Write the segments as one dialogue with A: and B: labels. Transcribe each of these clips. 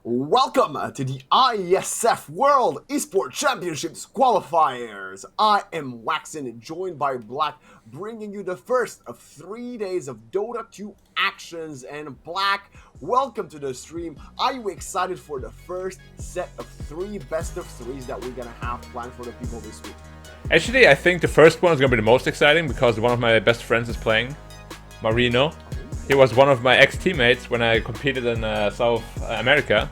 A: Welcome to the IESF World Esports Championships qualifiers. I am Waxen, joined by Black, bringing you the first of 3 days of Dota 2 actions. And Black, welcome to the stream. Are you excited for the first set of 3 best of 3s that we're gonna have planned for the people this week?
B: Actually, I think the first one is going to be the most exciting because one of my best friends is playing, Marino. He was one of my ex-teammates when I competed in South America.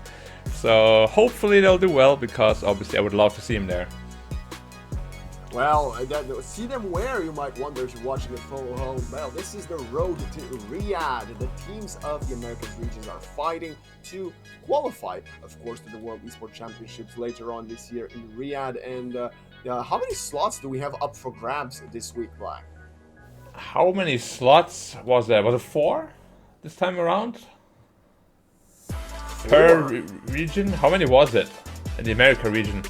B: So hopefully they'll do well because obviously I would love to see him there.
A: Well, see them where, you might wonder if you're watching it from home. Well, this is the road to Riyadh. The teams of the Americas regions are fighting to qualify, of course, to the World Esports Championships later on this year in Riyadh. And how many slots do we have up for grabs this week, Black?
B: How many slots was there? Was it 4 this time around?
A: 4?
B: Per region? How many was it in the America region?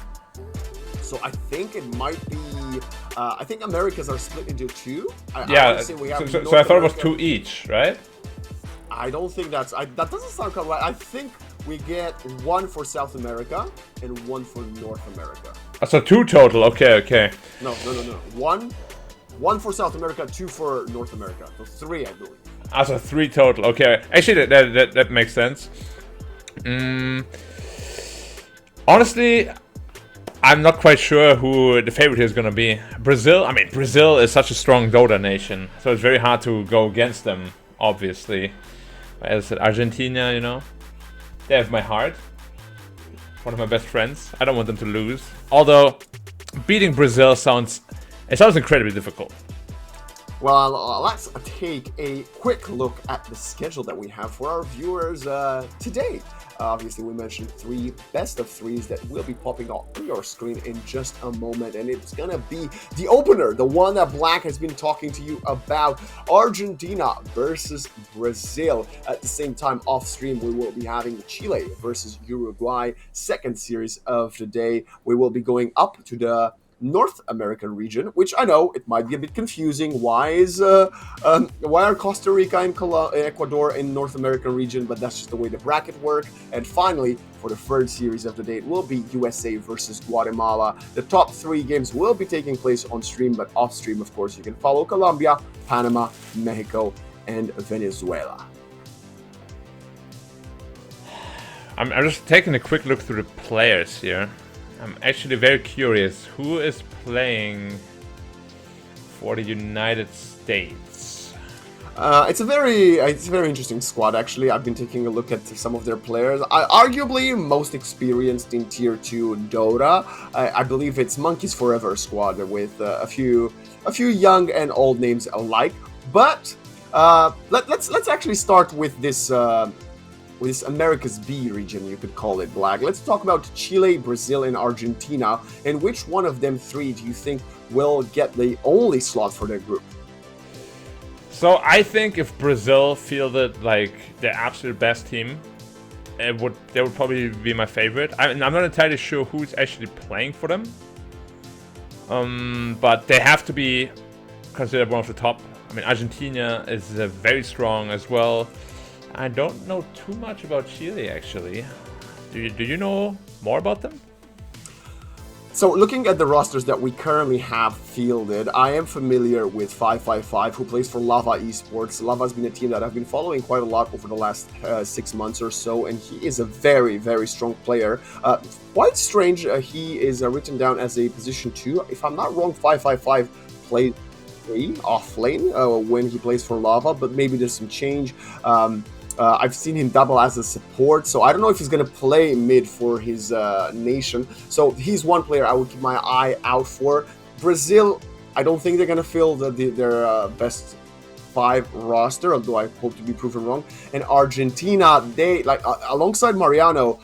A: So I think it might be. I think Americas are split into 2.
B: So I
A: North
B: thought it was
A: America.
B: 2 each, right?
A: I don't think that doesn't sound quite right. I think we get 1 for South America and 1 for North America.
B: So 2 total. Okay.
A: No. 1 for South America, 2 for North America. So 3, I believe.
B: So 3 total. Okay. Actually, that makes sense. Honestly, I'm not quite sure who the favorite is going to be. Brazil? I mean, Brazil is such a strong Dota nation, so it's very hard to go against them, obviously. As I said, Argentina, they have my heart. One of my best friends. I don't want them to lose. Although, beating Brazil sounds incredibly difficult.
A: Well, let's take a quick look at the schedule that we have for our viewers today. Obviously, we mentioned 3 best of 3s that will be popping up on your screen in just a moment, and it's gonna be the opener, the one that Black has been talking to you about, Argentina versus Brazil. At the same time, off stream, we will be having Chile versus Uruguay, second series of the day. We will be going up to the North American region, which I know it might be a bit confusing. Why are Costa Rica and Ecuador in North American region? But that's just the way the bracket works. And finally, for the third series of the day, it will be USA versus Guatemala. The top 3 games will be taking place on stream, but off stream, of course, you can follow Colombia, Panama, Mexico, and Venezuela.
B: I'm just taking a quick look through the players here. I'm actually very curious who is playing for the United States.
A: It's a very interesting squad, actually. I've been taking a look at some of their players. Arguably most experienced in Tier 2 Dota. I believe it's Monkeys Forever squad with a few young and old names alike. But let's actually start with this America's B region, you could call it, Black. Let's talk about Chile, Brazil, and Argentina. And which one of them 3 do you think will get the only slot for their group?
B: So I think if Brazil fielded like the absolute best team, they would probably be my favorite. I'm not entirely sure who's actually playing for them, but they have to be considered one of the top. I mean, Argentina is very strong as well. I don't know too much about Chile, actually. Do you know more about them?
A: So, looking at the rosters that we currently have fielded, I am familiar with 555, who plays for Lava Esports. Lava has been a team that I've been following quite a lot over the last 6 months or so, and he is a very, very strong player. Quite strange, he is written down as a position 2. If I'm not wrong, 555 plays 3 off lane when he plays for Lava, but maybe there's some change. I've seen him double as a support, so I don't know if he's going to play mid for his nation. So he's one player I would keep my eye out for. Brazil, I don't think they're going to fill their best 5 roster, although I hope to be proven wrong. And Argentina, they, alongside Mariano,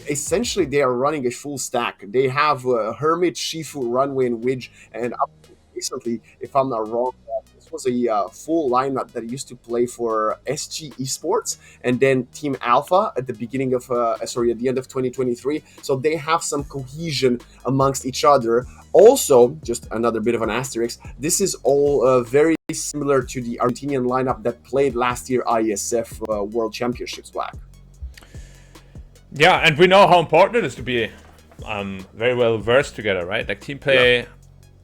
A: essentially they are running a full stack. They have Hermit, Shifu, Runway, and Widge, and up recently, if I'm not wrong, this was a full lineup that used to play for SG Esports and then Team Alpha at the beginning of, at the end of 2023. So they have some cohesion amongst each other. Also, just another bit of an asterisk, this is all very similar to the Argentinian lineup that played last year IESF World Championships, Black.
B: Yeah, and we know how important it is to be very well versed together, right? Like team play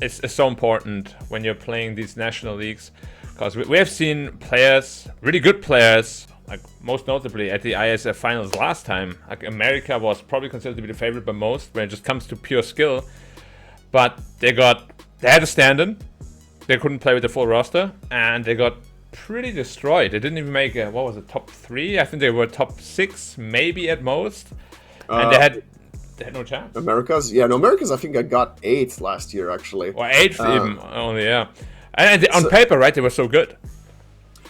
B: is so important when you're playing these national leagues, because we have seen players, really good players, like most notably at the IESF finals last time. Like America was probably considered to be the favorite by most when it just comes to pure skill, but they had a stand-in, they couldn't play with the full roster, and they got pretty destroyed. They didn't even make top 3. I think they were top 6 maybe at most, and they had no chance.
A: Americas, I think I got 8th last year actually,
B: or 8th even only. And on paper, right, they were so good.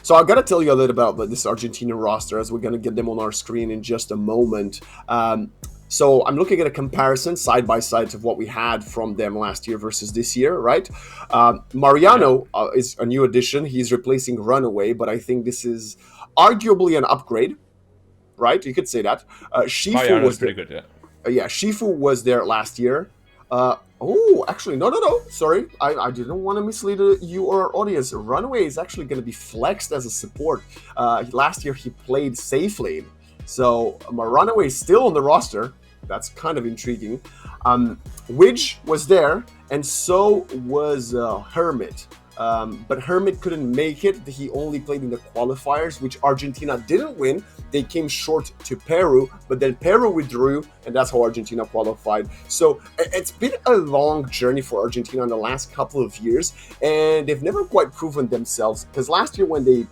A: So I've got to tell you a little about this Argentina roster, as we're going to get them on our screen in just a moment. So I'm looking at a comparison side by side of what we had from them last year versus this year, right? Mariano is a new addition. He's replacing Runaway, but I think this is arguably an upgrade, right? You could say that. Shifu was
B: pretty good,
A: Shifu was there last year. Actually, no. Sorry, I didn't want to mislead you or our audience. Runaway is actually going to be flexed as a support. Last year he played safe lane, so Runaway is still on the roster. That's kind of intriguing. Widge was there, and so was Hermit. But Hermit couldn't make it. He only played in the qualifiers, which Argentina didn't win. They came short to Peru, but then Peru withdrew, and that's how Argentina qualified. So it's been a long journey for Argentina in the last couple of years, and they've never quite proven themselves. Because last year when they,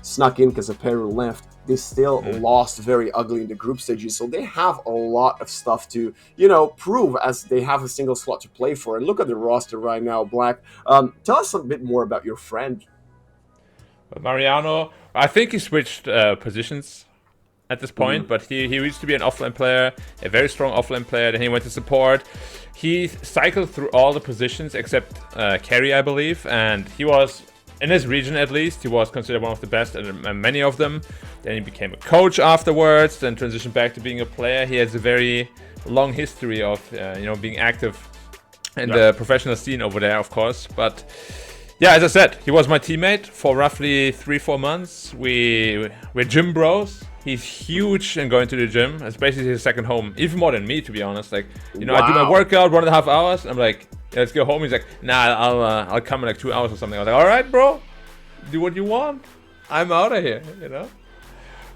A: snuck in because Peru left, they still lost very ugly in the group stages. So they have a lot of stuff to, prove, as they have a single slot to play for. And look at the roster right now, Black. Tell us a bit more about your friend.
B: Mariano, I think he switched positions at this point, but he used to be an offlane player, a very strong offlane player. Then he went to support. He cycled through all the positions except carry, I believe, and he was, in his region at least, he was considered one of the best at many of them. Then he became a coach afterwards, then transitioned back to being a player. He has a very long history of being active in the professional scene over there, of course. But yeah, as I said, he was my teammate for roughly 3-4 months. We're gym bros. He's huge in going to the gym. It's basically his second home, even more than me, to be honest. Like, I do my workout 1.5 hours, and I'm like, let's go home. He's like, nah, I'll come in like 2 hours or something. I was like, all right, bro, do what you want. I'm out of here,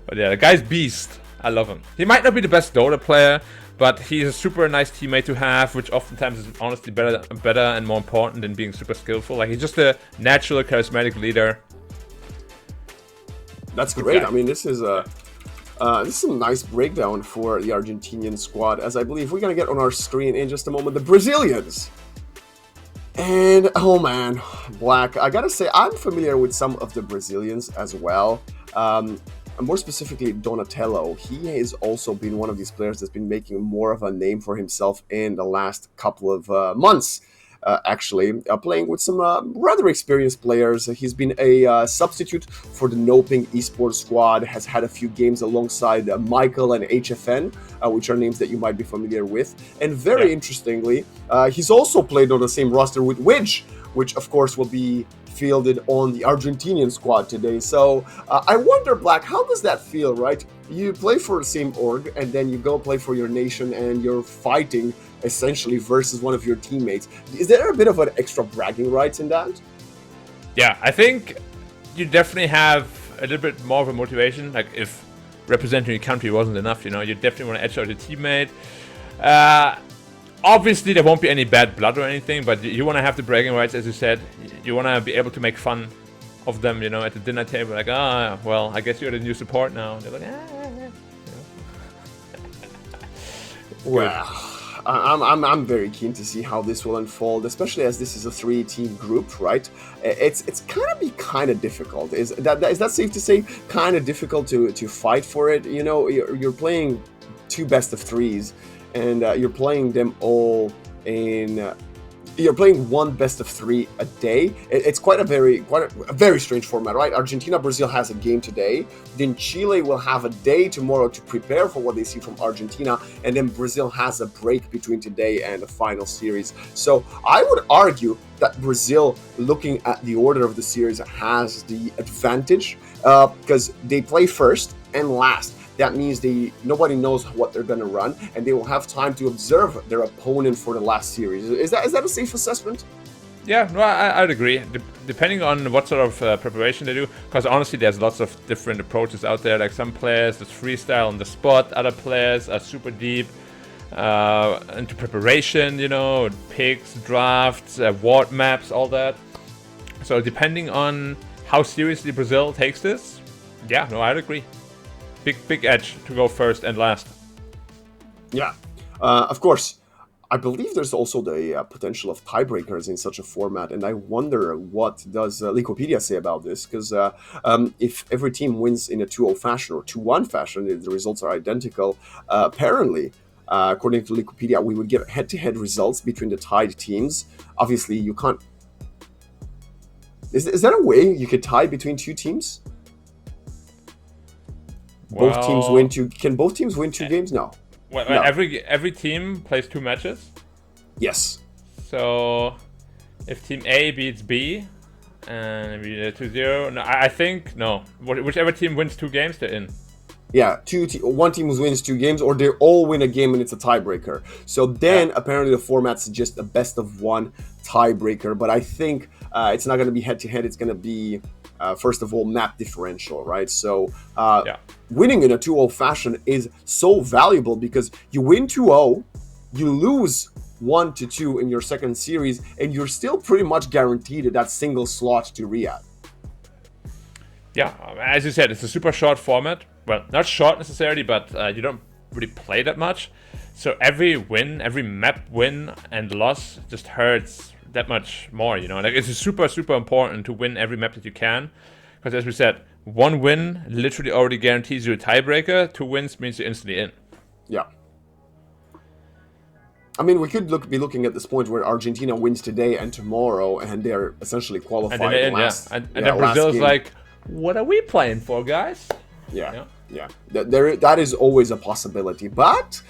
B: But yeah, the guy's beast. I love him. He might not be the best Dota player, but he's a super nice teammate to have, which oftentimes is honestly better and more important than being super skillful. Like, he's just a natural, charismatic leader.
A: That's great. I mean, this is a nice breakdown for the Argentinian squad, as I believe we're going to get on our screen in just a moment the Brazilians. And, oh man, Black, I gotta say, I'm familiar with some of the Brazilians as well. More specifically, Donatello. He has also been one of these players that's been making more of a name for himself in the last couple of months. Playing with some rather experienced players. He's been a substitute for the Noping Esports squad, has had a few games alongside Michael and HFN, which are names that you might be familiar with. And very interestingly, he's also played on the same roster with Widge, which of course will be fielded on the Argentinian squad today. So I wonder, Black, how does that feel, right? You play for the same org, and then you go play for your nation, and you're fighting essentially versus one of your teammates. Is there a bit of an extra bragging rights in that?
B: Yeah, I think you definitely have a little bit more of a motivation. Like, if representing your country wasn't enough, you definitely want to edge out your teammate. Obviously, there won't be any bad blood or anything, but you want to have the bragging rights, as you said. You want to be able to make fun of them, at the dinner table. Like, well, I guess you're the new support now. And they're like,
A: Well, I'm very keen to see how this will unfold, especially as this is a 3-team group, right? It's kind of difficult. Is that safe to say? Kind of difficult to fight for it. You're playing 2 best of 3s, and you're playing them all in. You're playing 1 best of 3 a day. It's quite a very strange format, right? Argentina-Brazil has a game today. Then Chile will have a day tomorrow to prepare for what they see from Argentina. And then Brazil has a break between today and the final series. So I would argue that Brazil, looking at the order of the series, has the advantage because they play first and last. that means nobody knows what they're going to run, and they will have time to observe their opponent for the last series. Is that a safe assessment?
B: Yeah, no, I'd agree. Depending on what sort of preparation they do, because honestly, there's lots of different approaches out there. Like some players just freestyle on the spot, other players are super deep into preparation, picks, drafts, ward maps, all that. So depending on how seriously Brazil takes this, yeah, no, I'd agree. Big edge to go first and last.
A: Yeah, of course. I believe there's also the potential of tiebreakers in such a format, and I wonder what does Wikipedia say about this, because if every team wins in a 2-0 fashion or 2-1 fashion, the results are identical, apparently, according to Wikipedia, we would get head-to-head results between the tied teams. Obviously, you can't... Is that a way you could tie between two teams?
B: Well,
A: both teams win two... Can both teams win two games? No.
B: Well,
A: No.
B: every team plays 2 matches.
A: Yes.
B: So if Team A beats B and we 2-0, no, I think no. Whichever team wins 2 games, they're in.
A: Yeah, one team wins 2 games, or they all win a game and it's a tiebreaker. So then apparently the format's just a best of 1 tiebreaker. But I think it's not going to be head-to-head. It's going to be, first of all, map differential, right? So winning in a 2-0 fashion is so valuable because you win 2-0, you lose 1-2 in your second series, and you're still pretty much guaranteed that single slot to Riyadh.
B: Yeah, as you said, it's a super short format. Well, not short necessarily, but you don't really play that much. So every win, every map win and loss just hurts that much more, Like it's super, super important to win every map that you can. Because as we said, 1 win literally already guarantees you a tiebreaker. 2 wins means you're instantly in.
A: Yeah. I mean, we could be looking at this point where Argentina wins today and tomorrow, and they're essentially qualified.
B: And then, and then Brazil's like, what are we playing for, guys?
A: Yeah. That is always a possibility. But,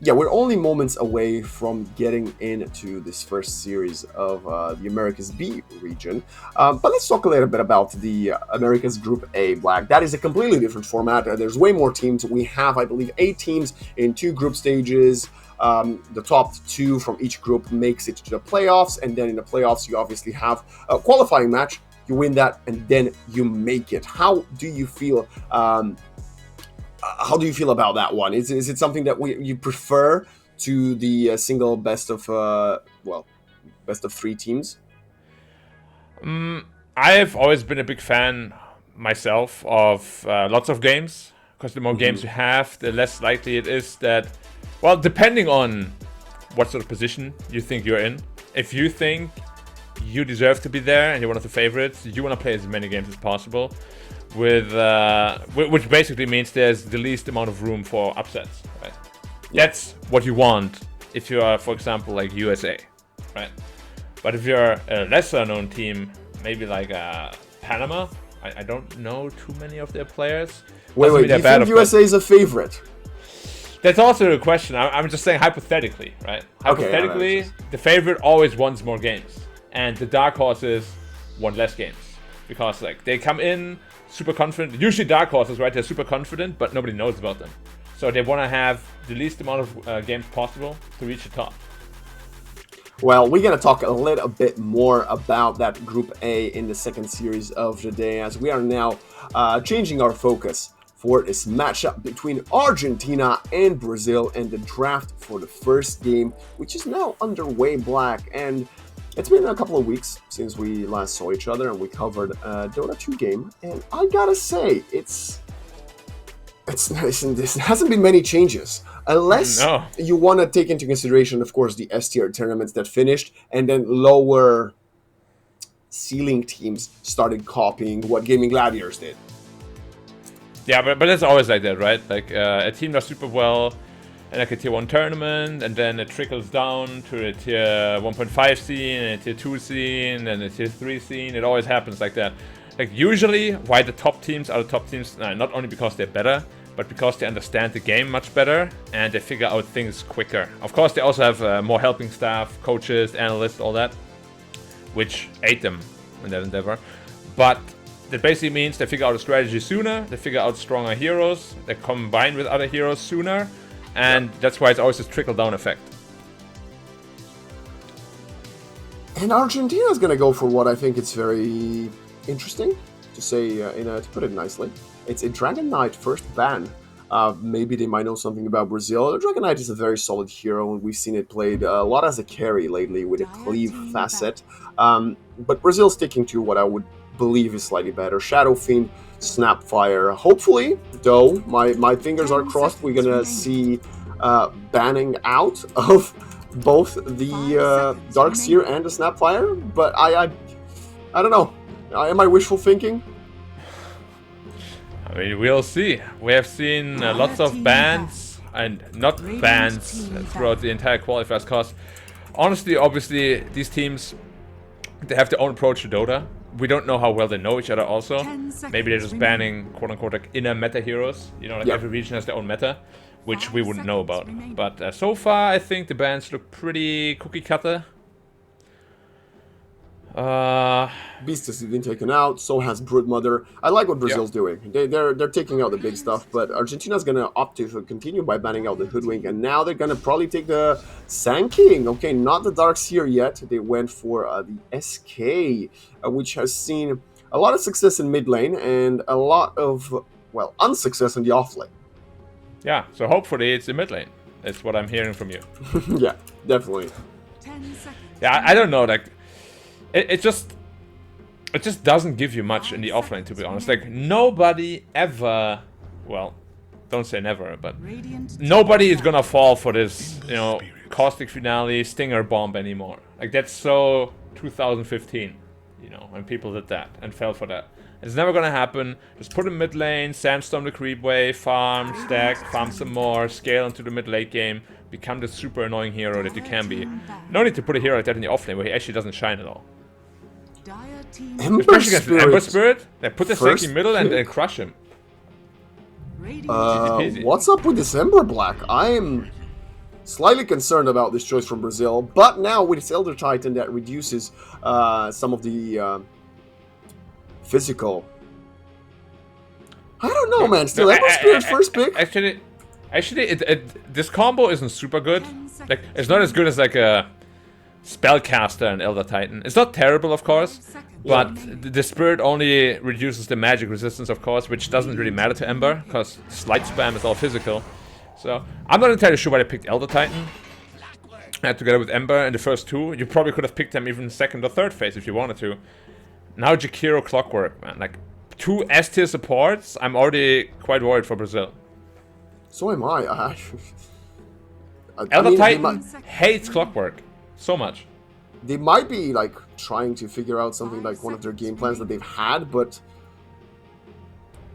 A: we're only moments away from getting into this first series of the Americas B region. But let's talk a little bit about the Americas Group A, Black. That is a completely different format. There's way more teams. We have, I believe, 8 teams in 2 group stages. The top 2 from each group makes it to the playoffs. And then in the playoffs, you obviously have a qualifying match. You win that, and then you make it. How do you feel? How do you feel about that one? Is it something that you prefer to the single best of 3 teams?
B: I've always been a big fan myself of lots of games, because the more games you have, the less likely it is that, well, depending on what sort of position you think you're in. If you think you deserve to be there and you're one of the favorites, you want to play as many games as possible, which basically means there's the least amount of room for upsets, right? That's what you want if you are, for example, like USA, right? But if you're a lesser known team, maybe like Panama, I don't know too many of their players.
A: Wait, do you think USA is a favorite?
B: That's also a question. I'm just saying hypothetically, right? Hypothetically, the favorite always wants more games, and the dark horses want less games, because like they come in super confident. Usually dark horses, right? They're super confident, but nobody knows about them. So they want to have the least amount of games possible to reach the top.
A: Well, we're going to talk a little bit more about that Group A in the second series of the day, as we are now changing our focus for this matchup between Argentina and Brazil and the draft for the first game, which is now underway, Black. And it's been a couple of weeks since we last saw each other, and we covered a Dota 2 game. And I gotta say, this hasn't been many changes. Unless you want to take into consideration, of course, the S-tier tournaments that finished, and then lower ceiling teams started copying what Gaming Gladiators did.
B: Yeah, but it's always like that, right? Like a team does super well in like a tier 1 tournament, and then it trickles down to a tier 1.5 scene, and a tier 2 scene, and a tier 3 scene. It always happens like that. Like usually, why the top teams are the top teams, not only because they're better, but because they understand the game much better and they figure out things quicker. Of course, they also have more helping staff, coaches, analysts, all that, which aid them in that endeavor. But that basically means they figure out a strategy sooner, they figure out stronger heroes, they combine with other heroes sooner, and that's why it's always this trickle-down effect.
A: And Argentina is going to go for what I think it's very interesting, to say, to put it nicely. It's a Dragon Knight first ban. Maybe they might know something about Brazil. The Dragon Knight is a very solid hero, and we've seen it played a lot as a carry lately with a cleave facet. But Brazil's sticking to what I would believe is slightly better. Shadow Fiend, Snapfire. Hopefully, though, my fingers are crossed, we're going to see banning out of both the Dark Seer and the Snapfire, but I don't know. Am I wishful thinking?
B: I mean, we'll see. We have seen lots of bans, and not bans throughout the entire qualifiers, because honestly, obviously, these teams, they have their own approach to Dota. We don't know how well they know each other also. Maybe they're just banning, quote-unquote, like inner meta heroes. You know, like every region has their own meta, which we wouldn't know about. But so far, I think the bans look pretty cookie-cutter.
A: Beast has been taken out, so has Broodmother. I like what Brazil's doing. They're taking out the big stuff, but Argentina's going to opt to continue by banning out the Hoodwink, and now they're going to probably take the Sand King. Okay, not the Dark Seer yet. They went for the SK, which has seen a lot of success in mid lane and a lot of, well, unsuccess in the off lane.
B: Yeah, so hopefully it's the mid lane. That's what I'm hearing from you.
A: Yeah, definitely.
B: Yeah, I don't know, like, it just doesn't give you much in the offlane, to be honest. Like, nobody ever, well, don't say never, but nobody is gonna fall for this, you know, Caustic Finale, Stinger Bomb anymore. Like, that's so 2015, you know, when people did that and fell for that. It's never gonna happen. Just put in mid lane, sandstorm the creep wave, farm, stack, farm some more, scale into the mid late game, become the super annoying hero that you can be. No need to put a hero like that in the offlane where he actually doesn't shine at all. Especially against Ember Spirit, they put the Sanky middle and then crush him.
A: What's up with this Ember Black? I am slightly concerned about this choice from Brazil, but now with its Elder Titan that reduces some of the physical. I don't know, man. Still, Ember Spirit first pick.
B: Actually, this combo isn't super good. Like, it's not as good as like a Spellcaster and Elder Titan. It's not terrible, of course, but the Spirit only reduces the magic resistance, of course, which doesn't really matter to Ember, because Slight Spam is all physical. So, I'm not entirely sure why they picked Elder Titan together with Ember in the first two. You probably could have picked them even second or third phase if you wanted to. Now Jakiro Clockwork, man. Like, 2 S-tier supports, I'm already quite worried for Brazil.
A: So am I.
B: Elder Titan hates Clockwork so much.
A: They might be like trying to figure out something like one of their game plans that they've had, but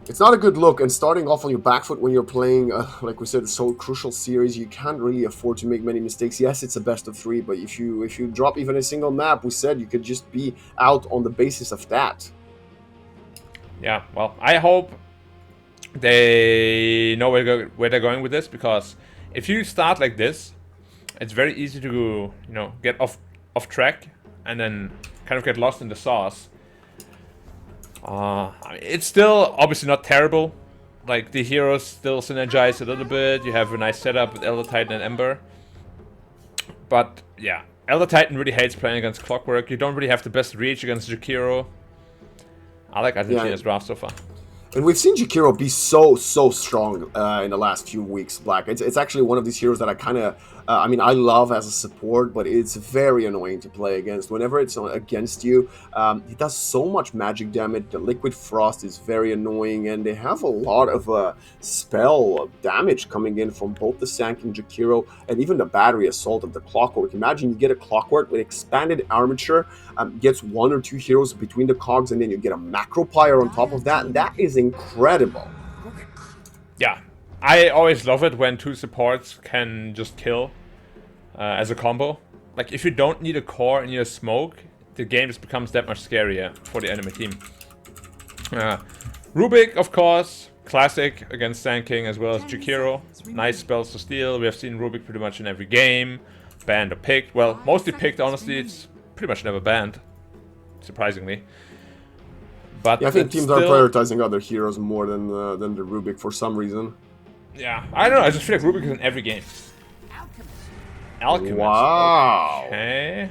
A: it's not a good look. And starting off on your back foot when you're playing, like we said, so crucial series, you can't really afford to make many mistakes. Yes, it's a best of 3, but if you drop even a single map, we said you could just be out on the basis of that. Yeah,
B: well, I hope they know where they're going with this, because if you start like this, it's very easy to, you know, get off track and then kind of get lost in the sauce. I mean, it's still obviously not terrible. Like, the heroes still synergize a little bit. You have a nice setup with Elder Titan and Ember. But yeah, Elder Titan really hates playing against Clockwork. You don't really have the best reach against Jakiro. I like Argentina's draft so far.
A: And we've seen Jakiro be so strong in the last few weeks, Black. It's actually one of these heroes that I kind of, I mean, I love as a support, but it's very annoying to play against. Whenever it's against you, he does so much magic damage. The Liquid Frost is very annoying, and they have a lot of spell damage coming in from both the Sank and Jakiro, and even the Battery Assault of the Clockwork. Imagine you get a Clockwork with expanded armature, gets 1 or 2 heroes between the cogs, and then you get a Macropire on top of that, and that is incredible.
B: Yeah, I always love it when 2 supports can just kill as a combo. Like, if you don't need a core and you need a smoke, the game just becomes that much scarier for the enemy team. Rubik, of course, classic against Sand King as well as Jakiro. Nice spells to steal. We have seen Rubik pretty much in every game. Banned or picked. Well, mostly picked, honestly. It's pretty much never banned, surprisingly. But
A: Yeah, I think
B: it's
A: teams are
B: still-
A: prioritizing other heroes more than the Rubik for some reason.
B: Yeah, I don't know. I just feel like Rubik is in every game. Alchemist.
A: Wow.
B: Okay.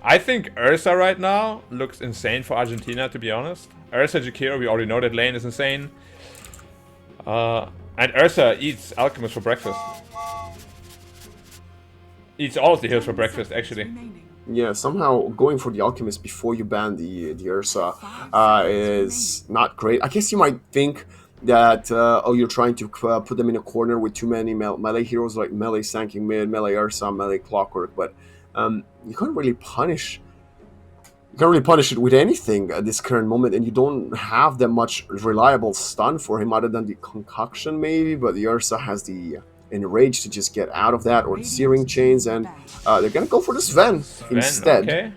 B: I think Ursa right now looks insane for Argentina, to be honest. Ursa, Jakiro, we already know that lane is insane. And Ursa eats Alchemist for breakfast. Eats all of the heroes for breakfast, actually.
A: Yeah, somehow going for the Alchemist before you ban the Ursa is not great. I guess you might think that oh, you're trying to put them in a corner with too many melee heroes like melee Sanking Mid, melee Ursa, melee Clockwork, but you can't really punish. You can't really punish it with anything at this current moment, and you don't have that much reliable stun for him other than the concoction maybe. But the Ursa has the enrage to just get out of that, or the searing chains, and they're gonna go for the Sven instead.
B: Okay.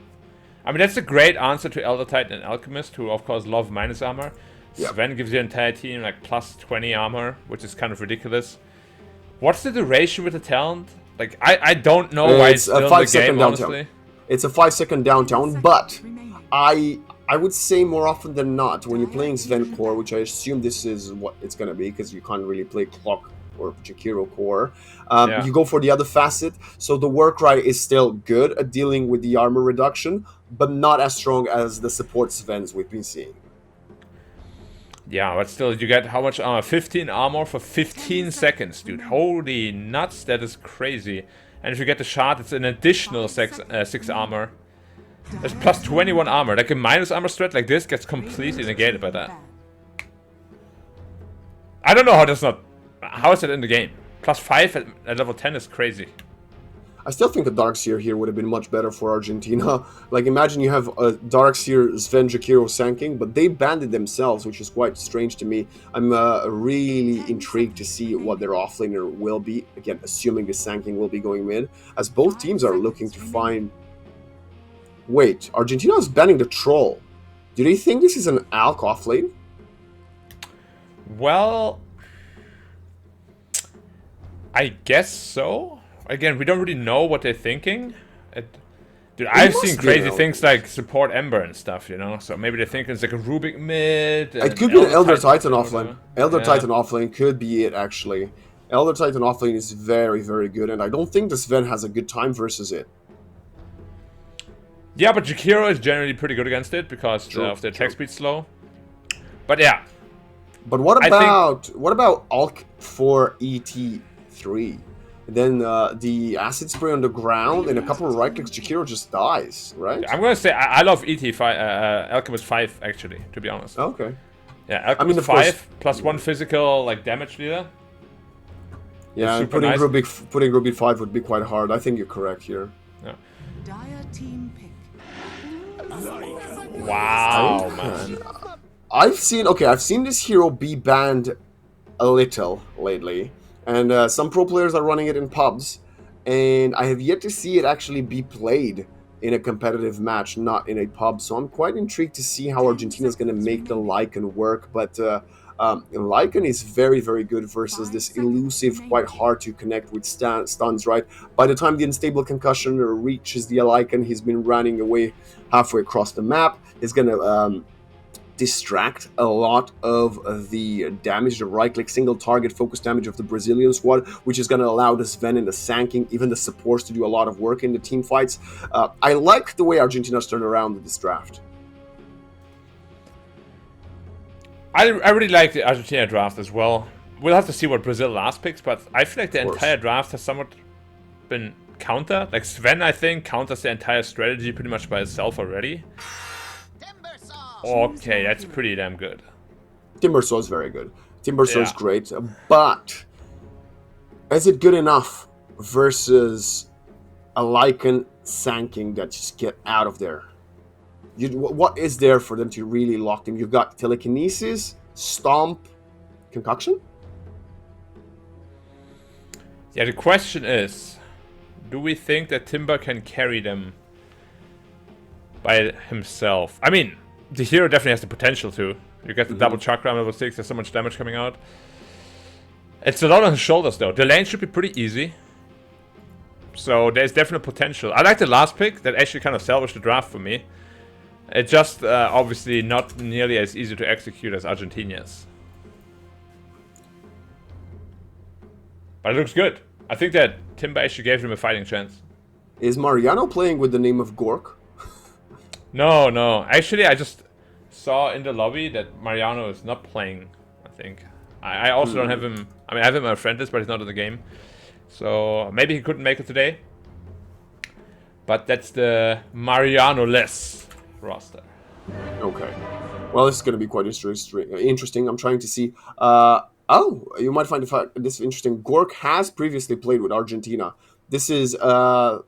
B: I mean, that's a great answer to Elder Titan and Alchemist, who of course love minus armor.
A: Yeah.
B: Sven gives your entire team like plus 20 armor, which is kind of ridiculous. What's the duration with the talent? Like, I don't know why it's still in the
A: 5-second
B: game,
A: downtown.
B: honestly.
A: It's a 5-second downtown, but I would say more often than not, when you're playing Sven core, which I assume this is what it's gonna be, because you can't really play Clock or Jakiro core,
B: Yeah.
A: you go for the other facet. So the work rate is still good at dealing with the armor reduction, but not as strong as the support Svens we've been seeing.
B: Yeah, but still, you get how much armor? 15 armor for 15 seconds, dude. Holy nuts, that is crazy. And if you get the shard, it's an additional 6 armor. There's plus 21 armor. Like a minus armor strat like this gets completely negated by that. I don't know how that's not... How is it in the game? Plus 5 at level 10 is crazy.
A: I still think a Darkseer here would have been much better for Argentina. Like, imagine you have a Darkseer, Sven, Jakiro, Sanking, but they banned it themselves, which is quite strange to me. I'm really intrigued to see what their offlaner will be. Again, assuming the Sanking will be going mid, as both teams are looking to find... Wait, Argentina is banning the Troll. Do they think this is an Alc offlane?
B: Well... I guess so. Again, we don't really know what they're thinking. Dude, I've seen crazy things like support Ember and stuff, you know? So maybe they're thinking it's like a Rubik mid.
A: It could be an Elder Titan offlane. Elder Titan offlane could be it, actually. Elder Titan offlane is very, very good, and I don't think the Sven has a good time versus it.
B: Yeah, but Jakiro is generally pretty good against it because of their attack speed slow. But yeah.
A: But what about Alc for ET3? Then the acid spray on the ground and a couple of right clicks, Jakiro just dies, right?
B: I'm gonna say I love Alchemist 5 actually, to be honest.
A: Okay.
B: Yeah, Alchemist 5 plus 1 physical like damage dealer.
A: Yeah, and putting Rubik 5 would be quite hard. I think you're correct here.
B: Yeah.
C: Dire team pick.
B: Wow, man.
A: I've seen this hero be banned a little lately. And some pro players are running it in pubs, and I have yet to see it actually be played in a competitive match, not in a pub. So I'm quite intrigued to see how Argentina is going to make the Lycan work. But Lycan is very, very good versus this elusive, quite hard to connect with stuns, right? By the time the unstable concussion reaches the Lycan, he's been running away halfway across the map. He's going to... distract a lot of the damage, the right-click single target focus damage of the Brazilian squad, which is going to allow the Sven and the Sanking, even the supports, to do a lot of work in the team fights. I like the way Argentina's turned around with this draft.
B: I really like the Argentina draft as well. We'll have to see what Brazil last picks, but I feel like the entire draft has somewhat been countered. Like Sven, I think, counters the entire strategy pretty much by itself already. Okay, that's pretty damn good.
A: Timbersaw is very good. Timbersaw is great, but is it good enough versus a Lycan Sanking that just get out of there? What is there for them to really lock them? You've got Telekinesis, Stomp, Concoction?
B: Yeah, the question is, do we think that Timber can carry them by himself? I mean... The hero definitely has the potential to. You get the double chakra on level 6, there's so much damage coming out. It's a lot on his shoulders though. The lane should be pretty easy. So there's definite potential. I like the last pick, that actually kind of salvaged the draft for me. It's just obviously not nearly as easy to execute as Argentina's. But it looks good. I think that Timber actually gave him a fighting chance.
A: Is Mariano playing with the name of Gork?
B: No, no. Actually, I just saw in the lobby that Mariano is not playing, I think. I also don't have him. I mean, I have him on a friend list, but he's not in the game. So maybe he couldn't make it today. But that's the Mariano-less roster.
A: Okay. Well, this is going to be quite interesting. I'm trying to see. Oh, you might find this interesting. Gork has previously played with Argentina. This is 4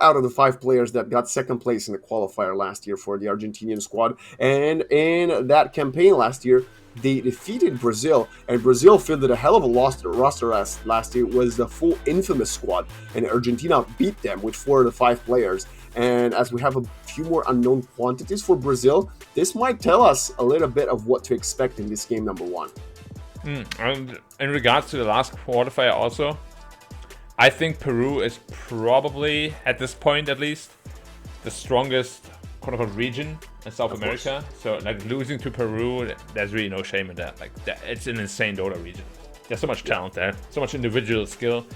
A: out of the 5 players that got second place in the qualifier last year for the Argentinian squad. And in that campaign last year, they defeated Brazil, and Brazil fielded a hell of a roster last year. It was the full infamous squad, and Argentina beat them with 4 of the 5 players. And as we have a few more unknown quantities for Brazil, this might tell us a little bit of what to expect in this game number 1.
B: And in regards to the last qualifier also, I think Peru is probably, at this point at least, the strongest quote-unquote region in South America. So like losing to Peru, there's really no shame in that. Like it's an insane Dota region. There's so much talent there, so much individual skill.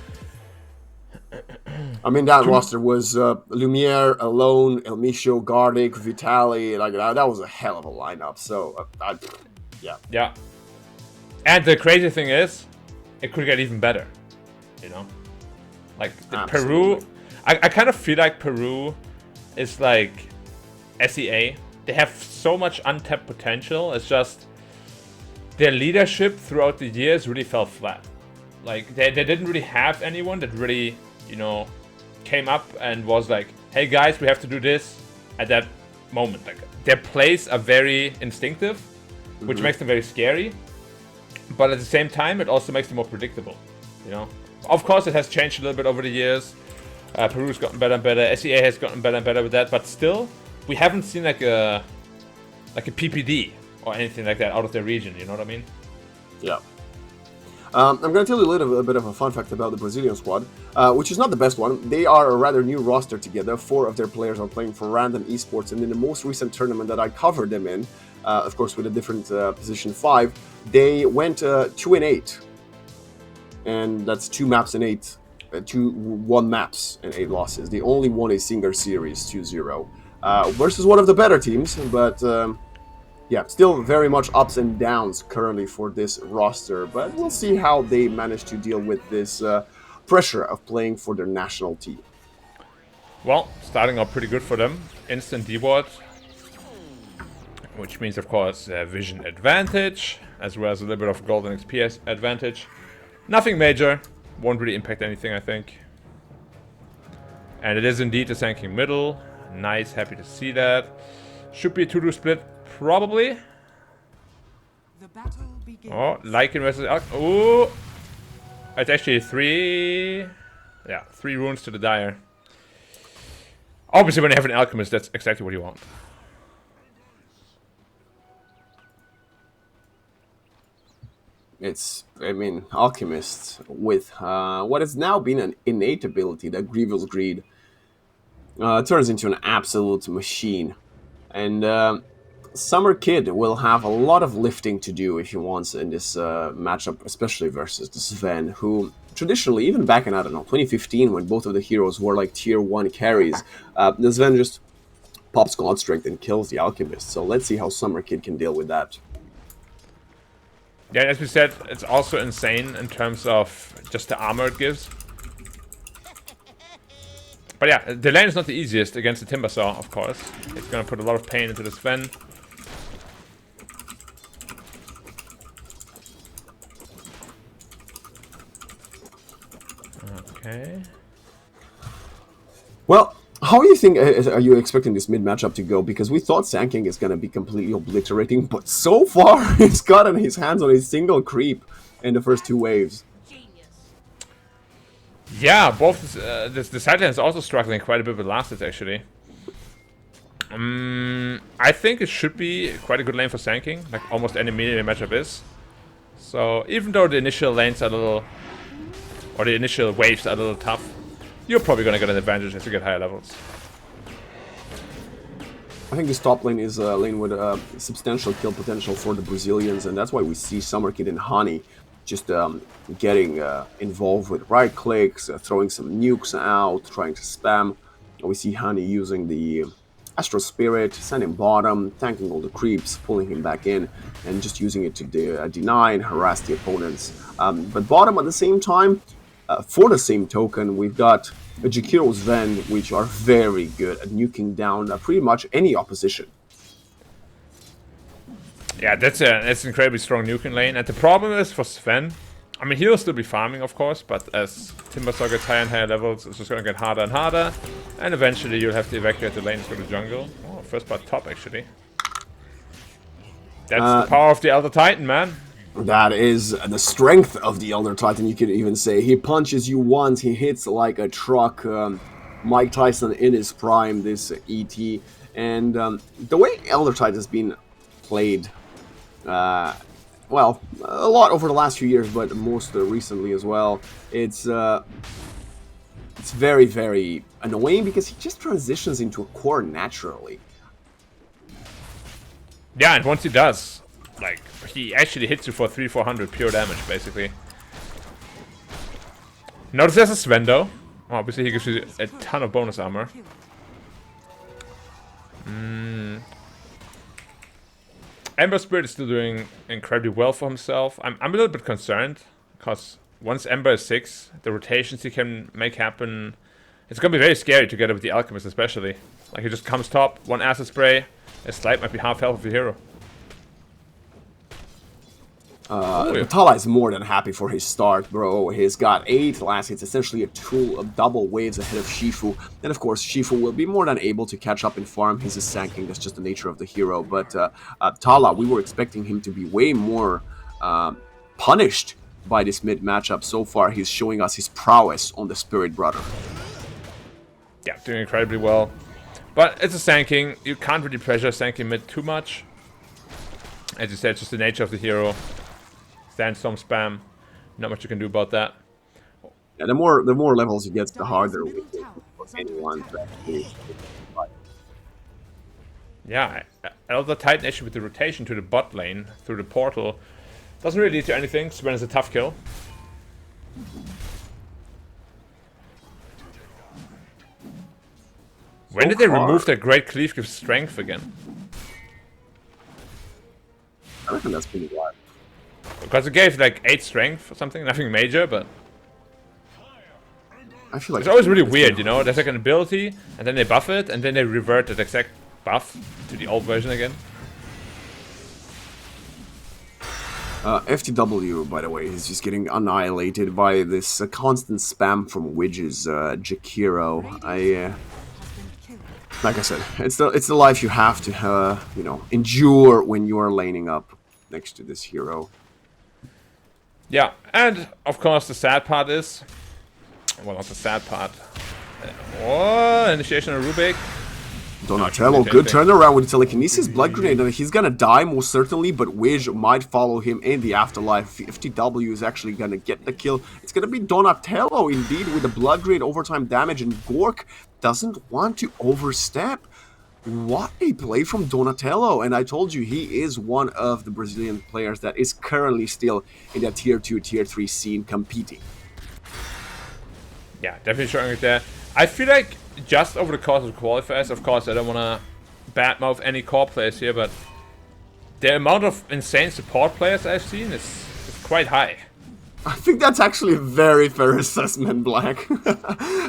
A: I mean, that roster was Lumiere, Alone, Elmisho, Gardic, Vitali. Like that was a hell of a lineup. So, yeah.
B: Yeah. And the crazy thing is, it could get even better. You know, like Peru. I kind of feel like Peru is like SEA. They have so much untapped potential. It's just their leadership throughout the years really fell flat. Like they didn't really have anyone that really, you know, came up and was like, hey guys, we have to do this at that moment. Like their plays are very instinctive, which makes them very scary. But at the same time, it also makes them more predictable. You know, of course, it has changed a little bit over the years. Peru's gotten better and better. SEA has gotten better and better with that. But still, we haven't seen like a PPD or anything like that out of their region. You know what I mean?
A: Yeah. I'm going to tell you a little bit of a fun fact about the Brazilian squad, which is not the best one. They are a rather new roster together. 4 of their players are playing for Random Esports, and in the most recent tournament that I covered them in, of course with a different position 5, they went 2-8, and that's 2 maps and 8, 1 maps and 8 losses. They only won a single series 2-0 versus one of the better teams, but. Yeah, still very much ups and downs currently for this roster, but we'll see how they manage to deal with this pressure of playing for their national team.
B: Well, starting off pretty good for them. Instant D-ward, which means, of course, vision advantage, as well as a little bit of golden XP advantage. Nothing major, won't really impact anything, I think. And it is indeed a tanking middle. Nice, happy to see that. Should be a 2-2 split. Probably.
C: The battle begins.
B: Oh, Lycan versus Alc. Oh, it's actually 3. Yeah, 3 runes to the Dire. Obviously, when you have an Alchemist, that's exactly what you want.
A: I mean, Alchemist with what has now been an innate ability, the Grievous Greed, turns into an absolute machine. And Summer Kid will have a lot of lifting to do if he wants in this matchup, especially versus the Sven, who traditionally, even back in, I don't know, 2015, when both of the heroes were like tier 1 carries, the Sven just pops God Strength and kills the Alchemist. So let's see how Summer Kid can deal with that.
B: Yeah, as we said, it's also insane in terms of just the armor it gives. But yeah, the lane is not the easiest against the Timbersaw, of course. It's gonna put a lot of pain into the Sven. Okay.
A: Well, how do you think are you expecting this mid matchup to go? Because we thought Sand is going to be completely obliterating, but so far he's gotten his hands on a single creep in the first 2 waves.
B: Yeah, both the side lane is also struggling quite a bit with last hits, actually. I think it should be quite a good lane for Sand King, like almost any melee matchup is. So even though the initial lanes are a little, or the initial waves are a little tough, you're probably gonna get an advantage as you get higher levels.
A: I think this top lane is a lane with substantial kill potential for the Brazilians, and that's why we see Summerkid and Honey just getting involved with right clicks, throwing some nukes out, trying to spam. We see Honey using the Astral Spirit, sending bottom, tanking all the creeps, pulling him back in, and just using it to deny and harass the opponents. But bottom at the same time, for the same token, we've got Jakiro's Vend, which are very good at nuking down pretty much any opposition.
B: Yeah, that's an incredibly strong nuking lane. And the problem is for Sven, I mean, he'll still be farming, of course, but as Timbersaw gets higher and higher levels, it's just going to get harder and harder. And eventually you'll have to evacuate the lanes for the jungle. Oh, first part top, actually. That's the power of the Elder Titan, man.
A: That is the strength of the Elder Titan, you could even say. He punches you once, he hits like a truck. Mike Tyson in his prime, this ET. And the way Elder Titan has been played, well, a lot over the last few years, but most recently as well, it's very, very annoying because he just transitions into a core naturally.
B: Yeah, and once he does, like, he actually hits you for 300-400 pure damage, basically. Notice there's a Sven, though. Obviously, he gives you a ton of bonus armor. Ember Spirit is still doing incredibly well for himself. I'm a little bit concerned, because once Ember is 6, the rotations he can make happen, it's going to be very scary together with the Alchemist, especially. Like, he just comes top, one acid spray, a slide might be half health of your hero.
A: Tala is more than happy for his start, bro. He's got 8 last hits, essentially a tool of double waves ahead of Shifu. And of course, Shifu will be more than able to catch up and farm. He's a Sand that's just the nature of the hero. But Tala, we were expecting him to be way more punished by this mid matchup. So far, he's showing us his prowess on the Spirit Brother.
B: Yeah, doing incredibly well. But it's a Sand King. You can't really pressure Sand King mid too much. As you said, it's just the nature of the hero. Sandstorm spam, not much you can do about that.
A: Yeah, the more levels he gets, the harder it is for anyone to actually fight.
B: Yeah, Elder Titan actually with the rotation to the bot lane through the portal doesn't really lead to anything. Sven is a tough kill. When did they remove that great cleave gives strength again?
A: I reckon that's pretty wild.
B: Because it gave like 8 strength or something, nothing major, but
A: I feel like
B: it's always really weird, you know? There's like an ability, and then they buff it, and then they revert that exact buff to the old version again.
A: FTW, by the way, is just getting annihilated by this constant spam from Widge's Jakiro. Like I said, it's the life you have to you know, endure when you are laning up next to this hero.
B: Yeah, and of course the sad part is, well, not the sad part. Oh, initiation of Rubik.
A: Donatello, good turnaround with the telekinesis blood grenade. And he's gonna die most certainly, but Widge might follow him in the afterlife. FTW is actually gonna get the kill. It's gonna be Donatello indeed with the blood grenade overtime damage, and Gork doesn't want to overstep. What a play from Donatello, and I told you he is one of the Brazilian players that is currently still in that tier 2, tier 3 scene competing.
B: Yeah, definitely showing it there. I feel like just over the course of the qualifiers, of course I don't want to badmouth any core players here, but the amount of insane support players I've seen is quite high.
A: I think that's actually a very fair assessment, Black.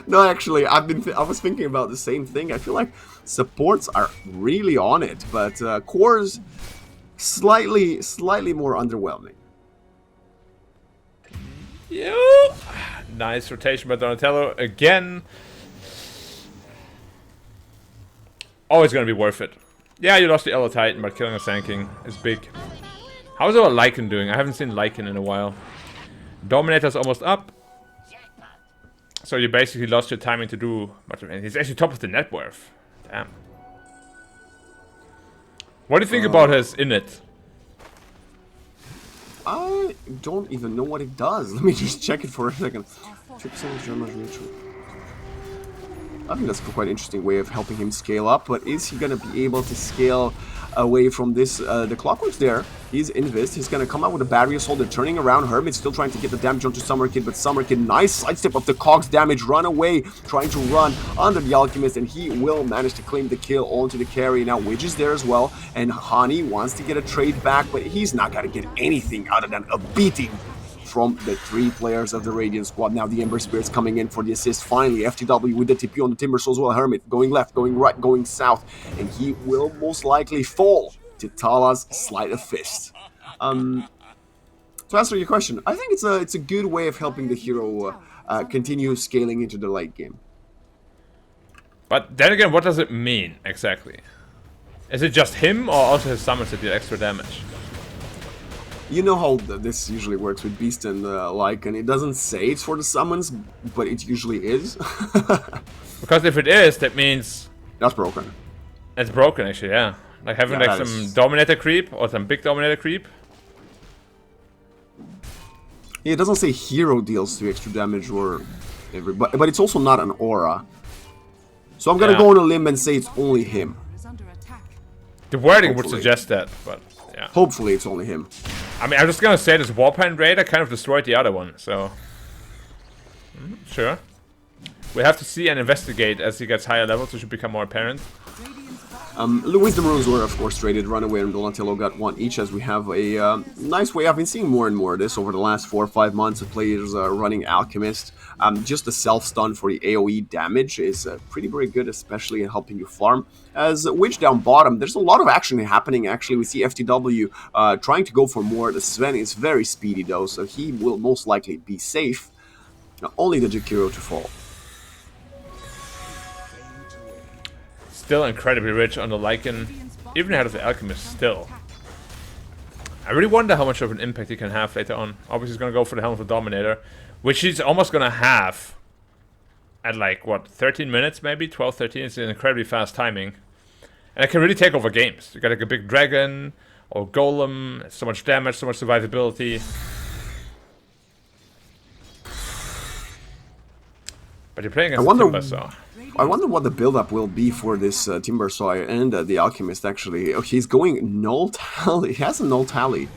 A: No, actually, I was thinking about the same thing. I feel like supports are really on it, but cores slightly more underwhelming.
B: Yeah. Nice rotation by Donatello again. Always gonna be worth it. Yeah, you lost the Elder Titan, but killing a Sand King is big. How's our Lycan doing? I haven't seen Lycan in a while. Dominator's almost up. So you basically lost your timing to do much of anything. He's actually top of the net worth. Damn. What do you think about his init?
A: I don't even know what it does. Let me just check it for a second. 2% damage neutral. I think that's a quite interesting way of helping him scale up, but is he going to be able to scale away from this? The Clockwork's there. He's Invis. He's going to come out with a Battery Assault. They're turning around. Hermit's still trying to get the damage onto Summer Kid, but Summer Kid, nice sidestep of the Cog's damage. Run away, trying to run under the Alchemist, and he will manage to claim the kill onto the carry. Now Widge is there as well, and Hani wants to get a trade back, but he's not going to get anything other than a beating from the 3 players of the Radiant squad. Now the Ember Spirits coming in for the assist. Finally, FTW with the TP on the Timbersaw as well. Hermit going left, going right, going south, and he will most likely fall to Tala's Sleight of Fist. To answer your question, I think it's a good way of helping the hero continue scaling into the late game.
B: But then again, what does it mean exactly? Is it just him or also his summons that do extra damage?
A: You know how this usually works with Beast and Lycan. It doesn't say it's for the summons, but it usually is.
B: Because if it is, that means...
A: That's broken.
B: It's broken, actually, yeah. Like having like some Dominator creep or some big Dominator creep.
A: Yeah, it doesn't say hero deals 2 extra damage or... But it's also not an aura. So I'm gonna go on a limb and say it's only him.
B: The wording would suggest that, but yeah.
A: Hopefully it's only him.
B: I mean, I'm just gonna say this Warpaint Raider kind of destroyed the other one, so... Sure. We have to see and investigate as he gets higher levels, which should become more apparent.
A: Wisdom Runes were, of course, traded. Runaway and Donatello got 1 each, as we have a nice way. I've been seeing more and more of this over the last 4 or 5 months of players running Alchemist. Just the self-stun for the AoE damage is pretty very good, especially in helping you farm. As Witch down bottom, there's a lot of action happening, actually. We see FTW trying to go for more. The Sven is very speedy, though, so he will most likely be safe. Now, only the Jakiro to fall.
B: Still incredibly rich on the Lycan, even ahead of the Alchemist still. I really wonder how much of an impact he can have later on. Obviously he's going to go for the Helm of the Dominator, which he's almost going to have at like, what, 13 minutes maybe? 12, 13, it's an incredibly fast timing. And it can really take over games. You got like a big dragon, or golem, so much damage, so much survivability. But you're playing against Timbersaw.
A: I wonder what the build-up will be for this Timbersaw and the Alchemist, actually. Oh, he's going null tally. He has a null tally.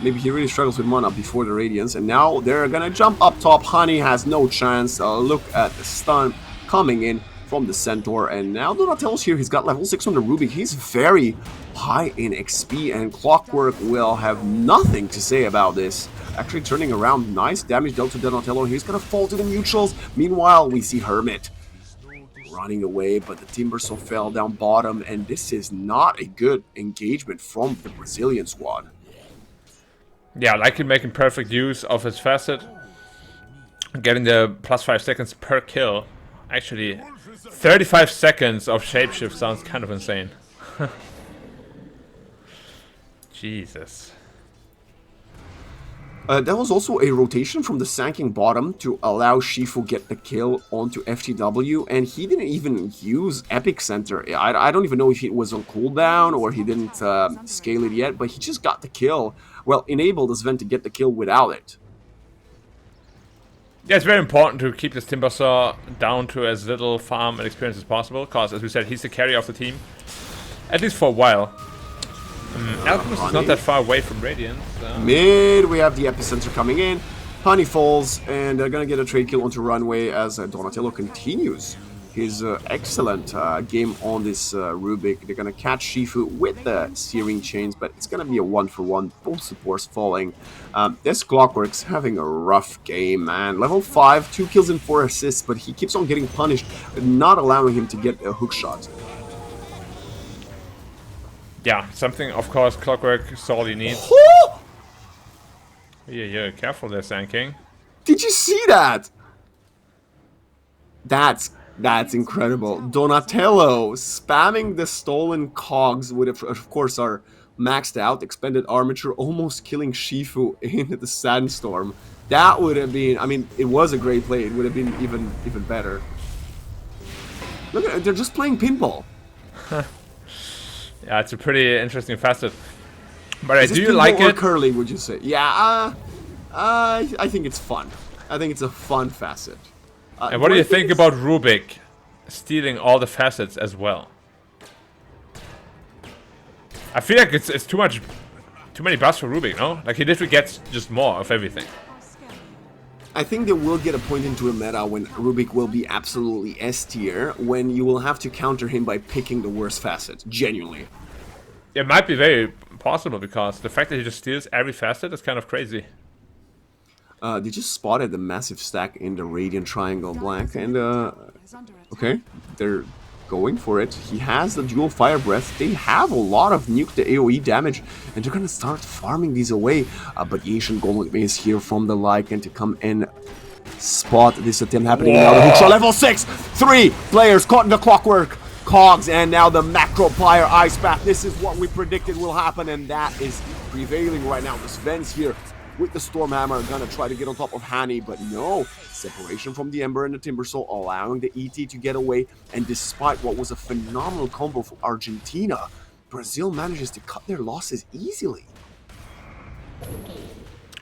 A: Maybe he really struggles with mana before the Radiance. And now they're gonna jump up top. Honey has no chance. Look at the stun coming in from the Centaur. And now Donatello's here. He's got level 6 on the Rubik. He's very high in XP. And Clockwork will have nothing to say about this. Actually turning around. Nice damage dealt to Donatello. He's gonna fall to the neutrals. Meanwhile, we see Hermit running away, but the Timbersaw fell down bottom, and this is not a good engagement from the Brazilian squad.
B: Yeah, Lycan making perfect use of his facet, getting the plus 5 seconds per kill. Actually, 35 seconds of shapeshift sounds kind of insane. Jesus.
A: There was also a rotation from the Sanking bottom to allow Shifu get the kill onto FTW, and he didn't even use Epic Center. I don't even know if it was on cooldown or he didn't scale it yet, but he just got the kill. Well, enabled Sven to get the kill without it.
B: Yeah, it's very important to keep this Timbersaw down to as little farm and experience as possible, because, as we said, he's the carry of the team, at least for a while. Alchemist is not that far away from Radiant. So.
A: Mid, we have the Epicenter coming in. Honey falls, and they're gonna get a trade kill onto Runway as Donatello continues his excellent game on this Rubik. They're gonna catch Shifu with the Searing Chains, but it's gonna be a 1-for-1, both supports falling. This Clockwork's having a rough game, man. Level 5, 2 kills and 4 assists, but he keeps on getting punished, not allowing him to get a hook shot.
B: Yeah, something, of course, Clockwork sorely needs. Yeah, careful there, Sand King.
A: Did you see that? That's incredible. Donatello spamming the stolen cogs, with, of course, our maxed out expended armature, almost killing Shifu in the Sandstorm. That would have been, I mean, it was a great play. It would have been even better. Look at it, they're just playing pinball.
B: Yeah, it's a pretty interesting facet. But
A: Is
B: do you like
A: or
B: it?
A: Curling, would you say? Yeah, I think it's fun. I think it's a fun facet.
B: And what do you think about Rubik? stealing all the facets as well. I feel like it's too many buffs for Rubik, no? Like he literally gets just more of everything.
A: I think they will get a point into a meta when Rubik will be absolutely S tier, when you will have to counter him by picking the worst facet, genuinely.
B: It might be very possible because the fact that he just steals every facet is kind of crazy.
A: They just spotted the massive stack in the Radiant Triangle Black, and okay, they're going for it. He has the dual Fire Breath. They have a lot of nuke to AoE damage, and they're gonna start farming these away. But Ancient Golem is here from the Lycan to come and spot this attempt happening. Now the hook level 6! 3 players caught in the clockwork cogs, and now the Macroplier Ice Path. This is what we predicted will happen, and that is prevailing right now. The Sven's here with the Stormhammer gonna try to get on top of Hani, but no. Separation from the Ember and the Timbersaw, allowing the ET to get away, and despite what was a phenomenal combo for Argentina, Brazil manages to cut their losses easily.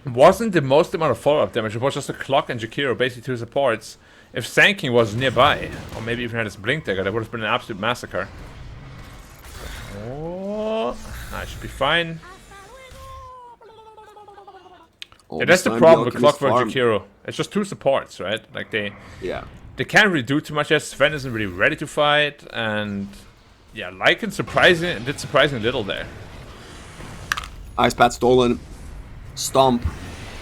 B: Wasn't the most amount of follow-up damage, it was just a Clock and Jakiro, basically 2 supports. If Sanking was nearby, or maybe even had his Blink Dagger, that would have been an absolute massacre. Oh, I should be fine. Yeah, that's the problem with Clockwork Jakiro. It's just 2 supports, right? Like they can't really do too much. Sven isn't really ready to fight, and yeah, Lycan did surprisingly little there.
A: Ice Path stolen. Stomp.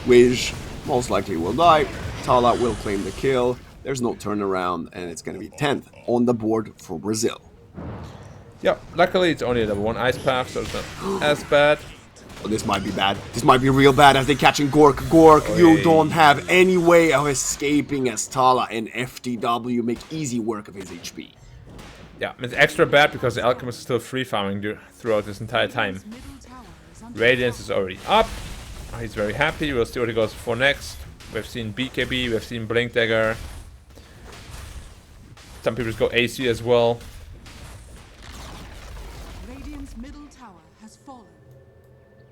A: Wish most likely will die. Tala will claim the kill. There's no turnaround, and it's going to be 10th on the board for Brazil.
B: Yeah, luckily it's only a level 1 Ice Path, so it's not as bad.
A: Oh, this might be bad. This might be real bad as they catching Gork. Gork, you don't have any way of escaping as Tala and FTW make easy work of his HP.
B: Yeah, it's extra bad because the Alchemist is still free farming throughout this entire time. Radiance is already up. Oh, he's very happy. We'll see what he goes for next. We've seen BKB, we've seen Blink Dagger. Some people just go AC as well.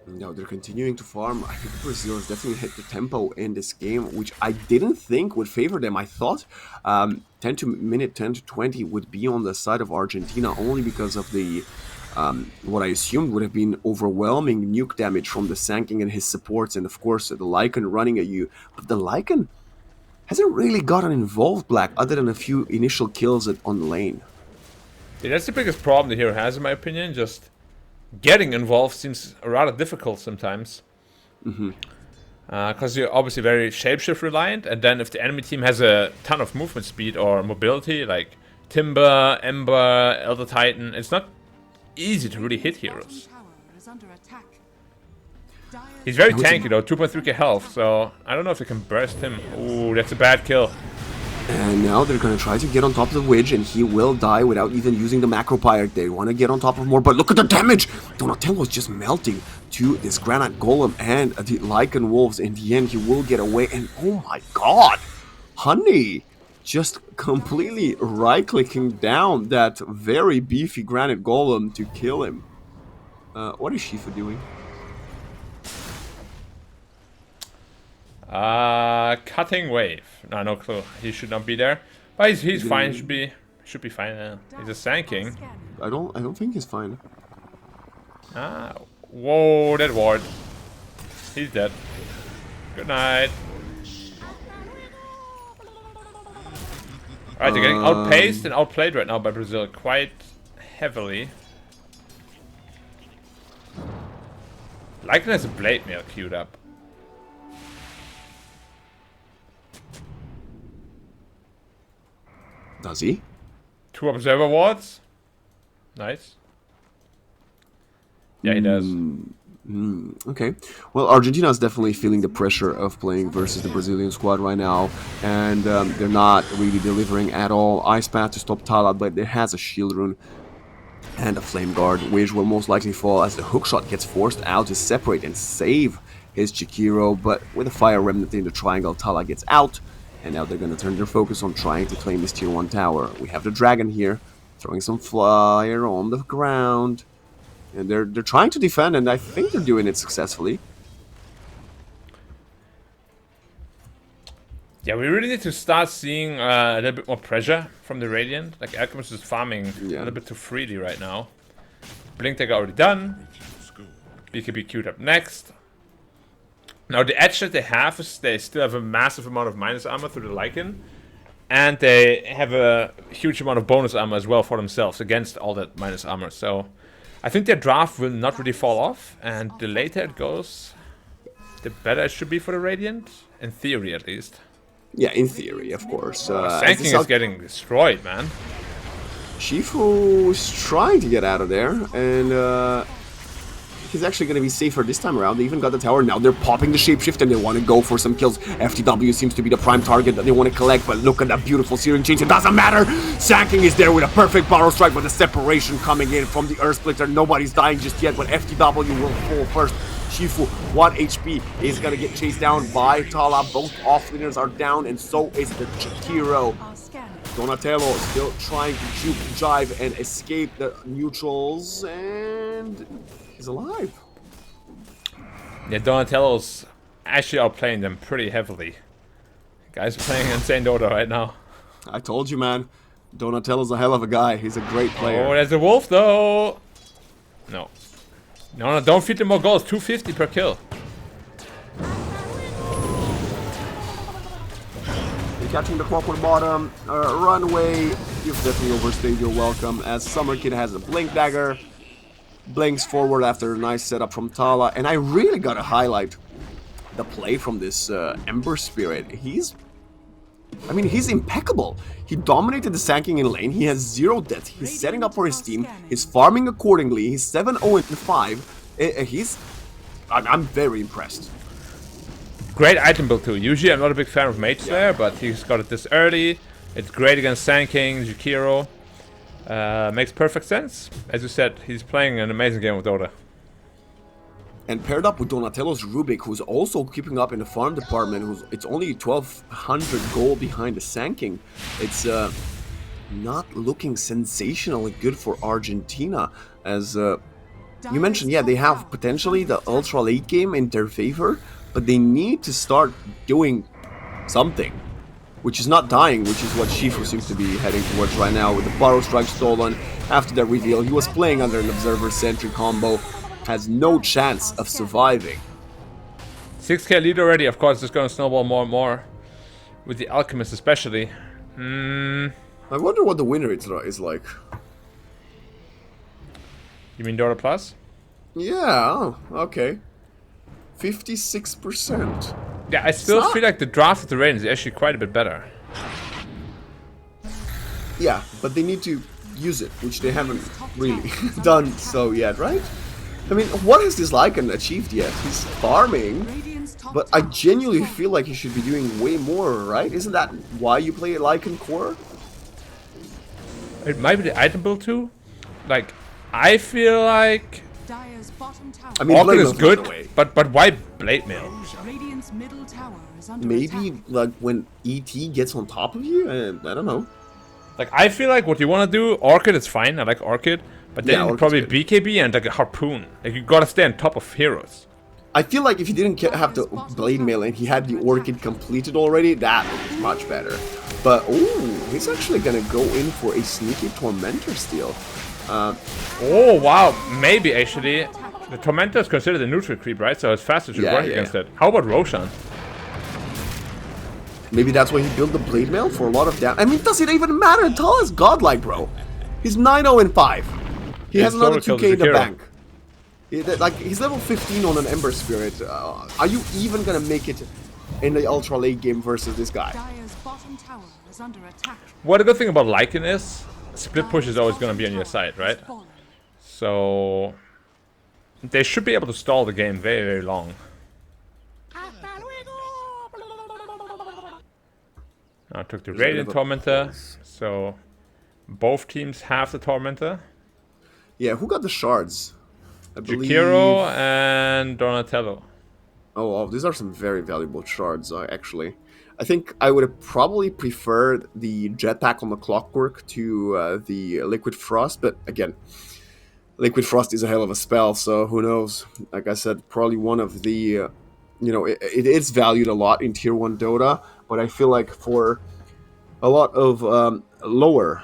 A: No, they're continuing to farm. I think Brazil has definitely hit the tempo in this game, which I didn't think would favor them. I thought 10 to 20 would be on the side of Argentina only because of the what I assumed would have been overwhelming nuke damage from the Sanking and his supports, and of course the Lycan running at you. But the Lycan hasn't really gotten involved, Black, other than a few initial kills on the lane.
B: Yeah, that's the biggest problem the hero has, in my opinion. Just getting involved seems rather difficult sometimes. Because you're obviously very shapeshift reliant, and then if the enemy team has a ton of movement speed or mobility, like Timber, Ember, Elder Titan, it's not easy to really hit heroes. He's very tanky though, 2.3k health, so I don't know if they can burst him. Ooh, that's a bad kill.
A: And now they're going to try to get on top of the Widge, and he will die without even using the Macro Pyre. They want to get on top of more, but look at the damage! Donatello's just melting to this Granite Golem and the Lycan Wolves. In the end, he will get away, and oh my god! Honey! Just completely right-clicking down that very beefy Granite Golem to kill him. What is Shifa doing?
B: Cutting wave. No clue. He should not be there, but he's fine. Should be fine now. He's just Sanking.
A: I don't think he's fine.
B: Whoa, that ward. He's dead. Good night. Alright, they're getting outpaced and outplayed right now by Brazil quite heavily. Lycan has a Blade Mail queued up.
A: Does he?
B: 2 observer wards. Nice. Yeah, he does.
A: Okay. Well, Argentina is definitely feeling the pressure of playing versus the Brazilian squad right now, and they're not really delivering at all. Ice Path to stop Tala, but there has a Shield Rune and a Flame Guard, which will most likely fall as the hookshot gets forced out to separate and save his Jakiro, but with a Fire Remnant in the triangle, Tala gets out, and now they're going to turn their focus on trying to claim this tier 1 tower. We have the Dragon here, throwing some fire on the ground. And they're trying to defend, and I think they're doing it successfully.
B: Yeah, we really need to start seeing a little bit more pressure from the Radiant. Like, Alchemist is farming a little bit too freely right now. Blink Tag already done. BKB queued up next. Now, the edge that they have is they still have a massive amount of minus armor through the Lycan. And they have a huge amount of bonus armor as well for themselves against all that minus armor. So, I think their draft will not really fall off. And the later it goes, the better it should be for the Radiant. In theory, at least.
A: Yeah, in theory, of course.
B: Sanking is getting destroyed, man.
A: Shifu is trying to get out of there, and he's actually going to be safer this time around. They even got the tower. Now they're popping the shapeshift, and they want to go for some kills. FTW seems to be the prime target that they want to collect, but look at that beautiful Searing Chains. It doesn't matter. Sanking is there with a perfect Borrow Strike, but the separation coming in from the Earth Splitter. Nobody's dying just yet, but FTW will fall first. Shifu, 1 HP, is going to get chased down by Tala. Both offlaners are down, and so is the Chikiro. Donatello still trying to juke, jive, and escape the neutrals, and he's alive.
B: Yeah, Donatello's actually outplaying them pretty heavily. Guys playing insane Dota right now.
A: I told you, man. Donatello's a hell of a guy. He's a great player.
B: Oh, there's a wolf, though. No. No, don't feed them more goals. 250 per kill.
A: You're catching the clock on the bottom. Runway. You've definitely overstayed your welcome, as Summer Kid has a Blink Dagger. Blinks forward after a nice setup from Tala. And I really gotta highlight the play from this Ember Spirit. He's impeccable. He dominated the Sanking in lane. He has 0 death. He's setting up for his team. He's farming accordingly. He's 7-0-5. I'm very impressed.
B: Great item build too. Usually I'm not a big fan of Mage Slayer, but he's got it this early. It's great against Sanking, Jukiro. Makes perfect sense. As you said, he's playing an amazing game of Dota.
A: And paired up with Donatello's Rubik, who's also keeping up in the farm department, it's only 1,200 gold behind the Sanking. It's not looking sensationally good for Argentina, as you mentioned, yeah, they have potentially the ultra late game in their favor, but they need to start doing something, which is not dying, which is what Shifu seems to be heading towards right now, with the Borrow Strike stolen after that reveal. He was playing under an Observer Sentry combo. Has no chance of surviving.
B: 6k lead already, of course, it's going to snowball more and more. With the Alchemist especially.
A: I wonder what the winner is like.
B: You mean Dota Plus?
A: Yeah, okay. 56%.
B: Yeah, I still feel like the draft of the Raiders is actually quite a bit better.
A: Yeah, but they need to use it, which they haven't really done so yet, right? I mean, what has this Lycan achieved yet? He's farming, but I genuinely feel like he should be doing way more, right? Isn't that why you play a Lycan core?
B: It might be the item build too. Like, I feel like
A: I mean,
B: Orchid is
A: Blade
B: good, but why Blade Mail?
A: Maybe like when ET gets on top of you? I don't know.
B: Like, I feel like what you want to do, Orchid is fine, I like Orchid, but then
A: yeah,
B: probably BKB and like a Harpoon. Like, you gotta stay on top of heroes.
A: I feel like if he didn't have the Blade Mail and he had the Orchid completed already, that would be much better. But, ooh, he's actually gonna go in for a sneaky Tormentor steal.
B: Oh, wow, maybe actually. The Tormentor is considered a neutral creep, right? So his faster should work against it. How about Roshan?
A: Maybe that's why he built the Blade Mail for a lot of damage. I mean, does it even matter? Tall is godlike, bro. He's 9-0-5. He has another 2k in the bank. He's level 15 on an Ember Spirit. Are you even gonna make it in the ultra late game versus this guy?
B: Well, the good thing about Lycan is split push is always gonna be on your side, right? So they should be able to stall the game very, very long. I took the Radiant Tormentor, so both teams have the Tormentor.
A: Yeah, who got the shards? I believe
B: Jukiro and Donatello.
A: Oh, wow, these are some very valuable shards, actually. I think I would have probably preferred the Jetpack on the Clockwork to the Liquid Frost, but again, Liquid Frost is a hell of a spell, so who knows. Like I said, probably one of the you know, it is valued a lot in Tier 1 Dota, but I feel like for a lot of lower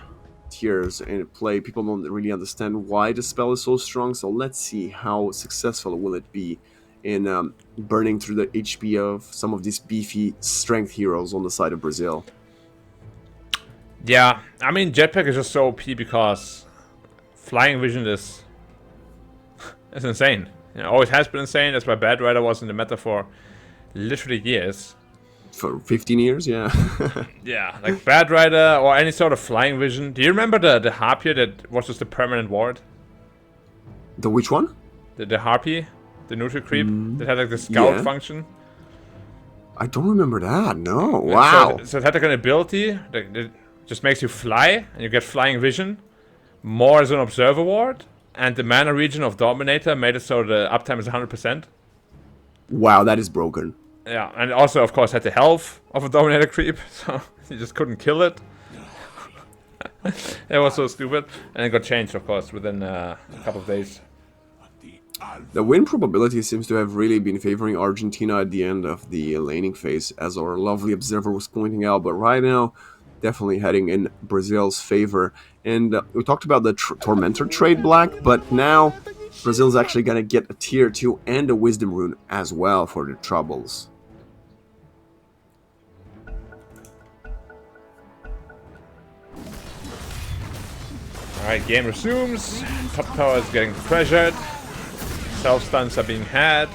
A: tiers in play, people don't really understand why the spell is so strong. So let's see how successful will it be in burning through the HP of some of these beefy strength heroes on the side of Brazil.
B: Yeah, I mean, Jetpack is just so OP because flying vision is it's insane. It always has been insane. That's why Bad Rider was in the meta for literally years.
A: For 15 years, yeah.
B: Yeah, like Bad Rider or any sort of flying vision. Do you remember the Harpier that was just a permanent ward?
A: The which one?
B: The Harpy? The neutral creep? That had like the scout
A: yeah.
B: function?
A: I don't remember that, no. Wow.
B: So it had like an ability that just makes you fly, and you get flying vision. More as an observer ward. And the mana region of Dominator made it so the uptime is 100%.
A: Wow, that is broken.
B: Yeah, and also, of course, had the health of a Dominator creep, so you just couldn't kill it. It was so stupid. And it got changed, of course, within a couple of days.
A: The win probability seems to have really been favoring Argentina at the end of the laning phase, as our lovely observer was pointing out, but right now, definitely heading in Brazil's favor. And we talked about the Tormentor trade, Black, but now Brazil's actually going to get a Tier 2 and a Wisdom Rune as well for the troubles.
B: Alright, game resumes. Top tower is getting pressured. Self-stuns are being had.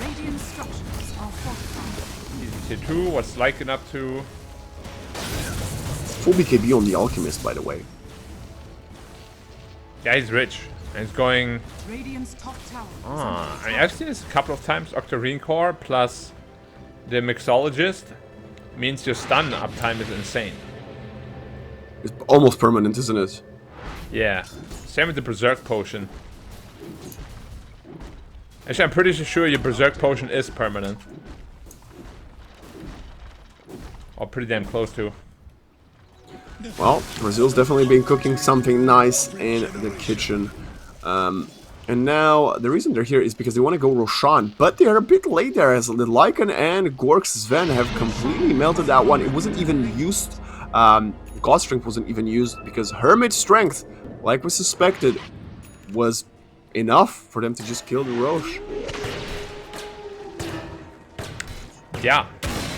C: Radiant structures are fortified.
B: Easy Tier 2, what's Lycan up to?
A: Full BKB on the Alchemist, by the way.
B: Yeah, he's rich. And he's going...
C: Radiant's top tower.
B: I mean, I've seen this a couple of times. Octarine Core plus the Mixologist means your stun uptime is insane.
A: It's almost permanent, isn't it?
B: Yeah. Same with the Berserk Potion. Actually, I'm pretty sure your Berserk Potion is permanent. Or pretty damn close to.
A: Well, Brazil's definitely been cooking something nice in the kitchen. And now, the reason they're here is because they want to go Roshan, but they're a bit late there, as the Lycan and Gork's Sven have completely melted that one. It wasn't even used, God Strength wasn't even used, because Hermit Strength, like we suspected, was enough for them to just kill the Roche.
B: Yeah.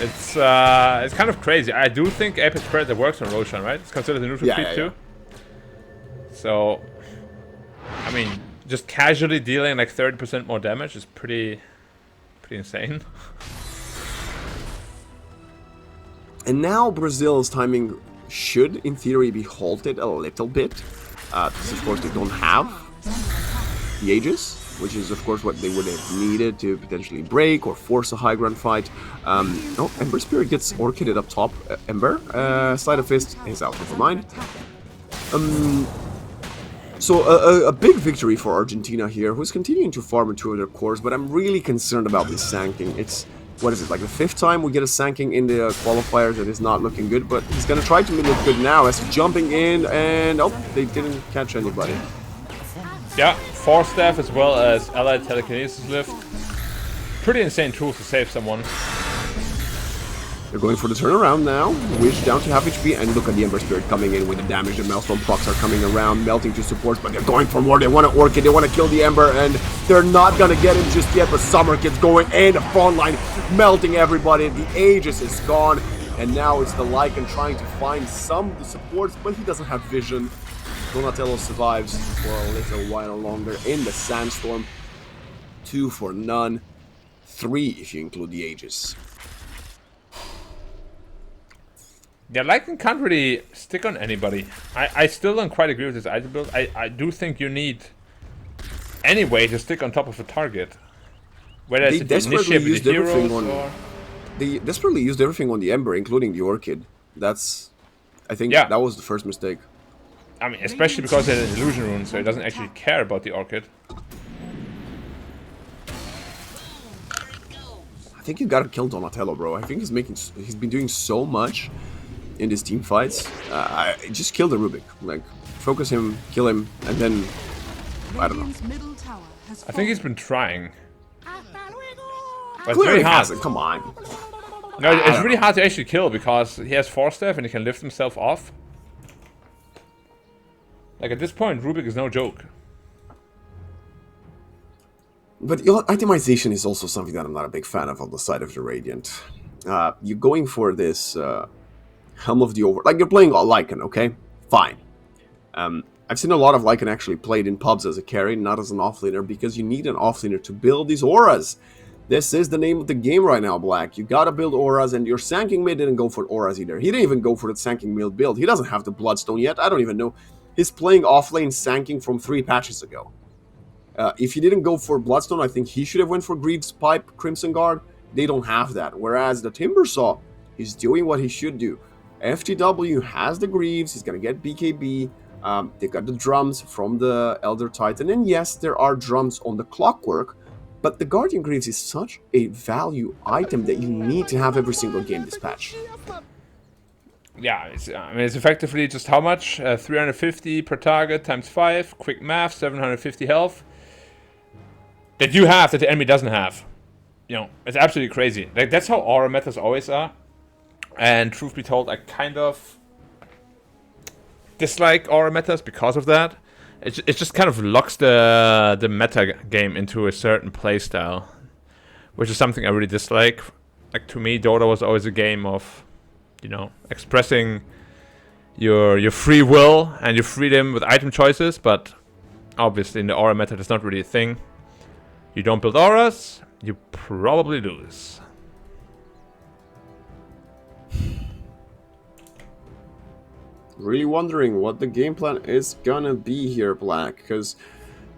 B: It's kind of crazy. I do think Apex Predator works on Roshan, right? It's considered a neutral creep too. So, I mean, just casually dealing like 30% more damage is pretty insane.
A: And now Brazil's timing should, in theory, be halted a little bit. Because, of course, they don't have the Aegis, which is, of course, what they would have needed to potentially break or force a high ground fight. Oh, Ember Spirit gets Orchided up top. Ember, Sleight of Fist is out, never mind. So a big victory for Argentina here, who's continuing to farm into their cores, but I'm really concerned about this Sanking. It's, what is it, like the 5th time we get a Sanking in the qualifiers that is not looking good, but he's gonna try to make it good now as jumping in, and oh, they didn't catch anybody.
B: Yeah, Force Staff as well as Allied Telekinesis Lift. Pretty insane tools to save someone.
A: They're going for the turnaround now. Wish down to half HP, and look at the Ember Spirit coming in with the damage. The Maelstrom procs are coming around, melting to support, but they're going for more. They want to Orchid, they want to kill the Ember, and they're not going to get him just yet, but Summer Kid's going in the front line, melting everybody. The Aegis is gone, and now it's the Lycan trying to find some of the supports, but he doesn't have vision. Donatello survives for a little while longer in the Sandstorm. 2 for none. 3 if you include the Aegis.
B: Yeah, Lycan can't really stick on anybody. I still don't quite agree with this item build. I do think you need any way to stick on top of a target. Whether
A: They
B: it's
A: desperately
B: initiate with
A: used
B: the
A: everything
B: heroes
A: on.
B: or...
A: They desperately used everything on the Ember, including the Orchid. That's, I think,
B: Yeah.
A: that was the first mistake.
B: I mean, especially because it has an illusion rune, so it doesn't actually care about the Orchid.
A: I think you gotta kill Donatello, bro. I think he's been doing so much in these team fights. Just kill the Rubik. Like, focus him, kill him, and then I don't know.
C: Radiant's middle tower has
B: I think he's been trying. But it's
A: Clearly
B: very hard.
A: has it. Come on.
B: No, it's really hard to actually kill because he has Force Staff and he can lift himself off. Like at this point, Rubik is no joke.
A: But itemization is also something that I'm not a big fan of on the side of the Radiant. You're going for this Helm of the Over... Like, you're playing Lycan, okay? Fine. I've seen a lot of Lycan actually played in pubs as a carry, not as an offlaner, because you need an offlaner to build these auras. This is the name of the game right now, Black. You gotta build auras, and your Sanking mid didn't go for auras either. He didn't even go for the Sanking mid build. He doesn't have the Bloodstone yet. I don't even know. He's playing offlane Sanking from 3 patches ago. If he didn't go for Bloodstone, I think he should have went for Greaves Pipe, Crimson Guard. They don't have that. Whereas the Timbersaw is doing what he should do. FTW has the Greaves. He's going to get BKB. They got the drums from the Elder Titan. And yes, there are drums on the Clockwork. But the Guardian Greaves is such a value item that you need to have every single game this patch.
B: Yeah, I mean, it's effectively just how much? 350 per target times 5. Quick math, 750 health. That you have that the enemy doesn't have. You know, it's absolutely crazy. Like, that's how aura metas always are. And truth be told, I kind of dislike aura metas because of that. It just kind of locks the meta game into a certain playstyle, which is something I really dislike. Like, to me, Dota was always a game of, you know, expressing your free will and your freedom with item choices, but obviously in the aura meta that's not really a thing. You don't build auras, you probably lose.
A: Really wondering what the game plan is gonna be here, Black, because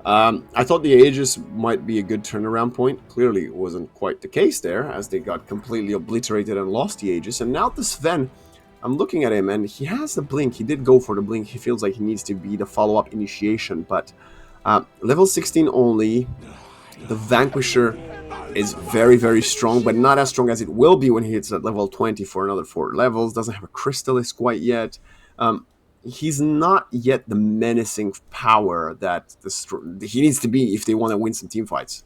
A: I thought the Aegis might be a good turnaround point. Clearly it wasn't quite the case there, as they got completely obliterated and lost the Aegis. And now the Sven, I'm looking at him and he has the Blink. He did go for the Blink. He feels like he needs to be the follow-up initiation, but level 16 only. The Vanquisher is very, very strong, but not as strong as it will be when he hits at level 20 for another 4 levels. Doesn't have a Crystallis quite yet. He's not yet the menacing power that he needs to be if they want to win some team fights.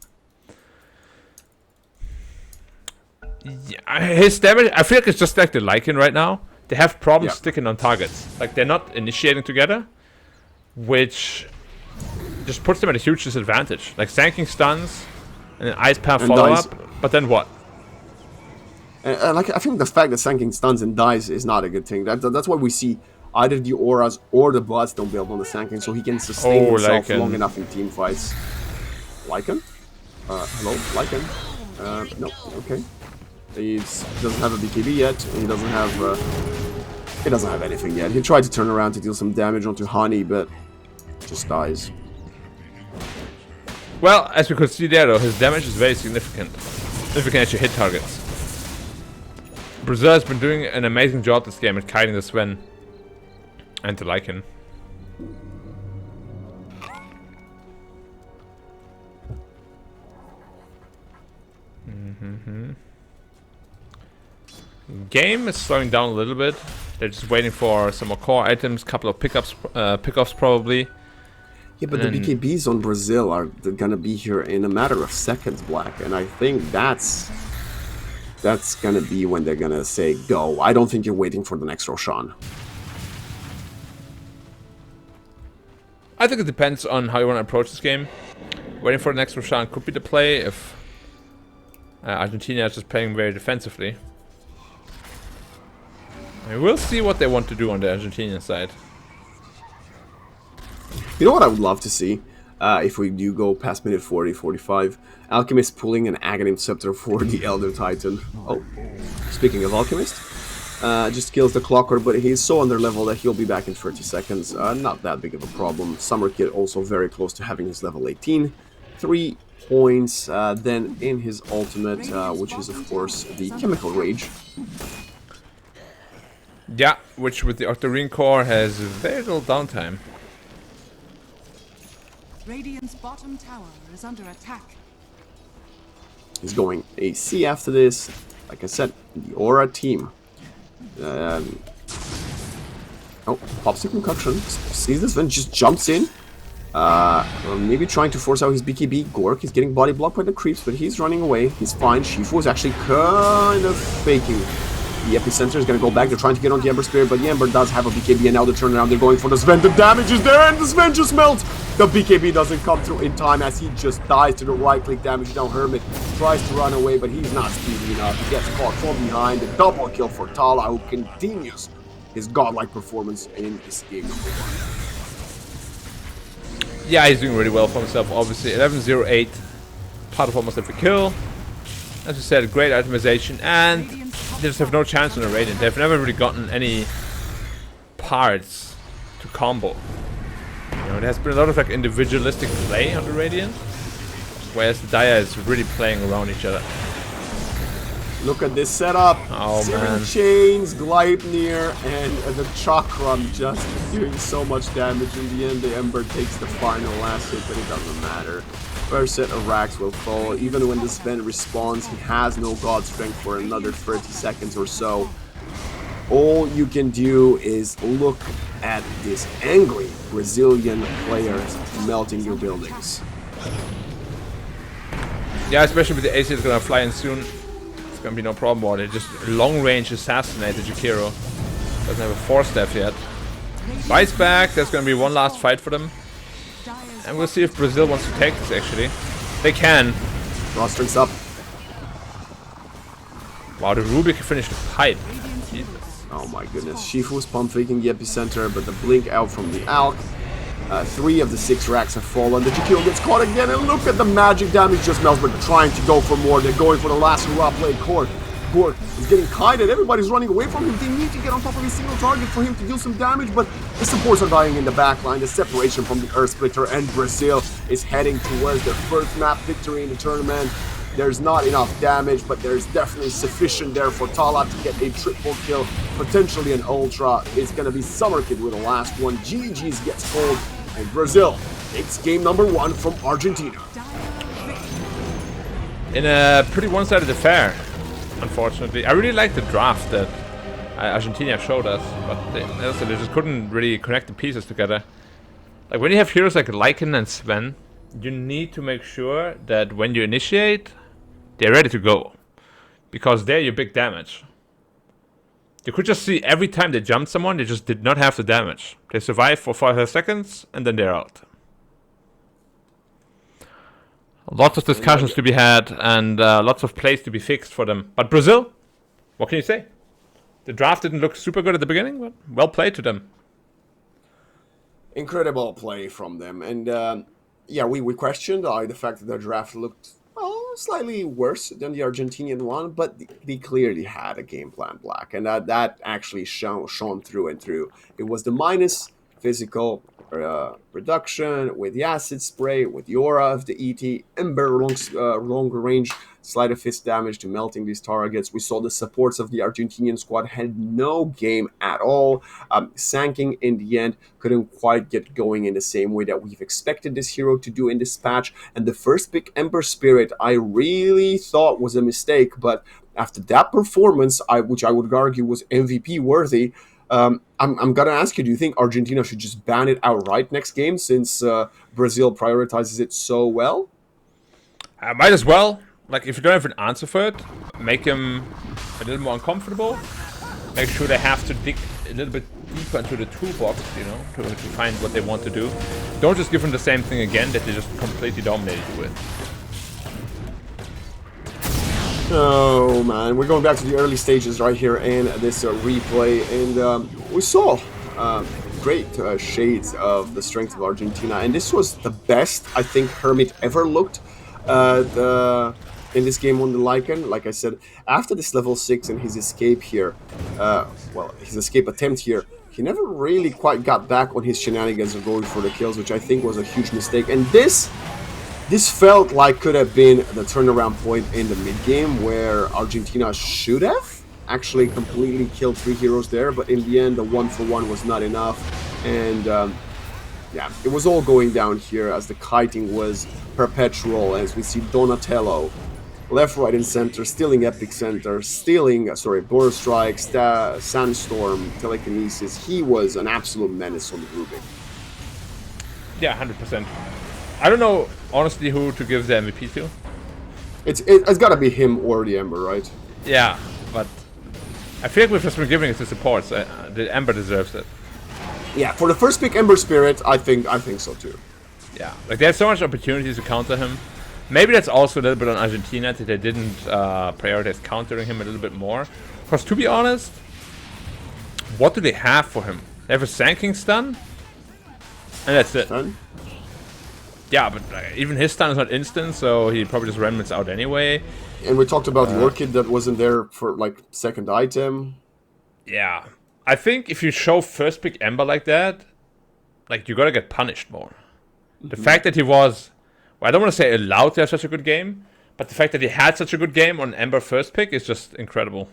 B: Yeah, his damage, I feel like it's just like the Lycan right now. They have problems sticking on targets. Like, they're not initiating together, which just puts them at a huge disadvantage. Like, Sanking stuns and an Ice Path follow-up, but then what?
A: Like, I think the fact that Sanking stuns and dies is not a good thing. That's why we see either the auras or the Bloodstone build on the Sanking, so he can sustain himself long enough in team fights. Lycan? Hello? Lycan? No, okay. He doesn't have a BKB yet, and he doesn't have anything yet. He tried to turn around to deal some damage onto Honey, but just dies.
B: Well, as we could see there though, his damage is very significant. If we can actually hit targets. Brazil has been doing an amazing job this game at kiting the Sven and the Lycan. Game is slowing down a little bit. They're just waiting for some more core items, couple of pickoffs probably.
A: Yeah, but the BKBs on Brazil are gonna be here in a matter of seconds, Black, and I think that's gonna be when they're gonna say go. I don't think you're waiting for the next Roshan.
B: I think it depends on how you want to approach this game. Waiting for the next Roshan could be the play if Argentina is just playing very defensively. And we'll see what they want to do on the Argentinian side.
A: You know what I would love to see? If we do go past minute 40, 45, Alchemist pulling an Aghanim Scepter for the Elder Titan. Oh, speaking of Alchemist, just kills the Clocker, but he's so under level that he'll be back in 30 seconds. Not that big of a problem. Summer Kid also very close to having his level 18. 3 points, then in his ultimate, which is of course the Chemical Rage.
B: Yeah, which with the Octarine core has very little downtime.
C: Radiant's bottom tower is under attack.
A: He's going AC after this. Like I said, the Aura team. Oh, pops the concoction. Sees this, then just jumps in. Maybe trying to force out his BKB. Gork is getting body blocked by the creeps, but he's running away. He's fine. Shifu is actually kind of faking. The epicenter is going to go back. They're trying to get on the Ember Spirit, but the Ember does have a BKB, and now they're turning around. They're going for the Sven. The damage is there, and the Sven just melts. The BKB doesn't come through in time as he just dies to the right-click damage. Now Hermit tries to run away, but he's not speedy enough. He gets caught from behind. A double kill for Tala, who continues his godlike performance in this game number 1.
B: Yeah, he's doing really well for himself, obviously. 11-0-8, part of almost every kill. As you said, great itemization, and they just have no chance on the Radiant. They've never really gotten any parts to combo. You know, there has been a lot of like individualistic play on the Radiant, whereas the Dire is really playing around each other.
A: Look at this setup.
B: Oh, man.
A: Chains, Gleipnir, and the Chakram just doing so much damage. In the end, the Ember takes the final last hit, but it doesn't matter. First set of racks will fall. Even when the Sven responds, he has no god strength for another 30 seconds or so. All you can do is look at this angry Brazilian players melting your buildings.
B: Yeah, especially with the AC that's gonna fly in soon. It's gonna be no problem about it. Just long range assassinated Jakiro. Doesn't have a 4-step yet. Vice back, there's gonna be one last fight for them. And we'll see if Brazil wants to take this actually. They can.
A: Rostrings up.
B: Wow, the Rubik finished the pipe. Jesus.
A: Oh my goodness. Shifu's pump faking the epicenter, but the blink out from the Alk. 3 of the 6 racks have fallen. The Jakiro gets caught again, and look at the magic damage just melts, but they're trying to go for more. They're going for the last hurrah play. Gork is getting kited. Everybody's running away from him. They need to get on top of a single target for him to do some damage, but the supports are dying in the backline. The separation from the Earth Splitter, and Brazil is heading towards their first map victory in the tournament. There's not enough damage, but there's definitely sufficient there for Tala to get a triple kill, potentially an ultra. It's going to be Summer Kid with the last one. GG's gets cold, and Brazil takes game number 1 from Argentina.
B: In a pretty one-sided affair, unfortunately. I really like the draft that Argentina showed us, but they just couldn't really connect the pieces together. Like when you have heroes like Lycan and Sven, you need to make sure that when you initiate, they're ready to go, because they're your big damage. You could just see every time they jumped someone, they just did not have the damage. They survive for 5 seconds and then they're out. Lots of discussions to be had and lots of plays to be fixed for them. But Brazil, what can you say? The draft didn't look super good at the beginning, but well played to them.
A: Incredible play from them, and yeah, we questioned the fact that their draft looked slightly worse than the Argentinian one, but they clearly had a game plan, Black, and that actually shone through and through. It was the minus physical reduction with the acid spray, with the aura of the ET, Ember longer range sleight of fist damage to melting these targets. We saw the supports of the Argentinian squad had no game at all. Sanking in the end couldn't quite get going in the same way that we've expected this hero to do in this patch. And the first pick, Ember Spirit, I really thought was a mistake, but after that performance, which I would argue was MVP worthy, I'm gonna ask you, do you think Argentina should just ban it outright next game since Brazil prioritizes it so well?
B: Might as well. Like, if you don't have an answer for it, make them a little more uncomfortable. Make sure they have to dig a little bit deeper into the toolbox, you know, to find what they want to do. Don't just give them the same thing again that they just completely dominated you with.
A: Oh man, we're going back to the early stages right here in this replay, and we saw great shades of the strength of Argentina, and this was the best I think Hermit ever looked in this game on the Lycan. Like I said, after this level 6 and his escape here, his escape attempt here, he never really quite got back on his shenanigans of going for the kills, which I think was a huge mistake. And this felt like could have been the turnaround point in the mid-game, where Argentina should have actually completely killed 3 heroes there, but in the end, the 1-for-1 was not enough. And yeah, it was all going down here as the kiting was perpetual, as we see Donatello left, right, and center, stealing Epic Center, stealing, Border Strike, Sandstorm, Telekinesis. He was an absolute menace on the Rubik.
B: Yeah, 100%. I don't know, honestly, who to give the MVP to.
A: It's got to be him or the Ember, right?
B: Yeah, but I feel like we've just been giving it to supports. The Ember deserves it.
A: Yeah, for the first pick, Ember Spirit, I think so too.
B: Yeah, like they had so much opportunities to counter him. Maybe that's also a little bit on Argentina that they didn't prioritize countering him a little bit more. Because to be honest, what do they have for him? They have a Sanking stun, and that's it.
A: Stun?
B: Yeah, but even his stun is not instant, so he probably just remnants out anyway.
A: And we talked about the Orchid that wasn't there for like second item.
B: Yeah, I think if you show first pick Ember like that, like you gotta get punished more. The fact that he was, well, I don't want to say allowed to have such a good game, but the fact that he had such a good game on Ember first pick is just incredible.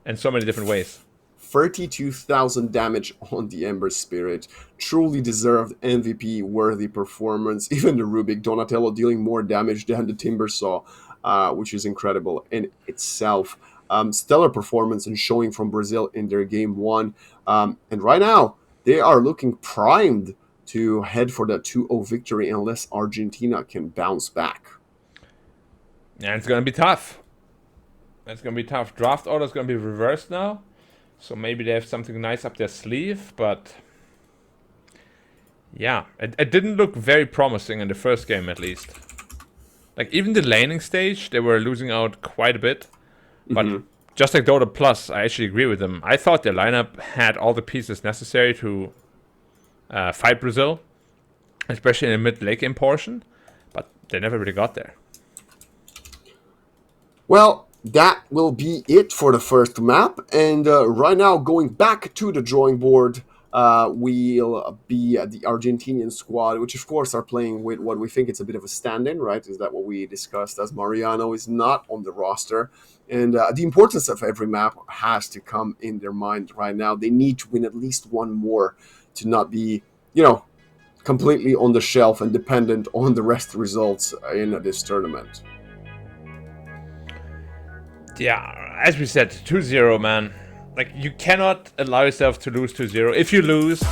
B: In so many different ways.
A: 32,000 damage on the Ember Spirit. Truly deserved MVP-worthy performance. Even the Rubik Donatello dealing more damage than the Timbersaw, which is incredible in itself. Stellar performance and showing from Brazil in their game 1. And right now, they are looking primed to head for the 2-0 victory unless Argentina can bounce back.
B: Yeah, it's going to be tough. It's going to be tough. Draft order is going to be reversed now. So maybe they have something nice up their sleeve, but yeah, it didn't look very promising in the first game at least. Like even the laning stage, they were losing out quite a bit. But just like Dota Plus, I actually agree with them. I thought their lineup had all the pieces necessary to fight Brazil, especially in the mid-late game portion, but they never really got there.
A: Well, that will be it for the first map, and right now going back to the drawing board will be the Argentinian squad, which of course are playing with what we think it's a bit of a stand-in, right? Is that what we discussed, as Mariano is not on the roster, and the importance of every map has to come in their mind right now. They need to win at least one more to not be, completely on the shelf and dependent on the rest results in this tournament.
B: Yeah, as we said, 2-0, man. Like, you cannot allow yourself to lose 2-0. If you lose,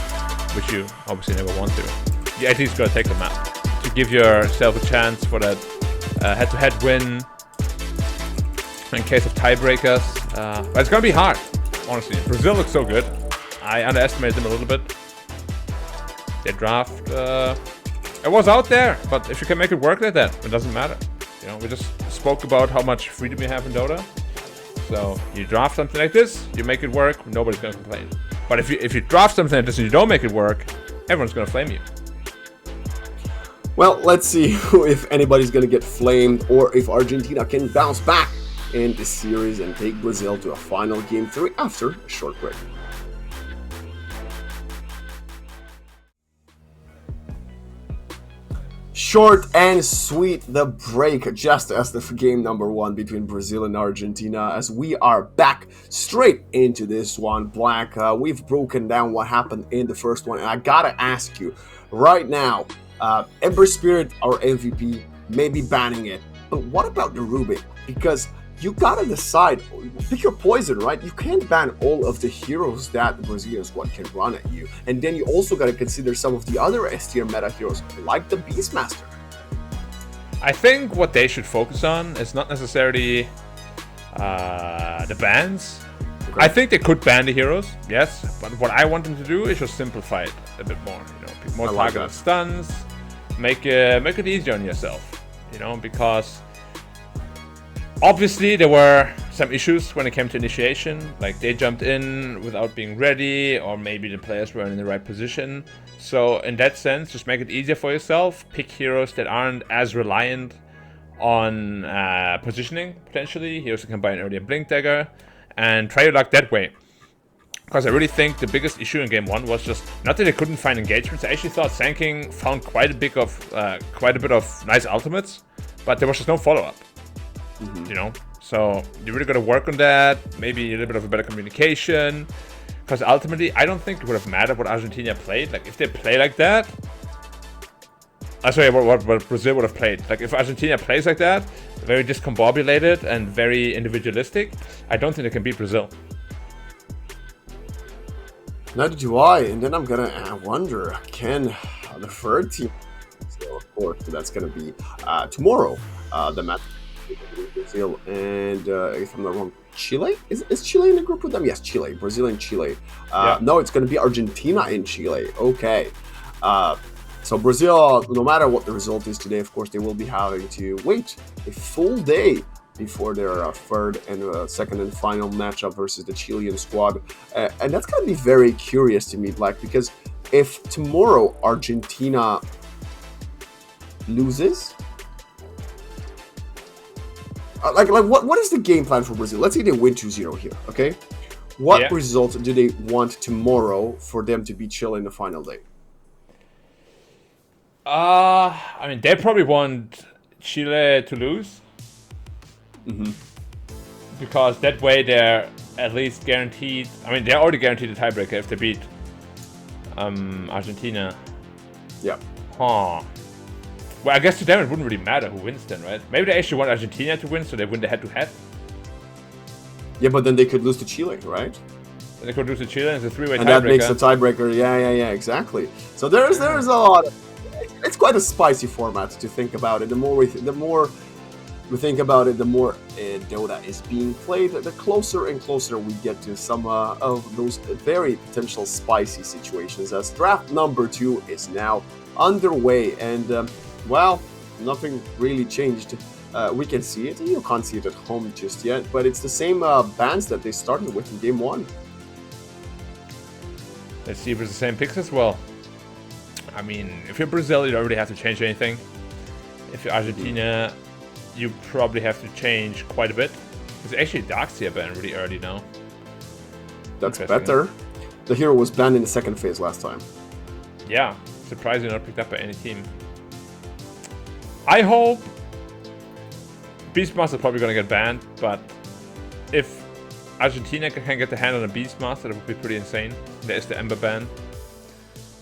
B: which you obviously never want to, you at least gotta take the map to give yourself a chance for that head-to-head win in case of tiebreakers. But it's gonna be hard, honestly. Brazil looks so good. I underestimated them a little bit. Their draft, it was out there, but if you can make it work like that, it doesn't matter. We just spoke about how much freedom you have in Dota. So you draft something like this, you make it work, nobody's gonna complain. But if you draft something like this and you don't make it work, everyone's gonna flame you.
A: Well, let's see if anybody's gonna get flamed or if Argentina can bounce back in this series and take Brazil to a final game 3 after a short break. Short and sweet, the break, just as the game number 1 between Brazil and Argentina, as we are back straight into this one. Black, we've broken down what happened in the first one, and I gotta ask you, right now, Ember Spirit, our MVP, may be banning it, but what about the Rubik? Because you gotta decide, pick your poison, right? You can't ban all of the heroes that the Brazilian squad can run at you. And then you also gotta consider some of the other S-tier meta heroes, like the Beastmaster.
B: I think what they should focus on is not necessarily the bans. Okay. I think they could ban the heroes, yes, but what I want them to do is just simplify it a bit more. More targeted stuns, make it easier on yourself. Because obviously, there were some issues when it came to initiation, like they jumped in without being ready, or maybe the players weren't in the right position. So in that sense, just make it easier for yourself, pick heroes that aren't as reliant on positioning, potentially, heroes that can buy an earlier Blink Dagger, and try your luck that way. Because I really think the biggest issue in game 1 was just, not that they couldn't find engagements, I actually thought Sanking found quite a bit of nice ultimates, but there was just no follow-up. So you really got to work on that, maybe a little bit of a better communication, because ultimately I don't think it would have mattered what Argentina played. Like if they play like that, what Brazil would have played. Like if Argentina plays like that, very discombobulated and very individualistic, I don't think they can beat Brazil.
A: Neither do I, and then I'm gonna wonder, can the third team. So of course, that's going to be tomorrow. The match between Brazil and, if I'm not wrong, Chile. Is Chile in the group with them? Yes, Chile, Brazil and Chile.
B: Yeah.
A: No, it's going to be Argentina and Chile. Okay. So Brazil, no matter what the result is today, of course, they will be having to wait a full day before their third and second and final matchup versus the Chilean squad. And that's going to be very curious to me, Black, because if tomorrow Argentina loses, what is the game plan for Brazil? Let's say they win 2-0 here, okay? What result do they want tomorrow for them to beat Chile in the final day?
B: I mean, they probably want Chile to lose. Because that way they're at least guaranteed. I mean, they're already guaranteed a tiebreaker if they beat Argentina.
A: Yeah.
B: Huh. Well, I guess to them it wouldn't really matter who wins then, right? Maybe they actually want Argentina to win, so they win the head-to-head.
A: Yeah, but then they could lose to Chile, right?
B: Then they could lose to Chile, and it's a three-way tiebreaker.
A: And that makes the tiebreaker. Yeah, exactly. So there's a lot. It's quite a spicy format to think about it. The more we think about it, the more Dota is being played. The closer and closer we get to some of those very potential spicy situations. As draft number 2 is now underway, and well, nothing really changed. We can see it. You can't see it at home just yet, but it's the same bans that they started with in game 1.
B: Let's see if it's the same picks as well. I mean, if you're Brazil, you don't really have to change anything. If you're Argentina, you probably have to change quite a bit. There's actually a Darkseer ban really early now.
A: That's better. The hero was banned in the second phase last time.
B: Yeah, surprisingly not picked up by any team. I hope Beastmaster is probably going to get banned, but if Argentina can get the hand on a Beastmaster, that would be pretty insane. There's the Ember ban.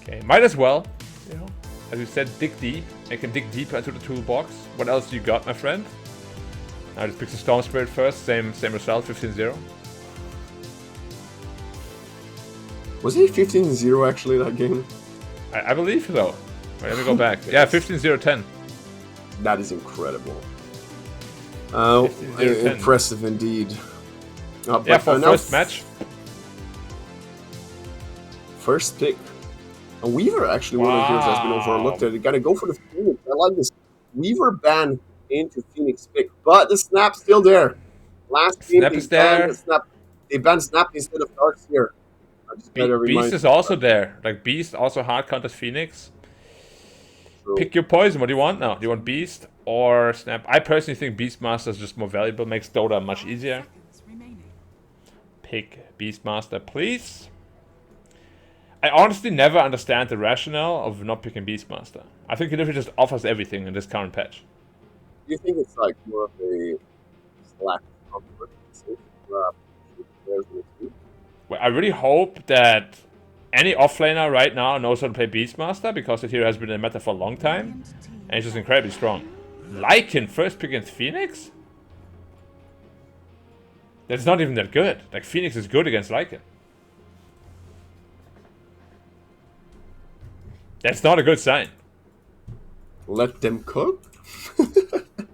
B: Okay, might as well, you know, as you said, dig deep. I can dig deeper into the toolbox. What else you got, my friend? I just picked the Storm Spirit first, same result, 15-0.
A: Was he 15-0 actually that game?
B: I believe so. Wait, let me go back. Yeah, 15-0-10.
A: That is incredible.
B: 15-0-10.
A: Impressive indeed.
B: Yeah, for first match.
A: First pick. A Weaver, actually, one of the heroes that's been overlooked there. You gotta go for the Phoenix. I like this. Weaver ban into Phoenix pick, but the snap's still there. Last game,
B: Snap is there.
A: They banned Snap instead of Darkseer.
B: Beast is also there. Like, Beast also hard counters Phoenix.
A: True.
B: Pick your poison. What do you want now? Do you want Beast or Snap? I personally think Beastmaster is just more valuable. Makes Dota much easier. Pick Beastmaster, please. I honestly never understand the rationale of not picking Beastmaster. I think it literally just offers everything in this current patch.
A: Do you think it's like more of a lack of confidence?
B: Well, I really hope that any offlaner right now knows how to play Beastmaster, because it here has been in meta for a long time, and it's just incredibly strong. Lycan first pick against Phoenix? That's not even that good. Like, Phoenix is good against Lycan. That's not a good sign.
A: Let them cook?
B: Let them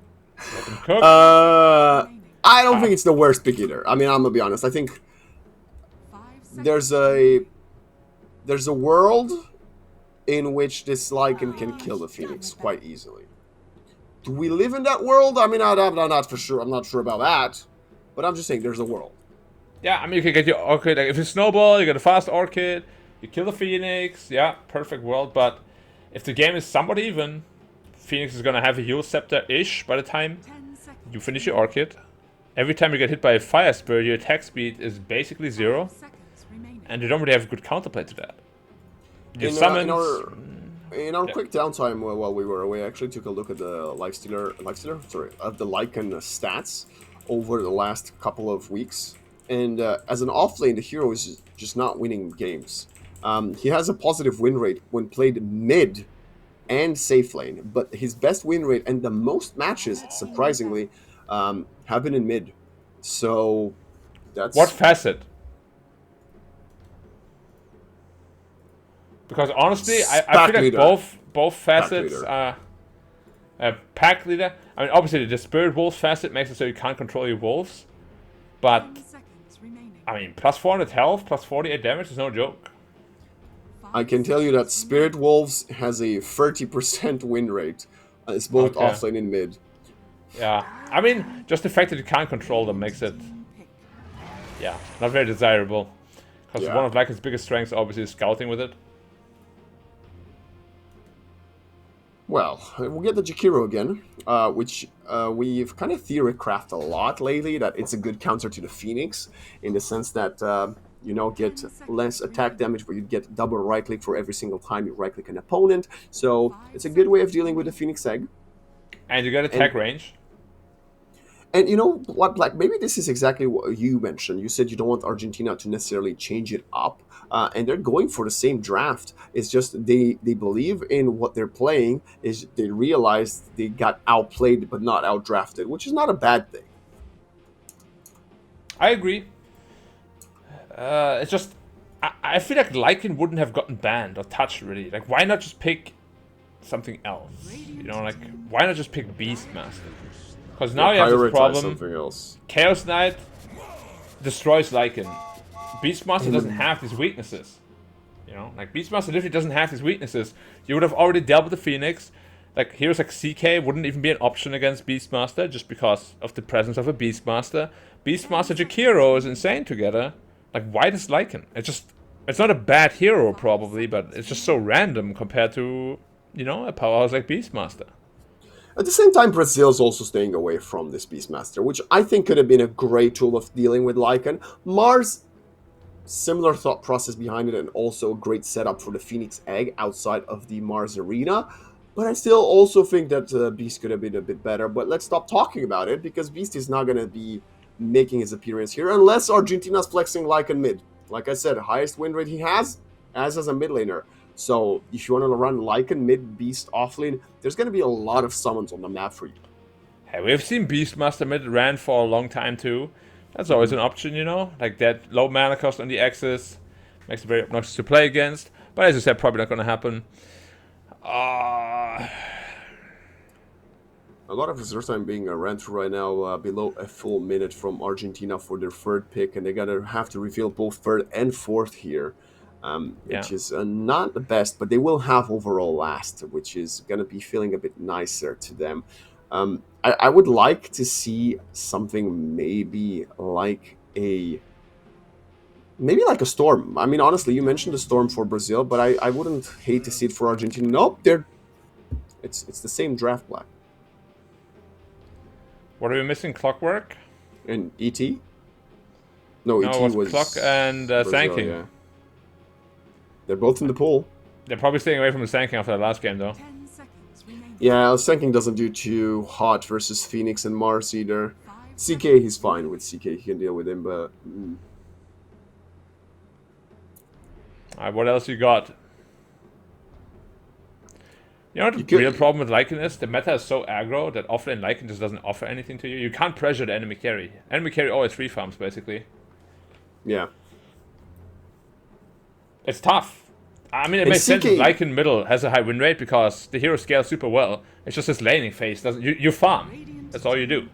B: cook?
A: I don't think it's the worst pick either. I mean, I'm gonna be honest. I think there's a world in which this Lycan can kill the Phoenix quite easily. Do we live in that world? I mean, I'm not for sure. I'm not sure about that. But I'm just saying there's a world.
B: Yeah, I mean, you can get your Orchid. Like, if you snowball, you get a fast Orchid. You kill the Phoenix, yeah, perfect world, but if the game is somewhat even, Phoenix is gonna have a heal scepter-ish by the time you finish your Orchid. Every time you get hit by a Fire Spirit, your attack speed is basically 0, and you don't really have a good counterplay to that. You summon...
A: In our quick downtime while we were away, I actually took a look at the the Lycan stats over the last couple of weeks, and as an offlane, the hero is just not winning games. He has a positive win rate when played mid and safe lane, but his best win rate and the most matches, surprisingly, have been in mid. So that's...
B: What facet? Because honestly, I
A: Pack
B: feel like
A: leader.
B: both facets
A: leader.
B: are pack leader. I mean, obviously the Spirit Wolves facet makes it so you can't control your wolves, but
C: 10 seconds remaining.
B: I mean, plus 400 health, plus 48 damage is no joke.
A: I can tell you that Spirit Wolves has a 30% win rate. It's both
B: Okay.
A: offlane and mid.
B: Yeah, I mean, just the fact that you can't control them makes it, yeah, not very desirable. Because
A: Yeah.
B: one of Lycan's biggest strengths obviously is scouting with it.
A: Well, we'll get the Jakiro again, which we've kind of theory-crafted a lot lately, that it's a good counter to the Phoenix, in the sense that, get less attack damage, but you get double right-click for every single time you right-click an opponent. So it's a good way of dealing with the Phoenix Egg.
B: And you get attack range.
A: And you know what, Black, maybe this is exactly what you mentioned. You said you don't want Argentina to necessarily change it up, and they're going for the same draft. It's just they believe in what they're playing, is they realize they got outplayed but not outdrafted, which is not a bad thing.
B: I agree. It's just, I feel like Lycan wouldn't have gotten banned or touched really. Like, why not just pick something else? You know, like, why not just pick Beastmaster? Because now you have this
A: Prioritize
B: problem.
A: something else.
B: Chaos Knight destroys Lycan. Beastmaster doesn't have these weaknesses. You know, like Beastmaster literally doesn't have these weaknesses. You would have already dealt with the Phoenix. Like heroes like CK wouldn't even be an option against Beastmaster just because of the presence of a Beastmaster. Beastmaster Jakiro is insane together. Like why does Lycan? It's not a bad hero probably, but it's just so random compared to, you know, a powerhouse like Beastmaster.
A: At the same time, Brazil's also staying away from this Beastmaster, which I think could have been a great tool of dealing with Lycan. Mars, similar thought process behind it, and also a great setup for the Phoenix Egg outside of the Mars arena. But I still also think that Beast could have been a bit better. But let's stop talking about it, because Beast is not going to be making his appearance here unless Argentina's flexing Lycan mid. Like I said, highest win rate he has, as a mid laner. So if you want to run Lycan mid, Beast offlane, there's going to be a lot of summons on the map for you.
B: Hey, we've seen Beastmaster mid ran for a long time too. That's always an option, you know? Like that low mana cost on the Axis makes it very obnoxious to play against. But as I said, probably not going to happen.
A: A lot of reserve time being ran through right now, below a full minute from Argentina for their third pick, and they're going to have to reveal both third and fourth here. Which is not the best, but they will have overall last, which is going to be feeling a bit nicer to them. I would like to see something maybe like a storm. I mean, honestly, you mentioned the storm for Brazil, but I wouldn't hate to see it for Argentina. Nope, it's the same draft, Black.
B: What are we missing? Clockwork?
A: And ET? No, ET
B: it
A: was
B: Clock and
A: Brazil,
B: Sand King.
A: yeah. They're both in the pool.
B: They're probably staying away from the Sand King after the last game, though.
C: 10 seconds remaining.
A: Yeah, Senking doesn't do too hot versus Phoenix and Mars either. CK, he's fine with CK. He can deal with him, but...
B: Alright, what else you got? You know what the real problem with Lycan is? The meta is so aggro that offlane Lycan just doesn't offer anything to you. You can't pressure the enemy carry. Enemy carry always free farms, basically.
A: Yeah.
B: It's tough. I mean, it makes sense that Lycan middle has a high win rate because the hero scales super well. It's just his laning phase doesn't. You farm. That's all you do.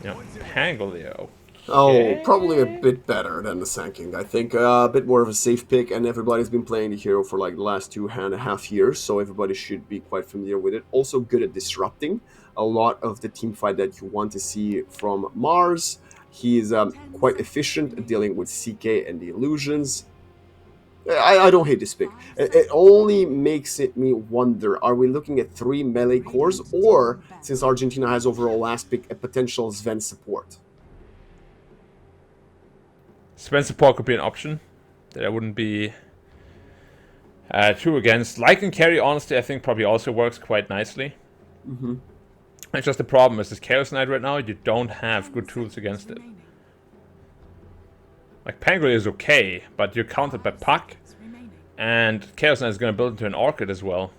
B: You know, Pangoleo.
A: Oh, probably a bit better than the Sanking. I think a bit more of a safe pick, and everybody's been playing the hero for like the last 2.5 years, so everybody should be quite familiar with it. Also good at disrupting a lot of the team fight that you want to see from Mars. He's quite efficient at dealing with CK and the illusions. I don't hate this pick. It only makes me wonder, are we looking at 3 melee cores, or, since Argentina has overall last pick, a potential Sven support?
B: Sven support could be an option that I wouldn't be too against. Lycan carry, honestly, I think probably also works quite nicely. It's just the problem is this Chaos Knight right now, you don't have good tools against it. Like, Pangolin is okay, but you're countered by Puck, and Chaos Knight is going to build into an Orchid as well.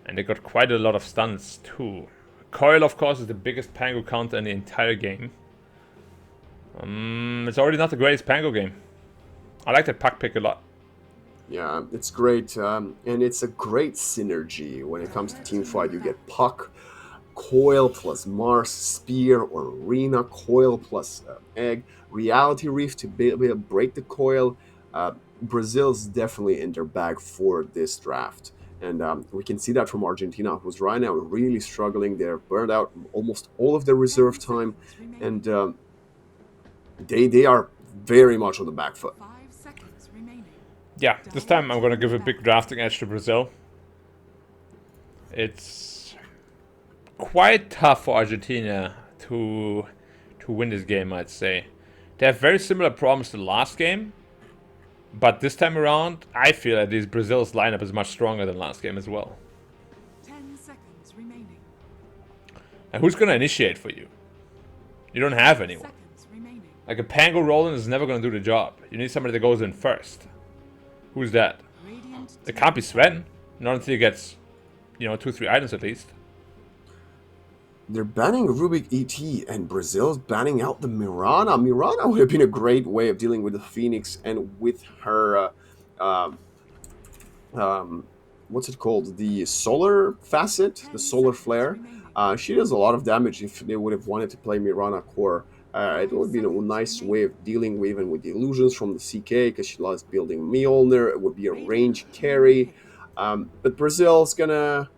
B: And they got quite a lot of stuns, too. Coil, of course, is the biggest Pango counter in the entire game. It's already not the greatest Pango game. I like that Puck pick a lot.
A: Yeah, it's great, and it's a great synergy when it comes to team fight. You get Puck, Coil plus Mars, Spear or Arena, Coil plus Egg, Reality Reef to be able to break the Coil. Brazil's definitely in their bag for this draft. And we can see that from Argentina, who's right now really struggling. They're burned out almost all of their
C: 10
A: reserve time,
C: seconds remaining.
A: and they are very much on the back foot.
C: 5 seconds remaining.
B: Yeah, this time I'm gonna give a big drafting edge to Brazil. It's quite tough for Argentina to win this game, I'd say. They have very similar problems to the last game, but this time around, I feel at least Brazil's lineup is much stronger than last game as well.
C: 10 seconds remaining.
B: Now, who's gonna initiate for you? You don't have anyone.
C: Seconds remaining.
B: Like a Pango Roland is never gonna do the job. You need somebody that goes in first. Who's that?
C: Radiant
B: It can't be Sven. Not until he gets, 2-3 items at least.
A: They're banning Rubik ET, and Brazil's banning out the Mirana. Mirana would have been a great way of dealing with the Phoenix and with her, what's it called? The solar facet, the solar flare. She does a lot of damage if they would have wanted to play Mirana core. It would be a nice way of dealing with even with the illusions from the CK, because she loves building Mjolnir. It would be a range carry. But Brazil's gonna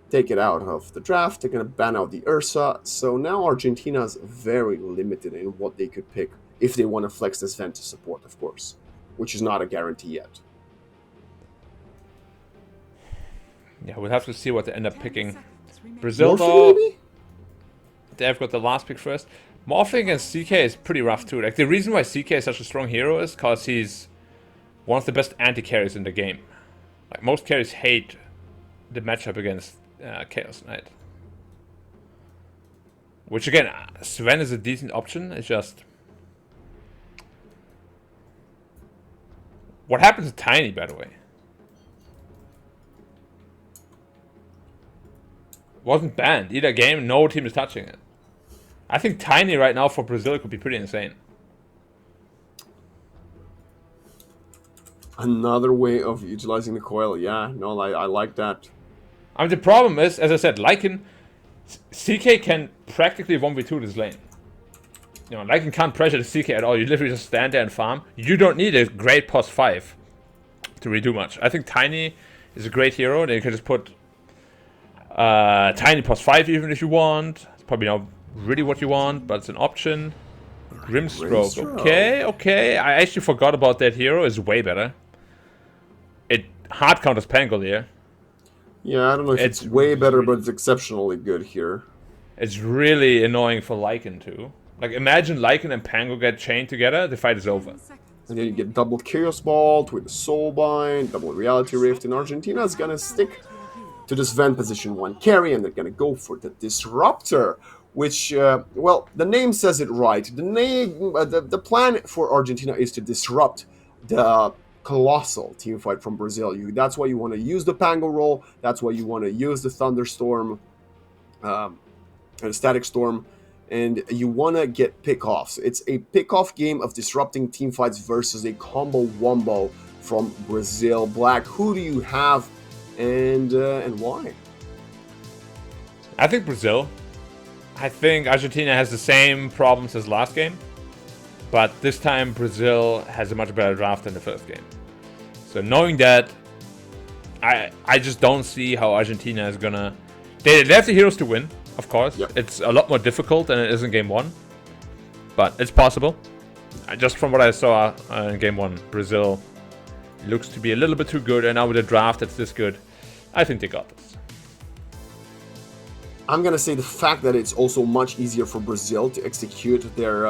A: take it out of the draft. They're going to ban out the Ursa. So now Argentina's very limited in what they could pick if they want to flex this Vent to support, of course, which is not a guarantee yet.
B: Yeah, we'll have to see what they end up
C: 10
B: picking.
C: seconds remaining.
B: Brazil,
A: Morphing,
B: though,
A: maybe?
B: they've got the last pick first. Morphing against CK is pretty rough too. Like, the reason why CK is such a strong hero is because he's one of the best anti-carries in the game. Like, most carries hate the matchup against Chaos Knight. Which again, Sven is a decent option. It's just, what happened to Tiny, by the way? Wasn't banned either game. No team is touching it. I think Tiny right now for Brazil could be pretty insane.
A: Another way of utilizing the coil. Yeah, no, I like that.
B: I mean, the problem is, as I said, Lycan, CK can practically 1v2 this lane. Lycan can't pressure the CK at all. You literally just stand there and farm. You don't need a great pos 5 to really do much. I think Tiny is a great hero. Then you can just put Tiny pos 5 even if you want. It's probably not really what you want, but it's an option. Grimstroke. Okay. I actually forgot about that hero. It's way better. It hard counters Pango here.
A: Yeah, I don't know if it's way better, but it's exceptionally good here.
B: It's really annoying for Lycan too. Like, imagine Lycan and Pango get chained together, the fight is over.
C: 10 seconds
A: And then you get double Chaos Bolt with the Soulbind, double Reality Rift, and Argentina's gonna stick to this Vent position 1 carry, and they're gonna go for the Disruptor, which, well, the name says it right. The plan for Argentina is to disrupt the colossal team fight from Brazil. That's why you want to use the Pango roll. That's why you want to use the Thunderstorm, and Static Storm, and you want to get pick-offs. It's a pick-off game of disrupting team fights versus a combo wombo from Brazil. Black, who do you have, and why?
B: I think Brazil. I think Argentina has the same problems as last game, but this time Brazil has a much better draft than the first game. So knowing that, I just don't see how Argentina is gonna... They have the heroes to win, of course.
A: Yep.
B: It's a lot more difficult than it is in game 1, but it's possible. Just from what I saw in game 1, Brazil looks to be a little bit too good, and now with a draft that's this good, I think they got this.
A: I'm going to say the fact that it's also much easier for Brazil to execute their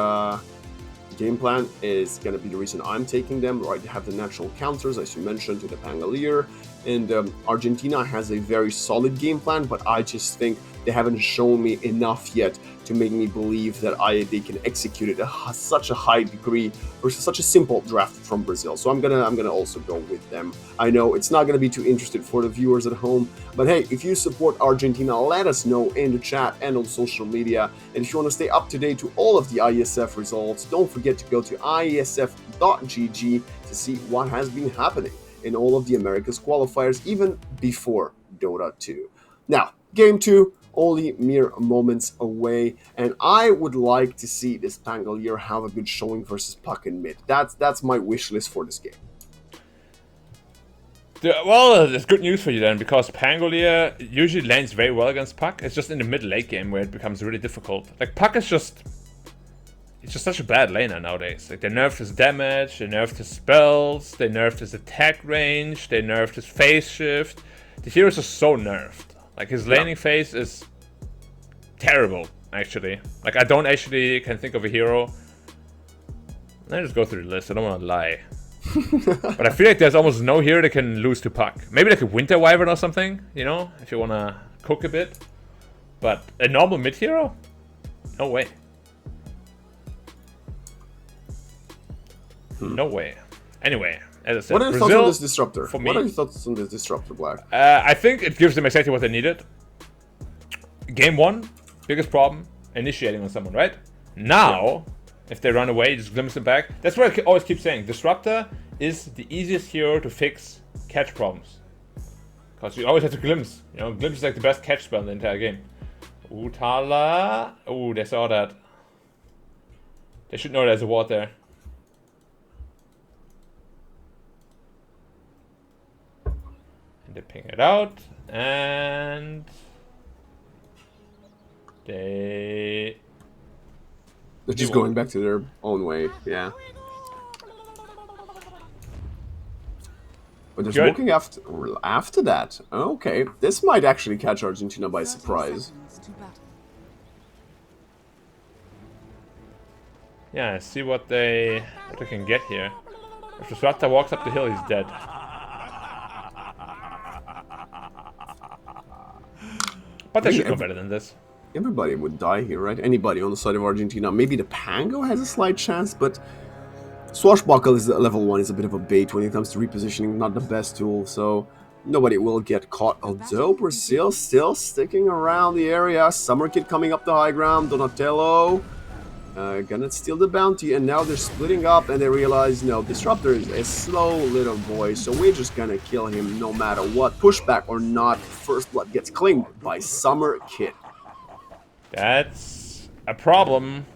A: game plan is going to be the reason I'm taking them. Right, they have the natural counters, as you mentioned, to the Pangolier, and Argentina has a very solid game plan, but I just think they haven't shown me enough yet to make me believe that they can execute it at such a high degree versus such a simple draft from Brazil. So I'm gonna also go with them. I know it's not gonna be too interesting for the viewers at home, but hey, if you support Argentina, let us know in the chat and on social media. And if you want to stay up to date to all of the IESF results, don't forget to go to iesf.gg to see what has been happening. in all of the Americas qualifiers, even before Dota 2. Now, Game 2, only mere moments away, and I would like to see this Pangolier have a good showing versus Puck in mid. That's my wish list for this game.
B: Well, there's good news for you then, because Pangolier usually lands very well against Puck. It's just in the mid-late game where it becomes really difficult. Like, Puck is just... It's just such a bad laner nowadays. Like, they nerfed his damage, they nerfed his spells, they nerfed his attack range, they nerfed his phase shift. The heroes are so nerfed. Like, his laning phase is terrible, actually. Like, I don't actually can think of a hero. Let me just go through the list, I don't want to lie. But I feel like there's almost no hero that can lose to Puck. Maybe like a Winter Wyvern or something, you know, if you want to cook a bit. But a normal mid hero? No way. No way. Anyway, as I said,
A: What are your
B: Brazil,
A: thoughts on this disruptor?
B: for me,
A: What are your thoughts on this disruptor, Black?
B: I think it gives them exactly what they needed. Game 1, biggest problem, initiating on someone, right? Now, if they run away, just glimpse them back. That's what I always keep saying. Disruptor is the easiest hero to fix catch problems. Because you always have to glimpse. You know, glimpse is like the best catch spell in the entire game. Ooh, Tala. Ooh, they saw that. They should know there's a ward there. They ping it out, and they're
A: just going back to their own way, yeah. But they're smoking after that. Okay, this might actually catch Argentina by surprise.
B: Yeah, see what they can get here. If the Swata walks up the hill, he's dead. But they should know better than this.
A: Everybody would die here, right? Anybody on the side of Argentina. Maybe the Pango has a slight chance, but Swashbuckle is level 1 is a bit of a bait when it comes to repositioning, not the best tool, so nobody will get caught. Although Brazil still sticking around the area. Summer Kid coming up the high ground, Donatello gonna steal the bounty, and now they're splitting up and they realize, no, Disruptor is a slow little boy, so we're just gonna kill him no matter what. Pushback or not, First Blood gets claimed by Summer Kid.
B: That's a problem,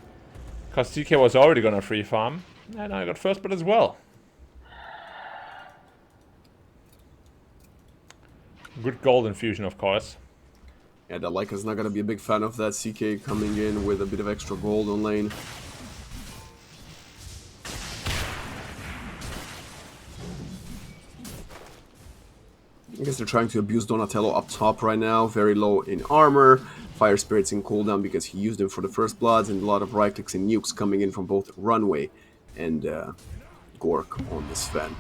B: because TK was already gonna free farm, and I got First Blood as well. Good gold infusion, of course.
A: Yeah, that Leica's not gonna be a big fan of that. CK coming in with a bit of extra gold on lane. I guess they're trying to abuse Donatello up top right now. Very low in armor. Fire Spirit's in cooldown because he used them for the First Bloods, and a lot of right clicks and nukes coming in from both Runway and Gork on this Sven.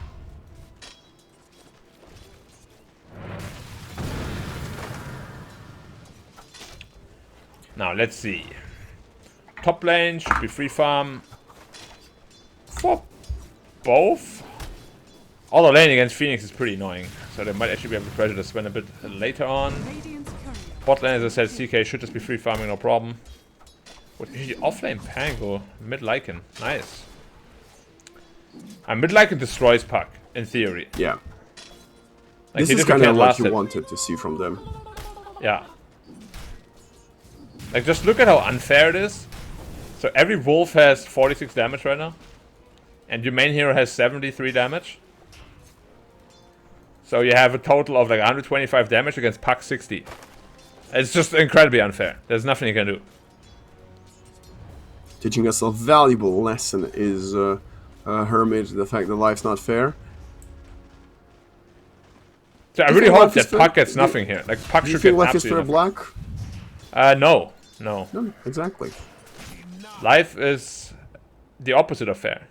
B: Now, let's see. Top lane should be free farm for both. Although laning against Phoenix is pretty annoying, so they might actually be able to pressure the Sven a bit later on. Bot lane, as I said, CK should just be free farming, no problem. What is the off lane Pango? Mid Lycan, nice. And mid Lycan destroys Puck, in theory.
A: Yeah.
B: Like,
A: this is kind of what you wanted to see from them.
B: Yeah. Like, just look at how unfair it is. So every wolf has 46 damage right now. And your main hero has 73 damage. So you have a total of like 125 damage against Puck 60. It's just incredibly unfair. There's nothing you can do.
A: Teaching us a valuable lesson is Hermit, the fact that life's not fair.
B: So I really hope that Puck gets nothing here. Like, Puck should get
A: life is fair,
B: absolutely
A: Black?
B: No.
A: No, exactly.
B: Life is the opposite of fair.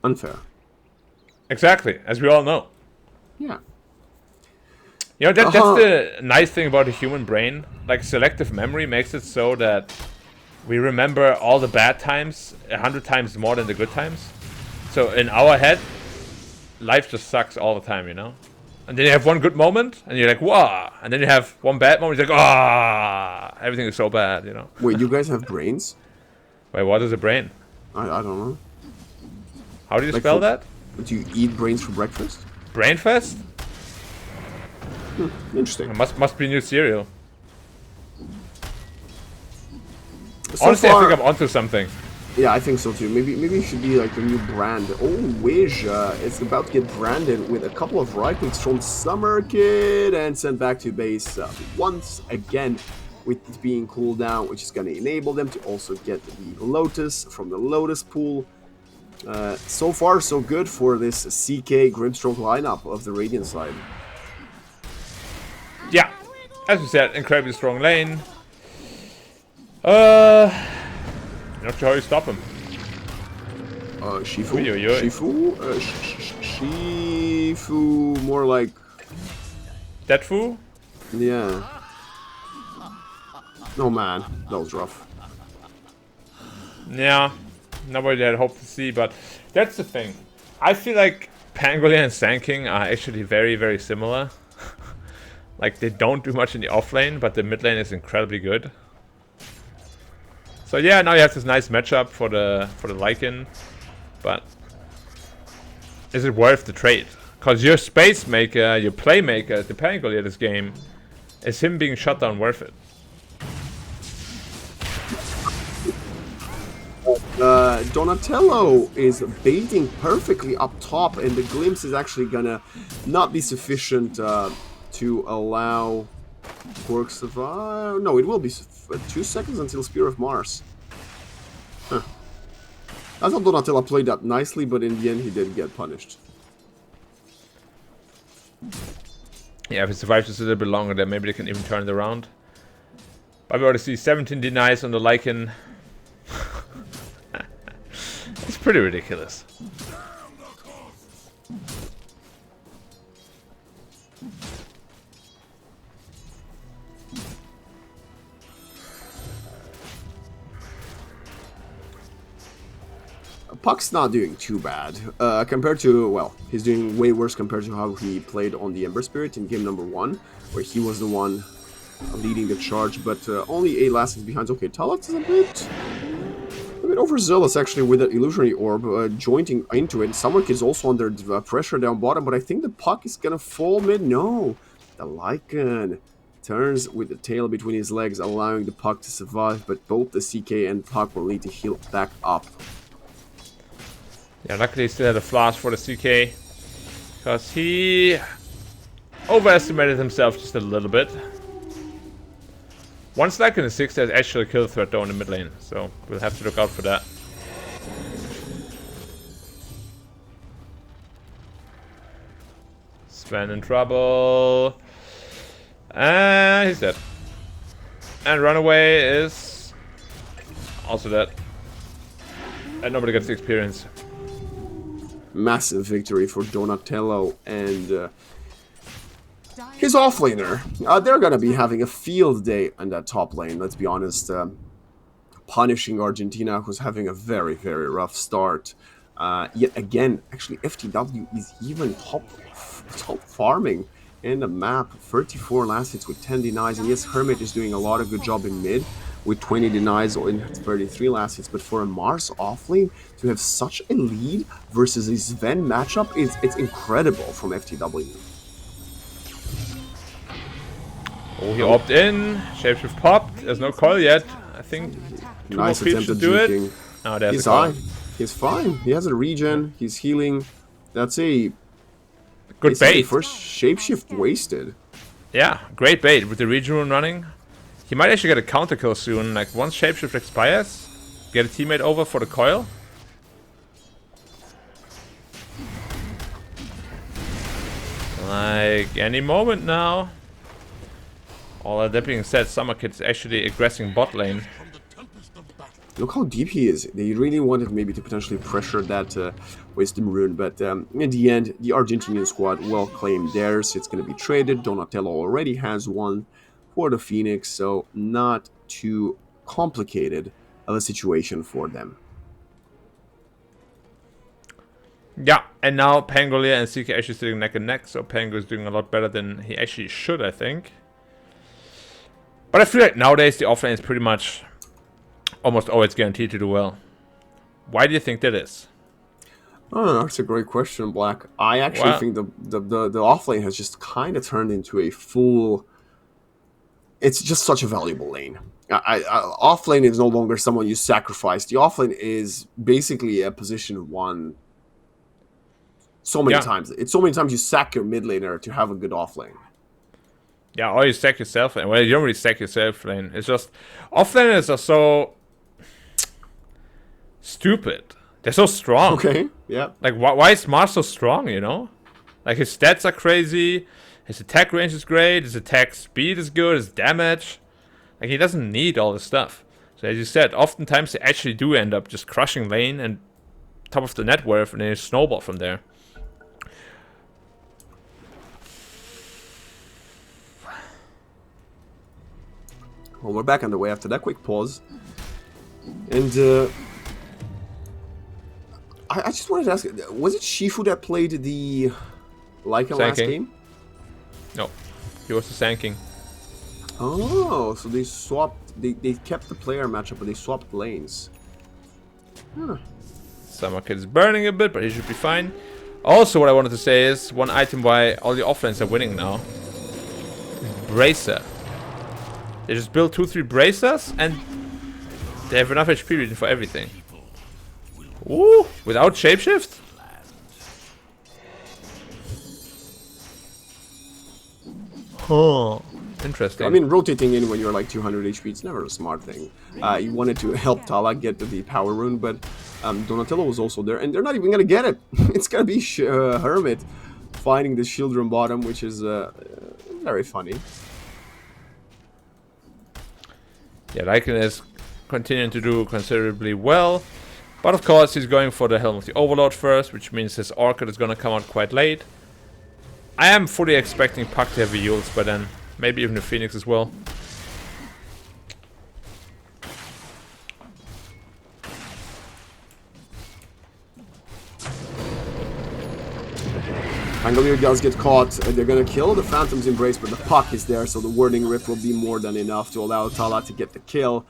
A: Unfair.
B: Exactly, as we all know.
A: Yeah.
B: You know, that's the nice thing about the human brain. Like, selective memory makes it so that we remember all the bad times 100 times more than the good times. So in our head, life just sucks all the time, you know? And then you have one good moment, and you're like, wow. And then you have one bad moment, you're like, ah, everything is so bad, you know?
A: Wait, you guys have brains?
B: Wait, what is a brain?
A: I don't know.
B: How do you spell that?
A: Do you eat brains for breakfast?
B: Brainfest?
A: Interesting.
B: It must be new cereal.
A: So
B: Honestly,
A: far,
B: I think I'm onto something.
A: yeah, I think so too. Maybe it should be like a new brand. Oh, Wish is about to get branded with a couple of right clicks from Summer Kid and sent back to base once again, with it being cooled down, which is going to enable them to also get the Lotus from the Lotus pool. So far, so good for this CK Grimstroke lineup of the Radiant side.
B: Yeah, as we said, incredibly strong lane. Not sure how you stop him.
A: Shifu?
B: Oi, oi, oi.
A: Shifu? Shifu, more like...
B: Dead Fu?
A: Yeah. Oh man, that was rough.
B: Yeah, nobody had hoped to see, but that's the thing. I feel like Pangolier and Sand King are actually very, very similar. Like, they don't do much in the off lane, but the mid lane is incredibly good. So yeah, now you have this nice matchup for the Lycan, but is it worth the trade? Because your space maker, your playmaker, the Pangolier this game, is him being shut down worth it?
A: Donatello is baiting perfectly up top, and the glimpse is actually gonna not be sufficient to allow Quark survive. No, it will be 2 seconds until Spear of Mars. Huh. I thought Donatello played that nicely, but in the end he did get punished.
B: Yeah, if it survives just a little bit longer, then maybe they can even turn it around. But we already see 17 denies on the Lycan. It's pretty ridiculous.
A: Puck's not doing too bad compared to, well, he's doing way worse compared to how he played on the Ember Spirit in game number 1, where he was the one leading the charge, but only 8 last hits behind. Okay, Talux is a bit overzealous actually with that Illusionary Orb, jointing into it. Summer Kid is also under pressure down bottom, but I think the Puck is gonna fall mid. No, the Lycan turns with the tail between his legs, allowing the Puck to survive, but both the CK and Puck will need to heal back up.
B: Yeah, luckily he still had a flash for the CK, because he overestimated himself just a little bit. One stack in the 6, there's actually a kill threat though in the mid lane, so we'll have to look out for that. Sven in trouble. And he's dead. And Runaway is also dead. And nobody gets the experience.
A: Massive victory for Donatello and his offlaner. They're gonna be having a field day on that top lane, let's be honest. Punishing Argentina, who's having a very, very rough start. Yet again, actually, FTW is even top farming in the map. 34 last hits with 10 denies, and yes, Hermit is doing a lot of good job in mid with 20 denies in 33 last hits. But for a Mars offlane to have such a lead versus a Sven matchup, it's incredible from FTW.
B: Oh, he opted in. Shapeshift popped. There's no coil yet. I think two more
A: Nice
B: creeps
A: attempt at
B: should do it.
A: juking.
B: Oh, there's
A: He's
B: the coil.
A: fine. He's fine. He has a regen. He's healing. That's a
B: Good bait.
A: first shapeshift wasted.
B: Yeah, great bait with the regen rune running. He might actually get a counter kill soon. Like once shapeshift expires, get a teammate over for the coil. Like any moment now. All that being said, Summer Kid's actually aggressing bot lane.
A: Look how deep he is. They really wanted maybe to potentially pressure that Wisdom Rune, but in the end, the Argentinian squad will claim theirs. It's going to be traded. Donatello already has one for the Phoenix, so not too complicated of a situation for them.
B: Yeah, and now Pangolier and CK actually sitting neck and neck, so Pango is doing a lot better than he actually should, I think. But I feel like nowadays the offlane is pretty much almost always guaranteed to do well. Why do you think that is?
A: Oh, that's a great question, Black. I actually
B: Well,
A: think the offlane has just kind of turned into a full. It's just such a valuable lane. Offlane is no longer someone you sacrifice. The offlane is basically a position one so many
B: yeah,
A: times. It's so many times you sack your mid laner to have a good offlane.
B: yeah, or you stack yourself lane. Well, you don't really stack yourself lane. It's just offlaners are so stupid. They're so strong.
A: Okay, yeah.
B: Like, why is Mars so strong? You know, like his stats are crazy. His attack range is great. His attack speed is good. His damage. Like, he doesn't need all this stuff. So as you said, oftentimes they actually do end up just crushing lane and top of the net worth, and then you snowball from there.
A: Well, we're back on the way after that quick pause. And I just wanted to ask, was it Shifu that played the Lycan last
B: Sanking.
A: game?
B: No, he was the Sanking.
A: Oh, so they swapped, they kept the player matchup, but they swapped lanes. Huh.
B: Summer Kid is burning a bit, but he should be fine. Also, what I wanted to say is, one item why all the offlanes are winning now. Bracer. They just build 2-3 bracers, and they have enough HP reading for everything. Ooh, without shapeshift? Huh. Interesting.
A: I mean, rotating in when you're like 200 HP, it's never a smart thing. You wanted to help Tala get the power rune, but Donatello was also there, and they're not even gonna get it. It's gonna be Hermit finding the shield room bottom, which is very funny.
B: Yeah, Lycan is continuing to do considerably well. But of course, he's going for the Helm of the Overlord first, which means his Orchid is going to come out quite late. I am fully expecting Puck to have a Yules by then. Maybe even a Phoenix as well.
A: Pangolier does get caught. They're gonna kill the Phantom's Embrace, but the Puck is there, so the Wording Rift will be more than enough to allow Tala to get the kill.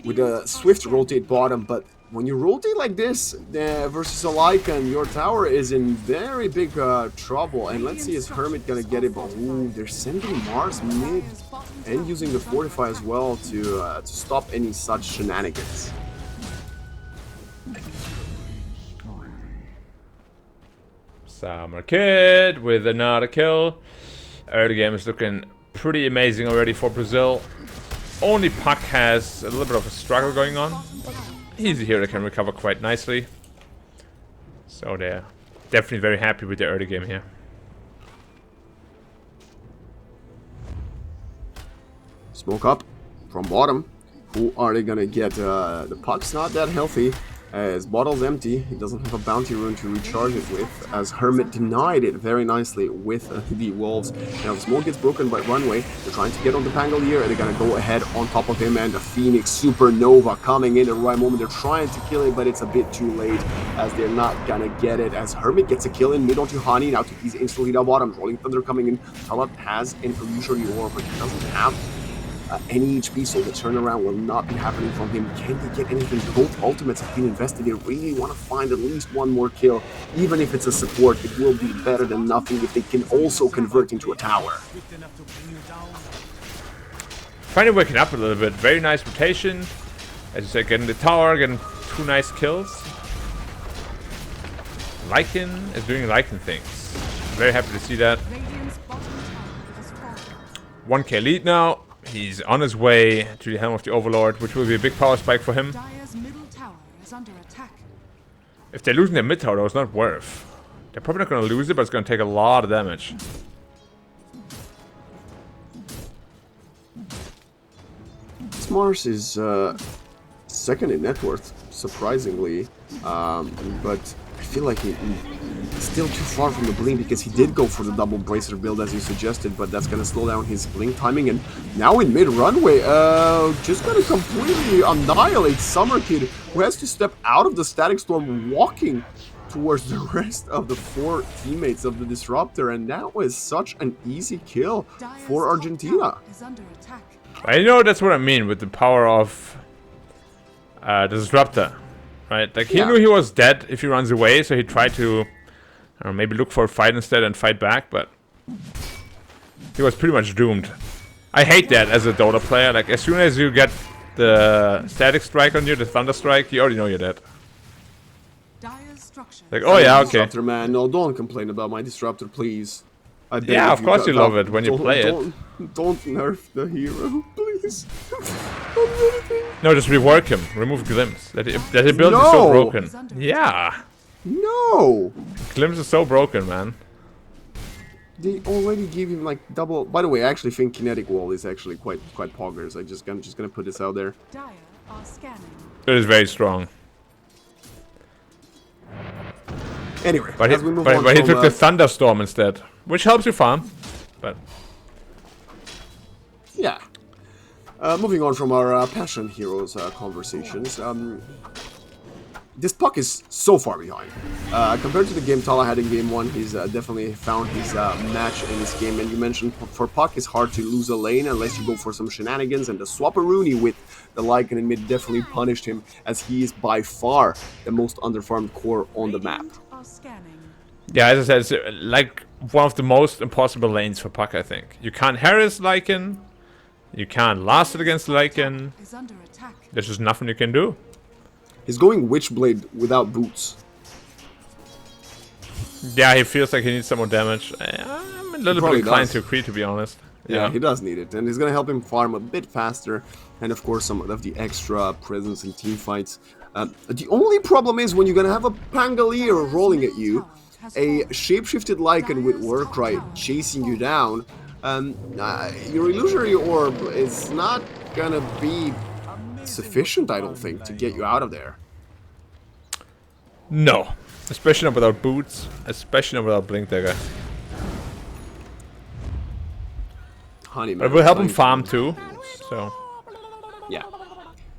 A: With a swift rotate bottom, but when you rotate like this versus a Lycan, your tower is in very big trouble. And let's see, is Hermit gonna get it? But ooh, they're sending Mars mid and using the Fortify as well to stop any such shenanigans.
B: Summer Kid with another kill. Early game is looking pretty amazing already for Brazil. Only Puck has a little bit of a struggle going on. He's a hero that can recover quite nicely. So they're definitely very happy with the early game here.
A: Smoke up from bottom. Who are they gonna get? The Puck's not that healthy. His bottle's empty. He doesn't have a bounty rune to recharge it with, as Hermit denied it very nicely with the Wolves. Now the smoke gets broken by Runway. They're trying to get on the Pangolier, and they're gonna go ahead on top of him, and the Phoenix Supernova coming in at the right moment. They're trying to kill it, but it's a bit too late, as they're not gonna get it, as Hermit gets a kill in mid onto Hani. Now he's instantly down bottom. Rolling Thunder coming in. Talat has an illusory orb, but he doesn't have any HP, so the turnaround will not be happening from him. Can they get anything? Both ultimates have been invested. They really want to find at least one more kill. Even if it's a support, it will be better than nothing if they can also convert into a tower.
B: Finally waking up a little bit. Very nice rotation. As you said, getting the tower, getting 2 nice kills. Lycan is doing Lycan things. Very happy to see that. 1k lead now. He's on his way to the Helm of the Overlord, which will be a big power spike for him.
C: Dire's middle tower is under attack.
B: If they're losing their mid tower, though, it's not worth. They're probably not going to lose it, but it's going to take a lot of damage.
A: Mars is second in net worth, surprisingly, but I feel like he's still too far from the blink, because he did go for the double bracer build as you suggested, but that's gonna slow down his blink timing. And now in mid runway, just gonna completely annihilate Summer Kid, who has to step out of the static storm, walking towards the rest of the 4 teammates of the Disruptor, and that was such an easy kill for Argentina.
C: Is under attack.
B: I know that's what I mean with the power of the Disruptor. right? Like, he knew he was dead if he runs away, so he tried to, I don't know, maybe look for a fight instead and fight back, but he was pretty much doomed. I hate that as a Dota player. Like, as soon as you get the static strike on you, the thunder strike, you already know you're dead.
C: Dire's structure.
B: Like, oh yeah, okay.
A: Disruptor, man. No, don't complain about my disruptor, please. I beg
B: Yeah, of course you love it when you play it.
A: Don't nerf the hero, please.
B: No, just rework him. Remove Glimpse. That ability is so broken. Yeah.
A: No!
B: Glimpse is so broken, man.
A: They already gave him like double. By the way, I actually think Kinetic Wall is actually quite poggers. I'm just gonna put this out there.
C: Dire are scanning.
B: It is very strong.
A: Anyway,
B: But
A: as we move on
B: he
A: from,
B: took the Thunderstorm instead, which helps you farm. But
A: yeah. Moving on from our Passion Heroes conversations, this puck is so far behind. Compared to the game Tala had in game 1, he's definitely found his match in this game. And you mentioned for puck, it's hard to lose a lane unless you go for some shenanigans. And the Swapperoonie with the Lycan in mid definitely punished him, as he is by far the most underfarmed core on the map.
C: Are scanning.
B: yeah, as I said, it's like one of the most impossible lanes for puck, I think. You can't harass Lycan. You can't last it against Lycan.
C: Is under attack.
B: There's just nothing you can do.
A: He's going Witchblade without boots.
B: Yeah, he feels like he needs some more damage. I'm a little bit inclined to agree, to be honest.
A: Yeah, he does need it, and it's gonna help him farm a bit faster, and of course some of the extra presence in team fights. The only problem is when you're gonna have a Pangolier rolling at you, a shapeshifted Lycan with Warcry chasing you down, your illusory orb is not gonna be sufficient, I don't think, to get you out of there.
B: No. Especially not without boots. Especially not without Blink Dagger.
A: Honey, man.
B: But it will help him farm too. So.
A: Yeah.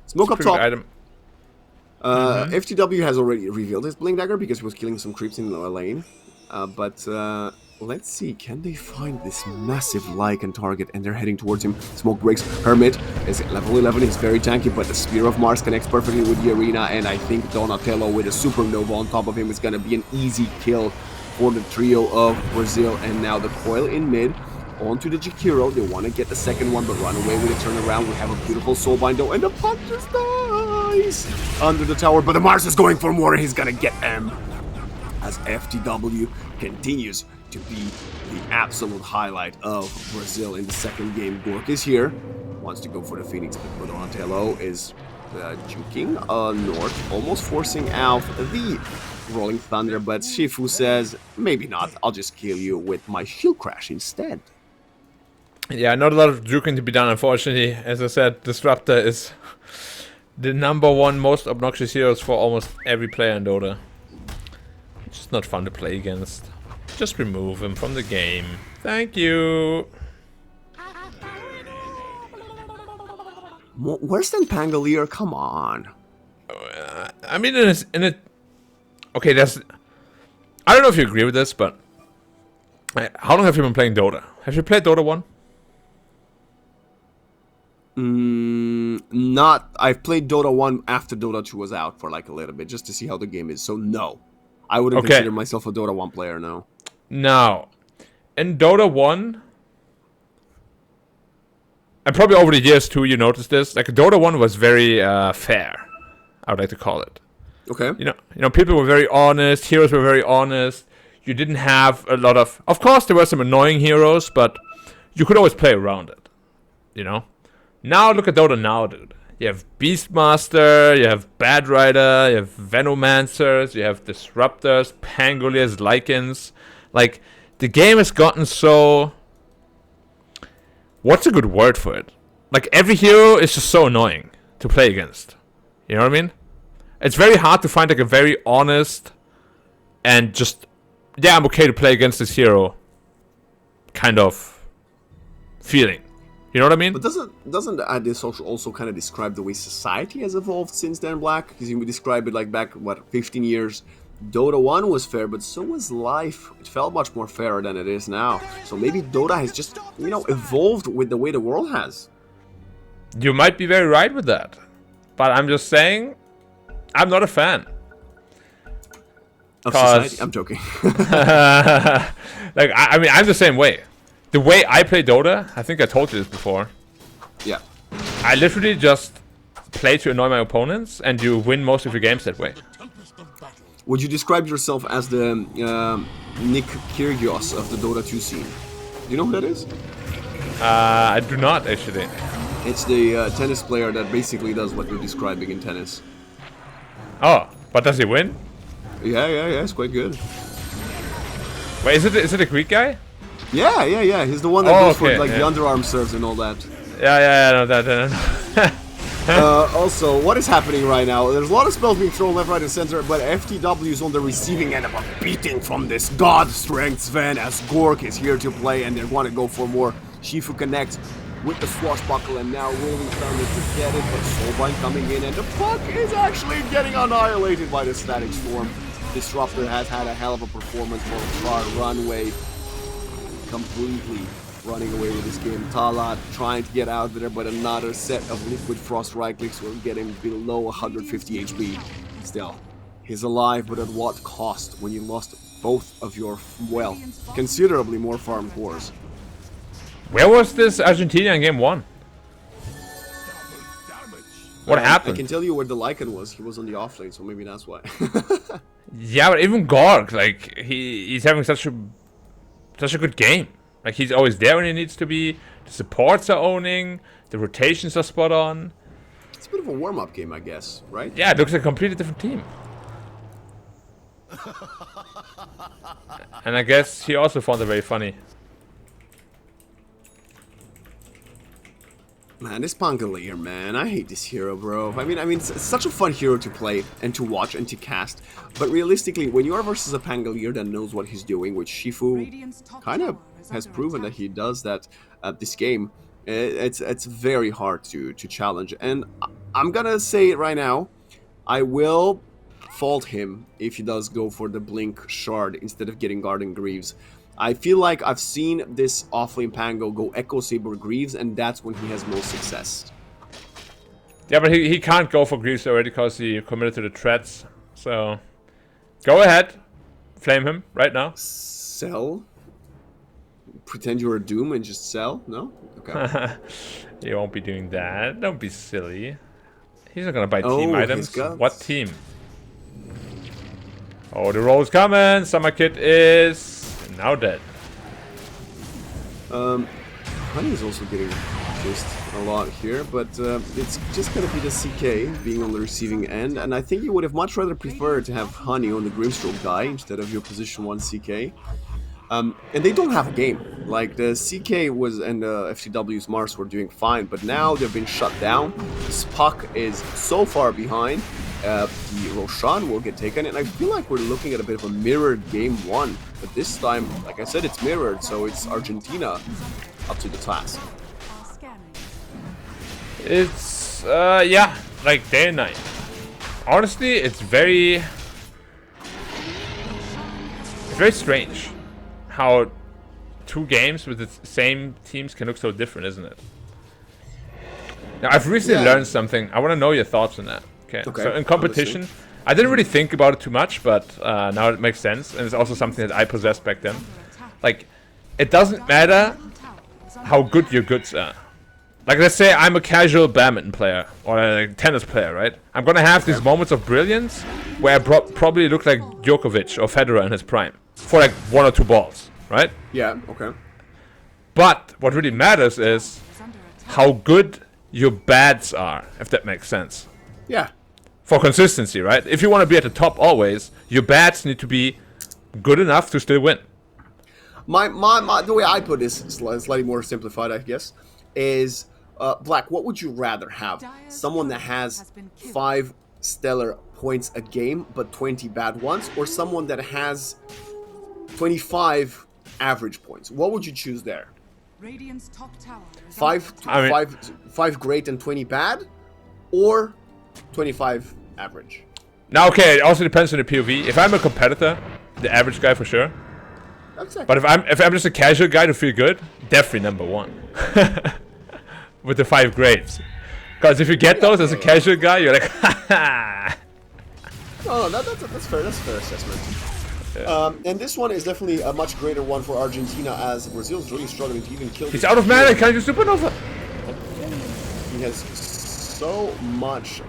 A: Smoke up
B: Pretty good
A: top.
B: item.
A: FTW has already revealed his Blink Dagger because he was killing some creeps in the lane. But let's see, can they find this massive Lycan target? And they're heading towards him. Smoke breaks. Hermit is at level 11. He's very tanky, but the Spear of Mars connects perfectly with the arena. And I think Donatello with a Supernova on top of him is going to be an easy kill for the trio of Brazil. And now the coil in mid. Onto the Jakiro. They want to get the second one, but run away with a turnaround. We have a beautiful Soulbind though, and the puck just dies under the tower. But the Mars is going for more, and he's going to get M. As FTW continues to be the absolute highlight of Brazil in the second game. Gork is here, wants to go for the Phoenix, but Donatello is juking north, almost forcing out the Rolling Thunder, but Shifu says, maybe not, I'll just kill you with my Shield Crash instead.
B: Yeah, not a lot of juking to be done, unfortunately. As I said, Disruptor is the #1 most obnoxious heroes for almost every player in Dota. It's just not fun to play against. Just remove him from the game. Thank you.
A: Worse than Pangolier? Come on.
B: I mean, in a okay, there's. I don't know if you agree with this, but how long have you been playing Dota? Have you played Dota 1?
A: Not. I've played Dota 1 after Dota 2 was out for like a little bit, just to see how the game is. So no, I wouldn't consider myself a Dota 1 player. No.
B: Now, in Dota 1, and probably over the years too, you noticed this. Like Dota 1 was very fair. I would like to call it.
A: Okay.
B: You know, people were very honest. Heroes were very honest. You didn't have a lot of. Of course, there were some annoying heroes, but you could always play around it. You know. Now look at Dota now, dude. You have Beastmaster, you have Bad Rider, you have Venomancers, you have Disruptors, Pangoliers, Lycans. Like, the game has gotten so. What's a good word for it? Like, every hero is just so annoying to play against. You know what I mean? It's very hard to find like a very honest and just, yeah, I'm okay to play against this hero kind of feeling. You know what I mean?
A: But doesn't this also kind of describe the way society has evolved since then, Black? Because you would describe it like back, 15 years. Dota 1 was fair, but so was life. It felt much more fairer than it is now. So maybe Dota has just, evolved with the way the world has.
B: You might be very right with that. But I'm just saying, I'm not a fan.
A: Of society? I'm joking.
B: Like, I mean, I'm the same way. The way I play Dota, I think I told you this before.
A: Yeah.
B: I literally just play to annoy my opponents, and you win most of your games that way.
A: Would you describe yourself as the Nick Kyrgios of the Dota 2 scene? Do you know who that is?
B: I do not, actually.
A: It's the tennis player that basically does what you're describing in tennis.
B: Oh, but does he win?
A: Yeah, it's quite good.
B: Wait, is it a Greek guy?
A: Yeah. He's the one that goes for like the underarm serves and all that.
B: Yeah, no, that.
A: Also, what is happening right now? There's a lot of spells being thrown left, right, and center, but FTW is on the receiving end of a beating from this god strength Sven, as Gork is here to play, and they want to go for more. Shifu connects with the swashbuckle, and now Rolling Thunder to get it, but Soulbind coming in, and the puck is actually getting annihilated by the Static Storm. Disruptor has had a hell of a performance for Far Runway, completely running away with this game. Talat trying to get out there, but another set of Liquid Frost right clicks will get him below 150 HP. Still, he's alive, but at what cost when you lost both of your, well, considerably more farm cores?
B: Where was this Argentina in game 1? What happened?
A: I can tell you where the Lycan was. He was on the offlane, so maybe that's why.
B: Yeah, but even Gorg, like, he's having such a good game. Like, he's always there when he needs to be. The supports are owning. The rotations are spot on.
A: It's a bit of a warm-up game, I guess, right?
B: Yeah, it looks like a completely different team. And I guess he also found it very funny.
A: Man, this Pangolier, man. I hate this hero, bro. I mean, it's such a fun hero to play and to watch and to cast. But realistically, when you are versus a Pangolier that knows what he's doing, which Shifu kind of has proven that he does that at this game, it's very hard to challenge. And I'm gonna say it right now, I will fault him if he does go for the Blink Shard instead of getting Garden Greaves. I feel like I've seen this offlane Pango go Echo Saber Greaves, and that's when he has most success.
B: Yeah, but he can't go for Greaves already because he committed to the threats. So, go ahead. Flame him right now.
A: Sell? Pretend you're a Doom and just sell? No? Okay.
B: You won't be doing that. Don't be silly. He's not gonna buy team
A: Oh,
B: items.
A: his guts.
B: What team? Oh, the roll's coming. Summer Kid is now dead.
A: Honey is also getting just a lot here, but it's just gonna be the CK being on the receiving end, and I think you would have much rather preferred to have Honey on the Grimstroke die instead of your position 1 CK. And they don't have a game. Like, the CK was and the FTW's Mars were doing fine, but now they've been shut down. This puck is so far behind. The Roshan will get taken, and I feel like we're looking at a bit of a mirrored game 1. But this time, like I said, it's mirrored, so it's Argentina up to the task.
B: It's, yeah, like day and night. Honestly, it's very strange how 2 games with the same teams can look so different, isn't it? Now, I've recently learned something. I want to know your thoughts on that. Okay. So in competition, I didn't really think about it too much, but now it makes sense, and it's also something that I possessed back then. Like, it doesn't matter how good your goods are. Like, let's say I'm a casual badminton player or a tennis player, right? I'm gonna have these moments of brilliance where I probably look like Djokovic or Federer in his prime for like 1 or 2 balls, right?
A: Yeah, okay.
B: But what really matters is how good your bads are, if that makes sense.
A: Yeah.
B: For consistency, right? If you want to be at the top always, your bats need to be good enough to still win.
A: The way I put this, slightly more simplified, I guess, is Black. What would you rather have? Someone that has 5 stellar points a game but 20 bad ones, or someone that has 25 average points? What would you choose there?
C: Radiant's top tower is
A: 5 great and 20 bad, or 25 average?
B: Now, okay, it also depends on the POV. If I'm a competitor, the average guy for sure.
A: Exactly.
B: But if I'm just a casual guy to feel good, definitely number 1 with the 5 grapes. Because if you get those as a casual guy, you're like, ha ha.
A: Oh, that's fair. That's a fair assessment. And this one is definitely a much greater one for Argentina, as Brazil's really struggling to even kill.
B: He's out of mana. Can I do supernova?
A: He has so much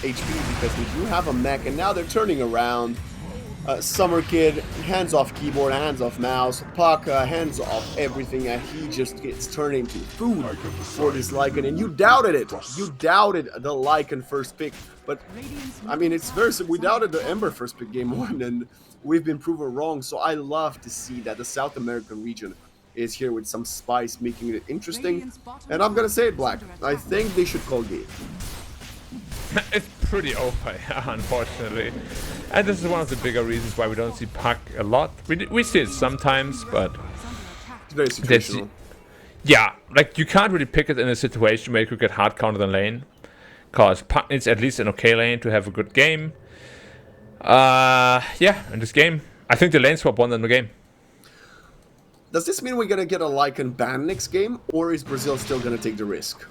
A: HP because they do have a mech, and now they're turning around. Summer Kid, hands off keyboard, hands off mouse, Puck, hands off everything, and he just gets turned into food for this Lycan, and you doubted it. You doubted the Lycan first pick, but I mean, it's very simple. We doubted the Ember first pick game 1, and we've been proven wrong, so I love to see that the South American region is here with some spice, making it interesting, and I'm gonna say it, Black. I think they should call game.
B: It's pretty OP, unfortunately. And this is one of the bigger reasons why we don't see Puck a lot. We see it sometimes, but
A: It's very situational.
B: yeah, like you can't really pick it in a situation where you could get hard countered in lane, cause Puck needs at least an okay lane to have a good game. Yeah, in this game, I think the lane swap won them the game.
A: Does this mean we're gonna get a Lycan ban next game, or is Brazil still gonna take the risk?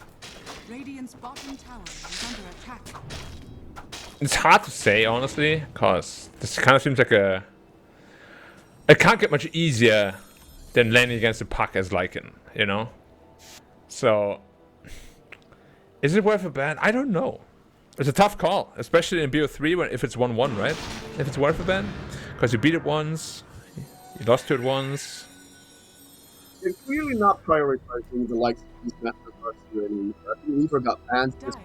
C: Radiant's bottom tower is under attack.
B: It's hard to say, honestly, because this kind of seems like a... It can't get much easier than landing against the Puck as Lycan, you know? So... Is it worth a ban? I don't know. It's a tough call, especially in BO3 if it's 1-1, right? If it's worth a ban. Because you beat it once, you lost to it once.
A: They're clearly not prioritizing the likes of these Master Cards here anymore. I think Weaver got banned. This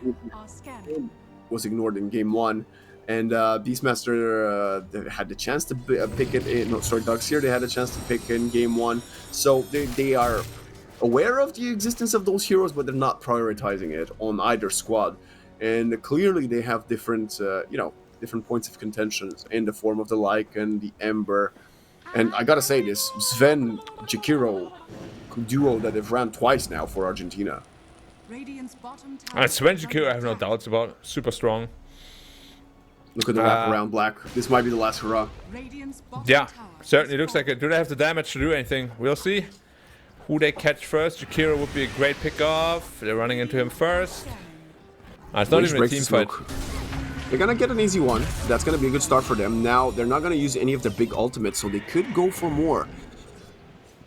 A: was ignored in game 1. And Beastmaster had the chance to pick it in. No, sorry, Darkseer, they had a chance to pick in game 1. So they are aware of the existence of those heroes, but they're not prioritizing it on either squad. And clearly they have different, different points of contention in the form of the Lycan, the Ember. And I gotta say this, Sven Jakiro duo that have ran twice now for Argentina.
C: Radiant's bottom tower.
B: Sven Jakiro, I have no doubts about. Super strong.
A: Look at the wraparound, Black. This might be the last hurrah.
C: Radiant's bottom
B: Yeah,
C: tower
B: certainly
C: is
B: looks like it. Do they have the damage to do anything? We'll see. Who they catch first. Jakiro would be a great pick-off. They're running into him first. It's not even a team fight.
A: They're gonna get an easy one. That's gonna be a good start for them. Now, they're not gonna use any of the big ultimates, so they could go for more.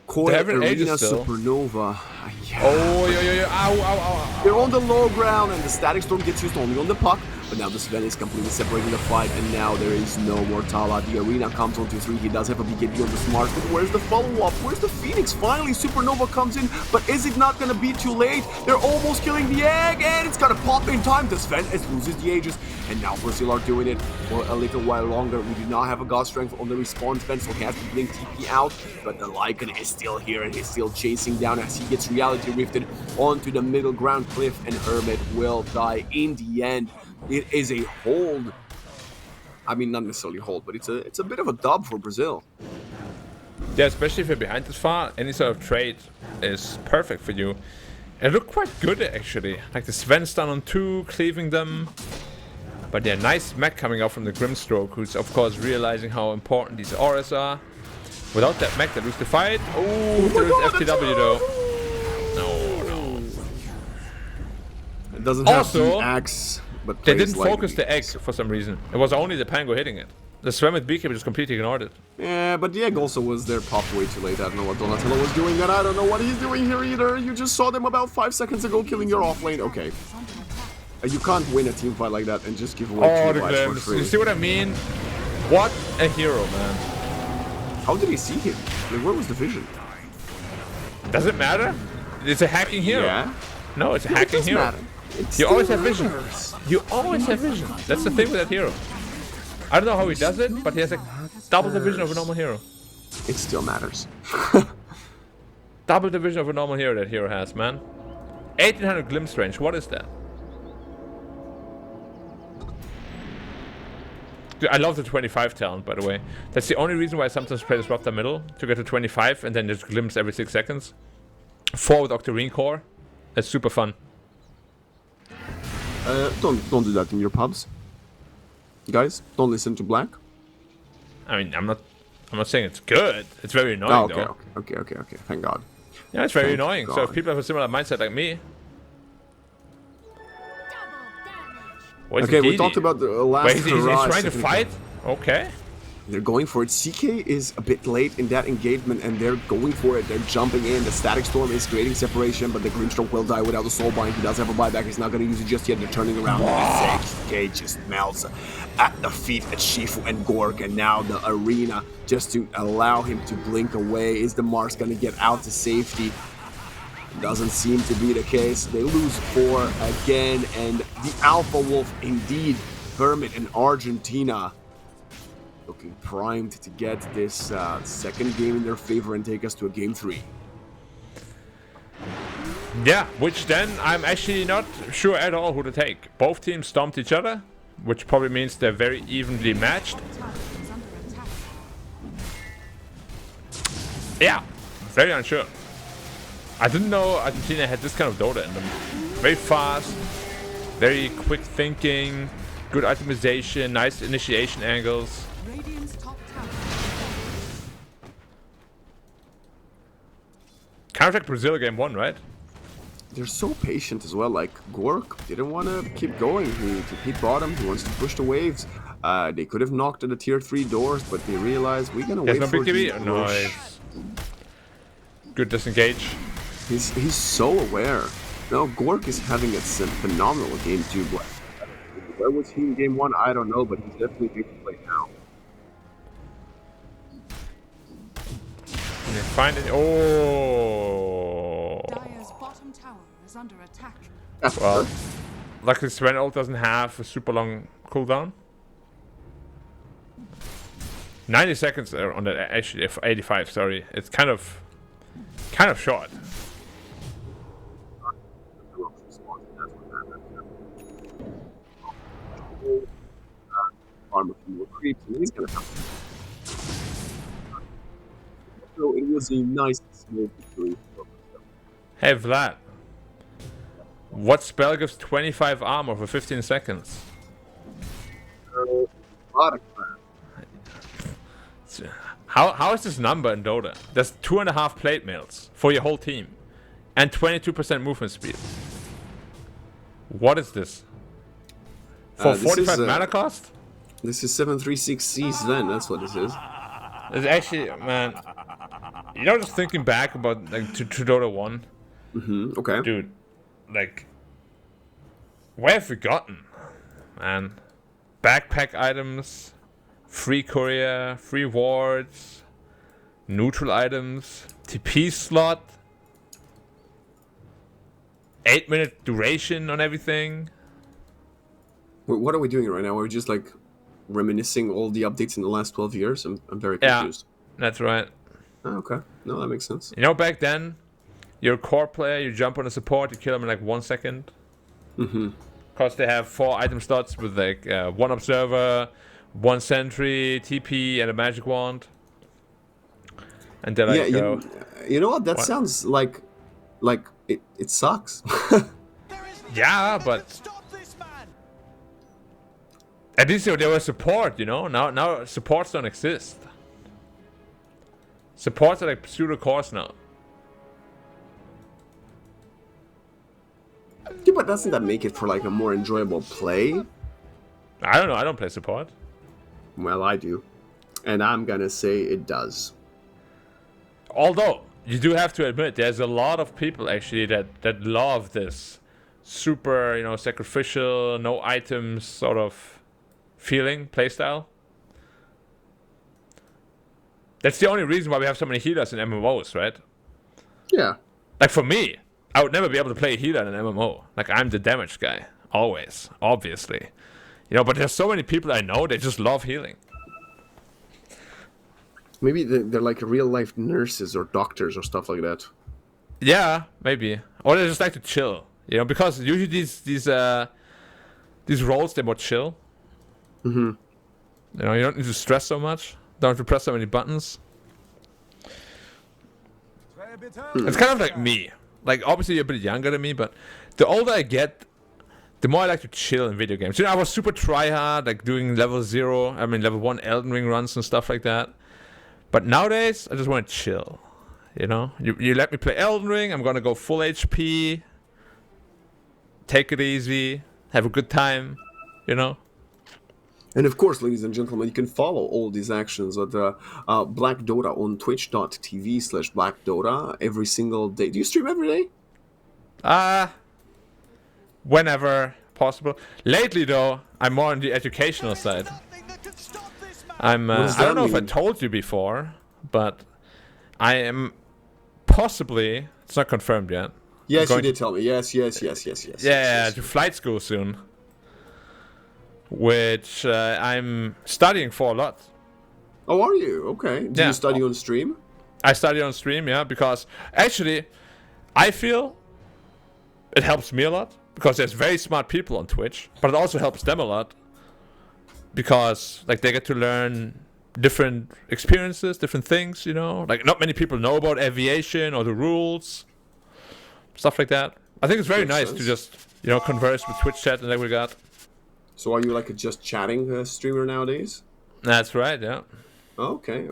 A: Core Arena Supernova. Yeah.
B: Oh, yo, ow, ow, ow.
A: They're on the low ground, and the Static Storm gets used only on the Puck. But now the Sven is completely separating the fight, and now there is no more Tala. The Arena comes on to 3. He does have a BKB on the Smart, but where's the follow-up? Where's the Phoenix? Finally, Supernova comes in, but is it not going to be too late? They're almost killing the egg, and it's going to pop in time. The Sven loses the Aegis, and now Brazil are doing it for a little while longer. We do not have a God Strength on the respawn Sven, so he has to blink TP out, but the Lycan is still here, and he's still chasing down as he gets Reality Rifted onto the middle ground cliff, and Hermit will die in the end. It is a hold. I mean, not necessarily hold, but it's a bit of a dub for Brazil.
B: Yeah, especially if you're behind this far, any sort of trade is perfect for you. And it looked quite good, actually. Like the Sven stun on 2, cleaving them. But yeah, nice mech coming out from the Grimstroke, who's of course realizing how important these auras are. Without that mech, they lose the fight. Oh, there's FTW though. No.
A: It doesn't have the axe. But
B: they didn't focus the egg for some reason. It was only the Pango hitting it. The Sven with BKB just completely ignored it.
A: Yeah, but the egg also was there, popped way too late. I don't know what Donatello was doing, and I don't know what he's doing here either. You just saw them about 5 seconds ago killing your off lane. Okay. You can't win a team fight like that and just give away 2 lives for free.
B: You see what I mean? What a hero, man.
A: How did he see him? Like, where was the vision?
B: Does it matter? It's a hacking hero.
A: Yeah.
B: No, it's a hacking hero.
A: Matter.
B: You always have vision. You always have vision. That's the thing with that hero. I don't know how he does it, but he has like double the vision of a normal hero.
A: It still matters.
B: Double the vision of a normal hero that hero has, man. 1800 glimpse range. What is that? Dude, I love the 25 talent, by the way. That's the only reason why I sometimes play Disruptor middle, to get to 25 and then just glimpse every 6 seconds. 4 with Octarine Core. That's super fun.
A: Don't do that in your pubs, guys. Don't listen to Black.
B: I mean, I'm not saying it's good. It's very annoying, though.
A: Okay. Thank God.
B: Yeah, it's very annoying. God. So if people have a similar mindset like me, Where's
A: Okay, we
B: Gidi?
A: talked about the last
B: Wait, he's
A: hurrah
B: trying to
A: second
B: fight? Okay.
A: They're going for it. CK is a bit late in that engagement, and they're going for it. They're jumping in. The Static Storm is creating separation, but the Green Stroke will die without the Soul Bind. He does have a buyback. He's not going to use it just yet. They're turning around. CK just melts at the feet at Shifu and Gork, and now the arena, just to allow him to blink away. Is the Mars going to get out to safety? Doesn't seem to be the case. They lose 4 again, and the Alpha Wolf, indeed, Hermit in Argentina, looking primed to get this second game in their favor and take us to a game 3.
B: Yeah, which then I'm actually not sure at all who to take. Both teams stomped each other, which probably means they're very evenly matched.
C: Tower is under attack.
B: Yeah, very unsure. I didn't know Argentina had this kind of Dota in them. Very fast, very quick thinking, good itemization, nice initiation angles.
C: Radiant's top tower.
B: Counter-Attack Brazil game 1, right?
A: They're so patient as well. Like, Gork didn't want to keep going. He hit bottom. He wants to push the waves. They could have knocked at the tier 3 doors, but they realized we're gonna
B: There's
A: wait
B: no
A: for
B: big
A: the
B: TV.
A: push.
B: Nice. Good disengage.
A: He's so aware. No, Gork is having a phenomenal game too. Where was he in game 1? I don't know, but he's definitely going to play now.
B: Can you find it? Oh.
C: Dire's bottom tower is under attack.
B: Well, luckily Sven ult doesn't have a super long cooldown. 90 seconds on that, actually, 85, sorry. It's kind of short.
A: Farm a few more creeps, and he's gonna come. So it was a nice small victory.
B: Hey Vlad. What spell gives 25 armor for 15 seconds?
A: A lot of crap.
B: How is this number in Dota? There's 2.5 plate mails for your whole team. And 22% movement speed. What is this? For
A: This
B: 45
A: is,
B: mana cost?
A: This is 736C's then, that's what this is.
B: It's actually, man, you know, just thinking back about like to Dota 1,
A: Okay.
B: dude, like, where have we gotten, man? Backpack items, free courier, free wards, neutral items, TP slot, 8-minute duration on everything.
A: What are we doing right now? We're just like reminiscing all the updates in the last 12 years? I'm very confused.
B: Yeah, that's right.
A: Oh, okay. No, that makes sense.
B: You know, back then, you're a core player, you jump on a support, you kill them in like 1 second. Because they have 4 item slots with like 1 observer, 1 sentry, TP, and a magic wand. And they're like,
A: you know what? That sounds like it sucks.
B: yeah, but at least there was support, you know? Now supports don't exist. Supports are like pseudo cores now.
A: Yeah, but doesn't that make it for like a more enjoyable play?
B: I don't know, I don't play support.
A: Well, I do. And I'm gonna say it does.
B: Although, you do have to admit, there's a lot of people actually that love this super, you know, sacrificial, no items sort of feeling, playstyle. That's the only reason why we have so many healers in MMOs, right?
A: Yeah.
B: Like for me, I would never be able to play a healer in an MMO. Like I'm the damage guy, always, obviously. You know, but there's so many people I know, they just love healing.
A: Maybe they're like real life nurses or doctors or stuff like that.
B: Yeah, maybe. Or they just like to chill. You know, because usually these roles, they're more chill. You know, you don't need to stress so much. Don't have to press so many buttons. It's kind of like me. Like, obviously you're a bit younger than me, but the older I get, the more I like to chill in video games. You know, I was super tryhard, like doing level 1 Elden Ring runs and stuff like that. But nowadays, I just want to chill. You know? You let me play Elden Ring, I'm gonna go full HP, take it easy, have a good time. you know.
A: And of course, ladies and gentlemen, you can follow all these actions at Black Dota on twitch.tv/Black Dota every single day. Do you stream every day?
B: Whenever possible. Lately, though, I'm more on the educational side. I don't know if I told you before, but I am possibly, it's not confirmed yet.
A: Yes, you did tell me. Yes.
B: Yeah, to flight school soon. Which I'm studying for a lot.
A: Oh, are you? Okay. Do you study on stream?
B: I study on stream, yeah, because actually, I feel it helps me a lot. Because there's very smart people on Twitch, but it also helps them a lot. Because, like, they get to learn different experiences, different things, you know? Like, not many people know about aviation or the rules. Stuff like that. I think it's very nice to just, you know, converse with Twitch chat in that regard.
A: So are you like a just chatting streamer nowadays?
B: That's right, yeah.
A: Okay.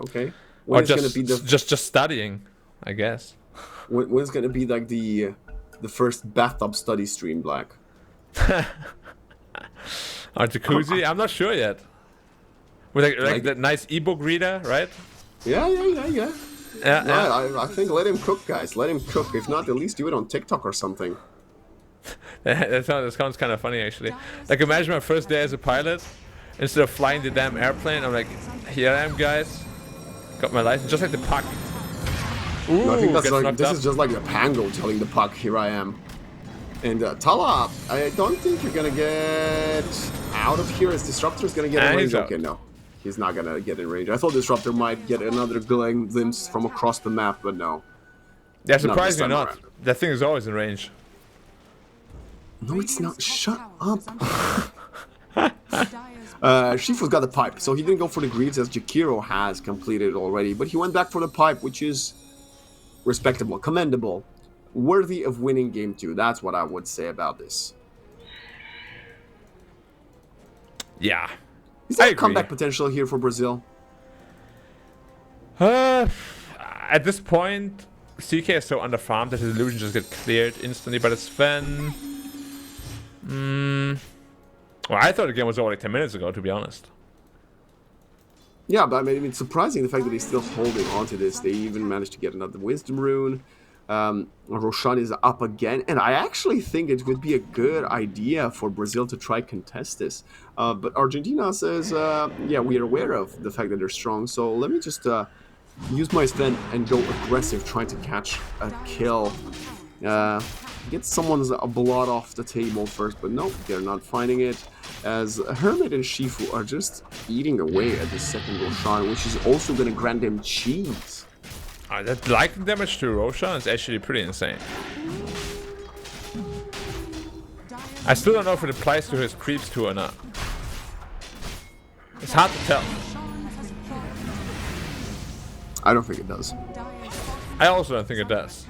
B: Or just studying, I guess.
A: When's gonna be like the first bathtub study stream, Black?
B: Or jacuzzi? I'm not sure yet. With like that nice ebook reader, right?
A: Yeah.
B: Yeah.
A: I think let him cook, guys. Let him cook. If not, at least do it on TikTok or something.
B: That sounds kind of funny, actually. Like, imagine my first day as a pilot. Instead of flying the damn airplane, I'm like, here I am, guys. Got my license, just like the puck. Ooh,
A: no, I think that's like, this is just like the Pango telling the puck, here I am. And Tala, I don't think you're gonna get out of here. As Disruptor's gonna get in range. Okay, no. He's not gonna get in range. I thought Disruptor might get another glimpse from across the map, but no.
B: Yeah, surprisingly not. That thing is always in range.
A: No, it's not. Shut up. Shifu's got the pipe, so he didn't go for the greaves as Jakiro has completed already, but he went back for the pipe, which is respectable, commendable, worthy of winning game 2. That's what I would say about this.
B: Yeah.
A: Is there comeback potential here for Brazil?
B: At this point, CK is so underfarmed that his illusion just get cleared instantly by the Sven. Well, I thought the game was over like 10 minutes ago, to be honest.
A: Yeah, but I mean, it's surprising the fact that he's still holding on to this. They even managed to get another Wisdom Rune. Roshan is up again, and I actually think it would be a good idea for Brazil to try contest this. But Argentina says, yeah, we are aware of the fact that they're strong, so let me just use my Sven and go aggressive, trying to catch a kill. Get someone's blood off the table first, but nope, they're not finding it, as Hermit and Shifu are just eating away at the second Roshan, which is also going to grant them cheese.
B: That lightning damage to Roshan is actually pretty insane. I still don't know if it applies to his creeps too or not. It's hard to tell.
A: I don't think it does.
B: I also don't think it does.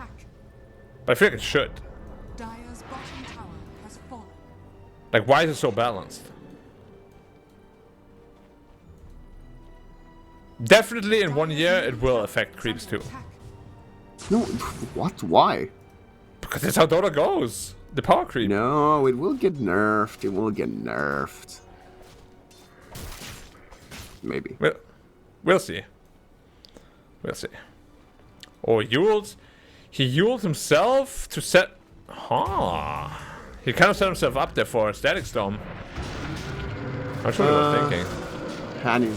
B: But I think it should. Like, why is it so balanced? Definitely in 1 year it will affect creeps too.
A: No, what? Why?
B: Because that's how Dota goes. The power creep.
A: No, it will get nerfed. It will get nerfed. Maybe.
B: We'll see. We'll see. Oh, Yules. He Yuled himself to set... Huh. He kind of set himself up there for a Static Storm. I'm sure what he was thinking.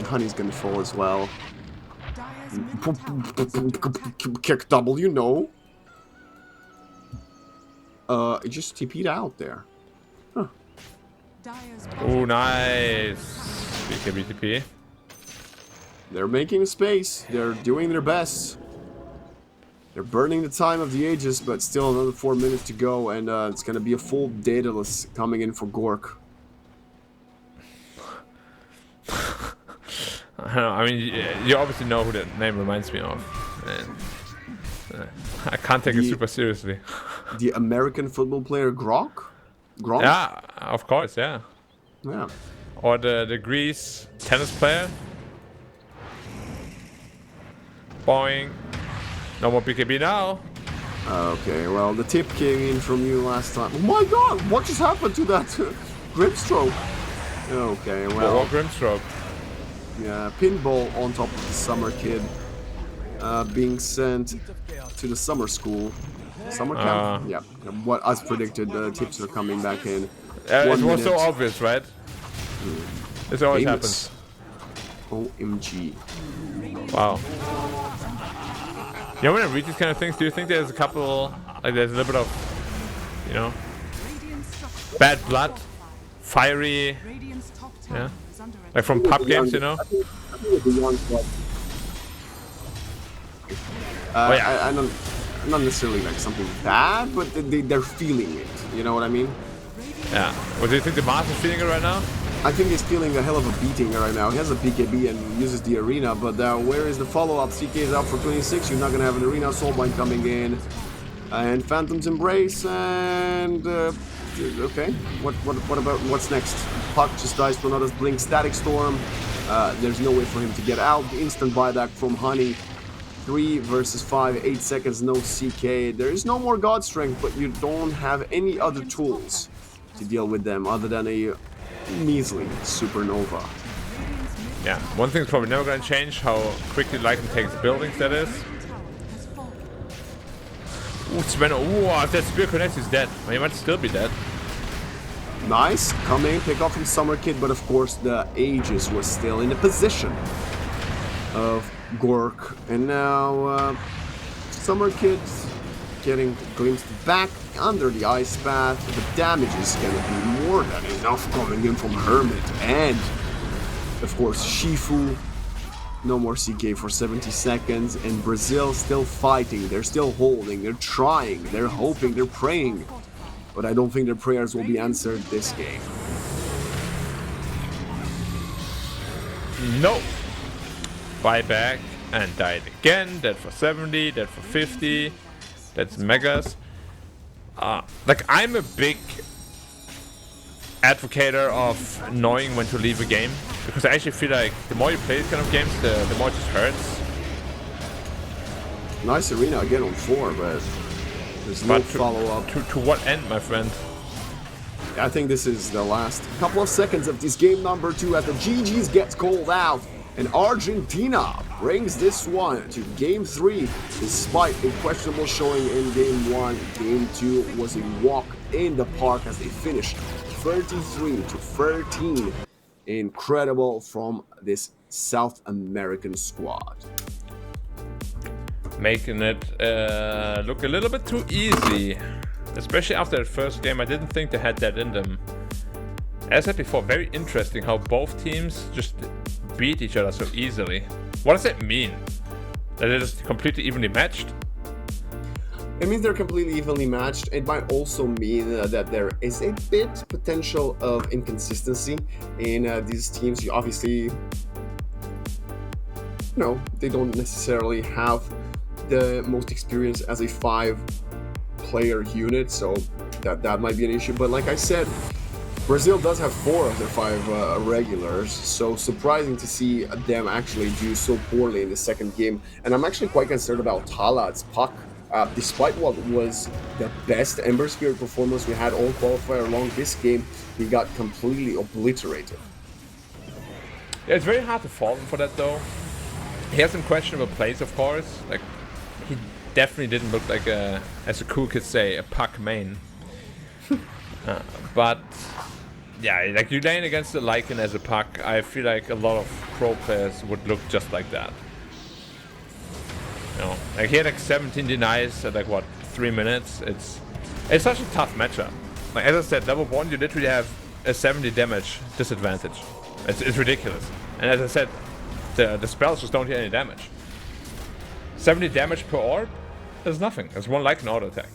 A: Honey's gonna fall as well. Kick W, no. It just TP'd out there. Huh.
B: Oh, nice. BKB TP.
A: They're making space. They're doing their best. They're burning the time of the Aegis, but still another 4 minutes to go, and it's gonna be a full Daedalus coming in for Gork.
B: I don't know. I mean, you obviously know who that name reminds me of. And, I can't take it super seriously.
A: The American football player Gronk? Gronk?
B: Yeah, of course, yeah.
A: Yeah.
B: Or the Greece tennis player. Boing. No more BKB now.
A: Okay, well, the tip came in from you last time. Oh my god, what just happened to that grip stroke? Okay,
B: Or
A: well,
B: Grimstroke.
A: yeah, pinball on top of the summer kid being sent to the summer school. Summer camp? Yeah, what as predicted, the tips are coming back in.
B: It
A: 1
B: was so
A: minute.
B: obvious, right? This always
A: Famous.
B: happens.
A: OMG.
B: Wow. Yeah, when I read these kind of things, do you think there's a couple, like there's a little bit of, you know, bad blood, fiery,
C: Radiant's top
B: yeah,
C: tower is under
B: like
C: attack.
B: from pub games, you know?
A: I think it's the young club.
B: Oh, yeah.
A: I don't, not necessarily like something bad, but they're feeling it. You know what I mean?
B: Yeah. What do you think the Mars is feeling it right now?
A: I think he's feeling a hell of a beating right now. He has a PKB and uses the arena, but where is the follow-up? CK is out for 26. You're not going to have an arena. Soulbind coming in. And Phantom's Embrace, and... okay, what about... what's next? Puck just dies for another Blink Static Storm. There's no way for him to get out. The instant buyback from Honey. 3 versus 5, 8 seconds, no CK. There is no more God Strength, but you don't have any other tools to deal with them other than a measly supernova.
B: Yeah. One thing's probably never going to change, how quickly Lycan takes buildings, that is. Ooh, Sven, ooh, if that spear connects, he's dead. Well, he might still be dead.
A: Nice, coming, pick off from Summer Kid, but of course the Aegis was still in the position of Gork. And now Summer Kid getting glimpsed back under the ice path. The damage is gonna be more than enough coming in from Hermit and of course Shifu. No more CK for 70 seconds, and Brazil still fighting. They're still holding, they're trying, they're hoping, they're praying. But I don't think their prayers will be answered this game.
B: No. Buyback and died again. Dead for 70, dead for 50. That's megas. Like, I'm a big advocator of knowing when to leave a game, because I actually feel like the more you play these kind of games, the more it just hurts.
A: Nice arena again on 4, but there's no follow-up.
B: To what end, my friend?
A: I think this is the last couple of seconds of this game number 2 as the GGs gets called out, and Argentina brings this one to game 3 despite a questionable showing in game 1. Game 2 was a walk in the park as they finished 33-13. Incredible from this South American squad.
B: Making it look a little bit too easy. Especially after that first game, I didn't think they had that in them. As I said before, very interesting how both teams just beat each other so easily. What does that mean? That it is completely evenly matched?
A: It means they're completely evenly matched. It might also mean that there is a bit potential of inconsistency in these teams. You obviously, they don't necessarily have the most experience as a 5-player unit, so that might be an issue. But like I said, Brazil does have 4 of their 5 regulars, so surprising to see them actually do so poorly in the second game. And I'm actually quite concerned about Talad's puck. Despite what was the best Ember Spirit performance we had all qualifier along this game, he got completely obliterated.
B: Yeah, it's very hard to fault him for that though. He has some questionable plays, of course. Like, he definitely didn't look like a, as a cool kid say, a puck main. But yeah, like you laying against the Lycan as a puck, I feel like a lot of pro players would look just like that. You know, like he had like 17 denies at like what, 3 minutes. It's such a tough matchup. Like as I said, level 1 you literally have a 70 damage disadvantage. It's ridiculous. And as I said, the spells just don't do any damage. 70 damage per orb is nothing. It's one Lycan auto attack.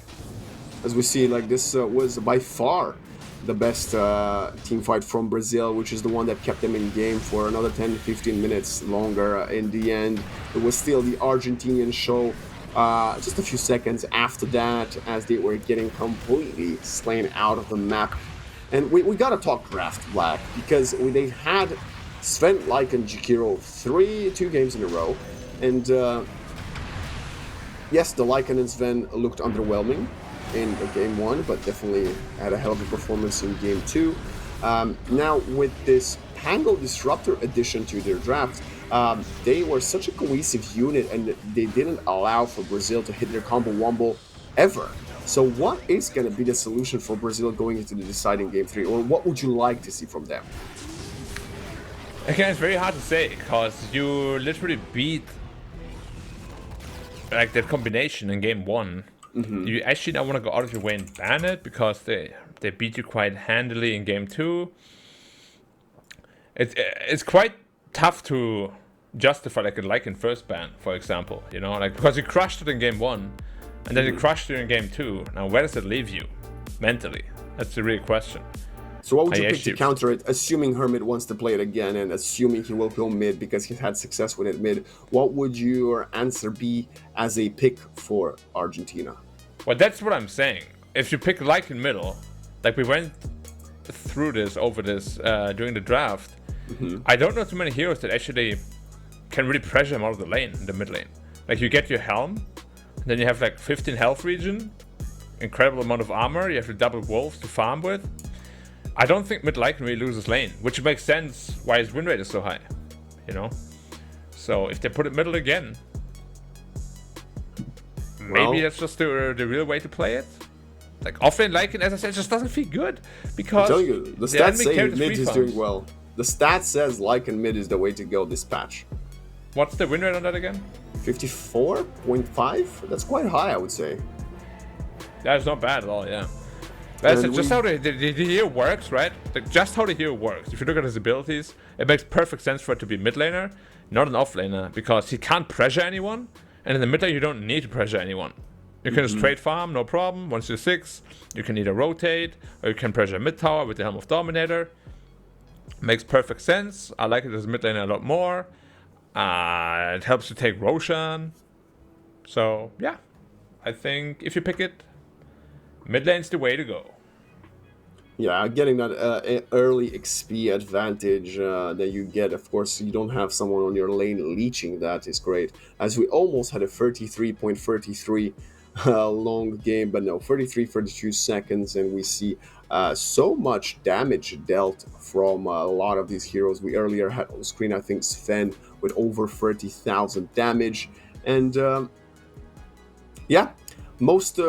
A: As we see, like this was by far the best team fight from Brazil, which is the one that kept them in game for another 10-15 minutes longer. In the end, it was still the Argentinian show just a few seconds after that, as they were getting completely slain out of the map. And we gotta talk draft, Black, because they had Sven, Lycan, Jakiro 2 games in a row, and yes, the Lycan and Sven looked underwhelming in game 1, but definitely had a hell of a performance in game 2. Now, with this Pango Disruptor addition to their draft, they were such a cohesive unit, and they didn't allow for Brazil to hit their combo wombo ever. So what is going to be the solution for Brazil going into the deciding game 3, or what would you like to see from them?
B: Again, it's very hard to say, because you literally beat like that combination in game 1. You actually don't want to go out of your way and ban it, because they beat you quite handily in game 2. It's quite tough to justify like a Lycan first ban, for example, you know, like, because you crushed it in game 1 and then you crushed it in game 2. Now where does it leave you mentally? That's the real question.
A: So what would you pick to counter it, assuming Hermit wants to play it again and assuming he will go mid because he's had success with it mid? What would your answer be as a pick for Argentina?
B: Well, that's what I'm saying. If you pick Lycan middle, like we went through this over this during the draft, I don't know too many heroes that actually can really pressure him out of the lane, in the mid lane. Like you get your helm, then you have like 15 health regen, incredible amount of armor, you have the double wolves to farm with. I don't think mid Lycan really loses lane, which makes sense why his win rate is so high, you know? So if they put it middle again, maybe that's just the real way to play it. Like offlane Lycan, as I said, just doesn't feel good, because
A: I'm telling you, the stats say mid is doing well. The stat says Lycan mid is the way to go this patch.
B: What's the win rate on that again?
A: 54.5? That's quite high, I would say.
B: That's not bad at all, yeah. That's just how the hero works, right? Like just how the hero works. If you look at his abilities, it makes perfect sense for it to be mid laner, not an off laner, because he can't pressure anyone, and in the mid lane you don't need to pressure anyone. You can just trade farm, no problem. Once you're 6, you can either rotate, or you can pressure mid tower with the Helm of Dominator. Makes perfect sense. I like it as a mid laner a lot more. It helps to take Roshan. So yeah, I think if you pick it, mid lane's the way to go.
A: Yeah, getting that early XP advantage that you get. Of course, you don't have someone on your lane leeching that is great. As we almost had a 33.33 long game, but no, 32 seconds, and we see so much damage dealt from a lot of these heroes. We earlier had on screen, I think, Sven with over 30,000 damage, and yeah, most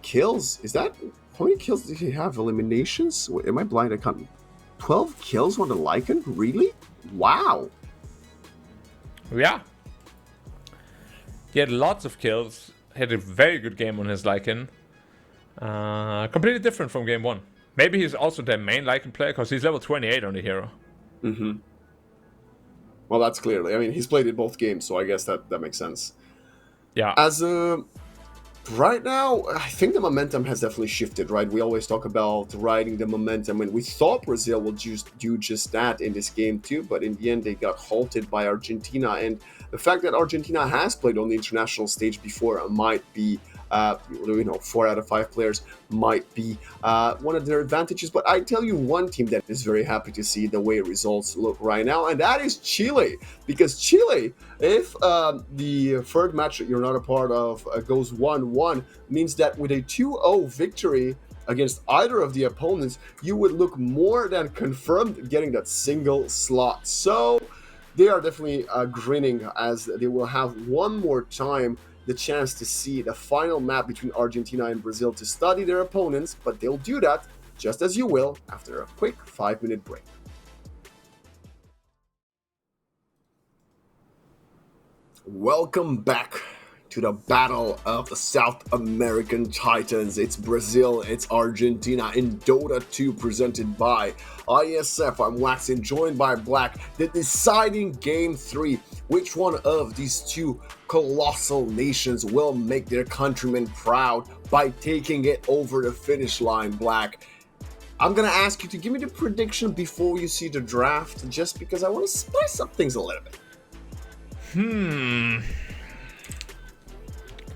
A: kills. Is that how many kills did he have? Eliminations? Wait, am I blind? I can't. 12 kills on the Lycan? Really? Wow.
B: Yeah. He had lots of kills. He had a very good game on his Lycan. Completely different from game 1. Maybe he's also their main Lycan player, because he's level 28 on the hero.
A: Well, that's clearly. I mean, he's played in both games, so I guess that makes sense.
B: Yeah.
A: As right now, I think the momentum has definitely shifted, right? We always talk about riding the momentum, and we thought Brazil would do just that in this game too, but in the end they got halted by Argentina, and the fact that Argentina has played on the international stage before might be 4 out of 5 players might be one of their advantages. But I tell you one team that is very happy to see the way results look right now, and that is Chile. Because Chile, if the third match that you're not a part of goes 1-1, means that with a 2-0 victory against either of the opponents, you would look more than confirmed getting that single slot. So they are definitely grinning, as they will have one more time the chance to see the final map between Argentina and Brazil to study their opponents, but they'll do that just as you will after a quick 5-minute break. Welcome back to the battle of the South American Titans. It's Brazil, it's Argentina in Dota 2, presented by IESF. I'm Waxin, joined by Black. The deciding game 3. Which one of these two colossal nations will make their countrymen proud by taking it over the finish line, Black? I'm gonna ask you to give me the prediction before you see the draft, just because I want to spice up things a little bit.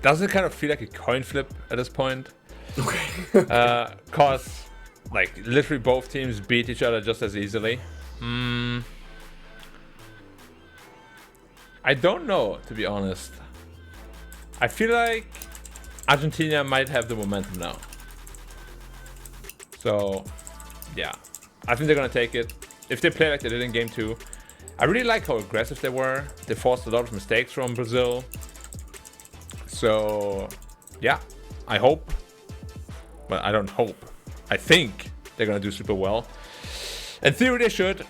B: Doesn't it kind of feel like a coin flip at this point? Okay. Cause like literally both teams beat each other just as easily. I don't know, to be honest. I feel like Argentina might have the momentum now. So yeah, I think they're gonna take it. If they play like they did in game 2, I really like how aggressive they were. They forced a lot of mistakes from Brazil. So, yeah, I hope. Well, I don't hope. I think they're gonna do super well. In theory, they should.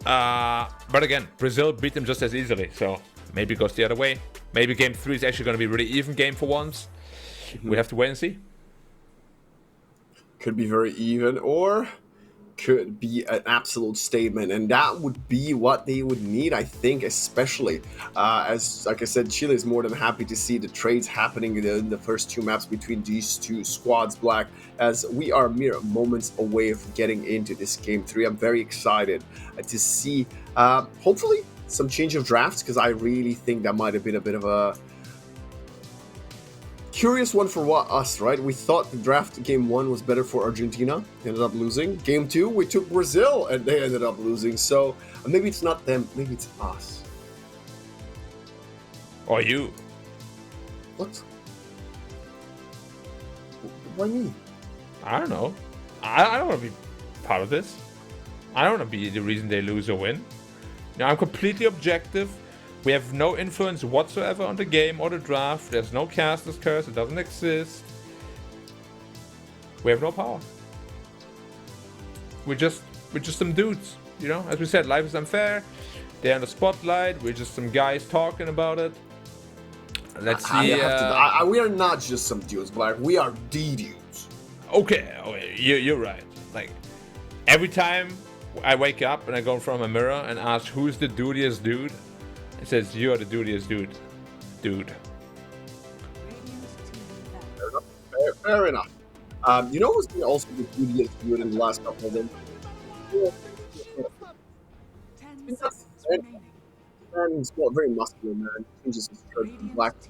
B: But again, Brazil beat them just as easily. So maybe it goes the other way. Maybe game 3 is actually gonna be a really even game for once. We have to wait and see.
A: Could be very even, or could be an absolute statement, and that would be what they would need, I think, especially as, like I said, Chile is more than happy to see the trades happening in the first 2 maps between these 2 squads, Black, as we are mere moments away of getting into this game 3. I'm very excited to see, hopefully, some change of drafts, because I really think that might have been a bit of a curious one for us, right? We thought the draft game 1 was better for Argentina. They ended up losing. Game 2, we took Brazil, and they ended up losing. So maybe it's not them, maybe it's us.
B: Or you.
A: What? Why me?
B: I don't know. I don't want to be part of this. I don't want to be the reason they lose or win. Now, I'm completely objective. We have no influence whatsoever on the game or the draft. There's no caster's curse. It doesn't exist. We have no power. We're just some dudes. You know, as we said, life is unfair. They're in the spotlight. We're just some guys talking about it. Let's see.
A: We are not just some dudes, Black. We are the dudes.
B: Okay, you're right. Like, every time I wake up and I go in front of a mirror and ask who's the dudiest dude, it says you're the dudiest dude.
A: Fair enough. You know who's been also the dudiest dude in the last couple of days?
C: 10 seconds remaining.
A: And he's got a very muscular man. Changes his shirt from black to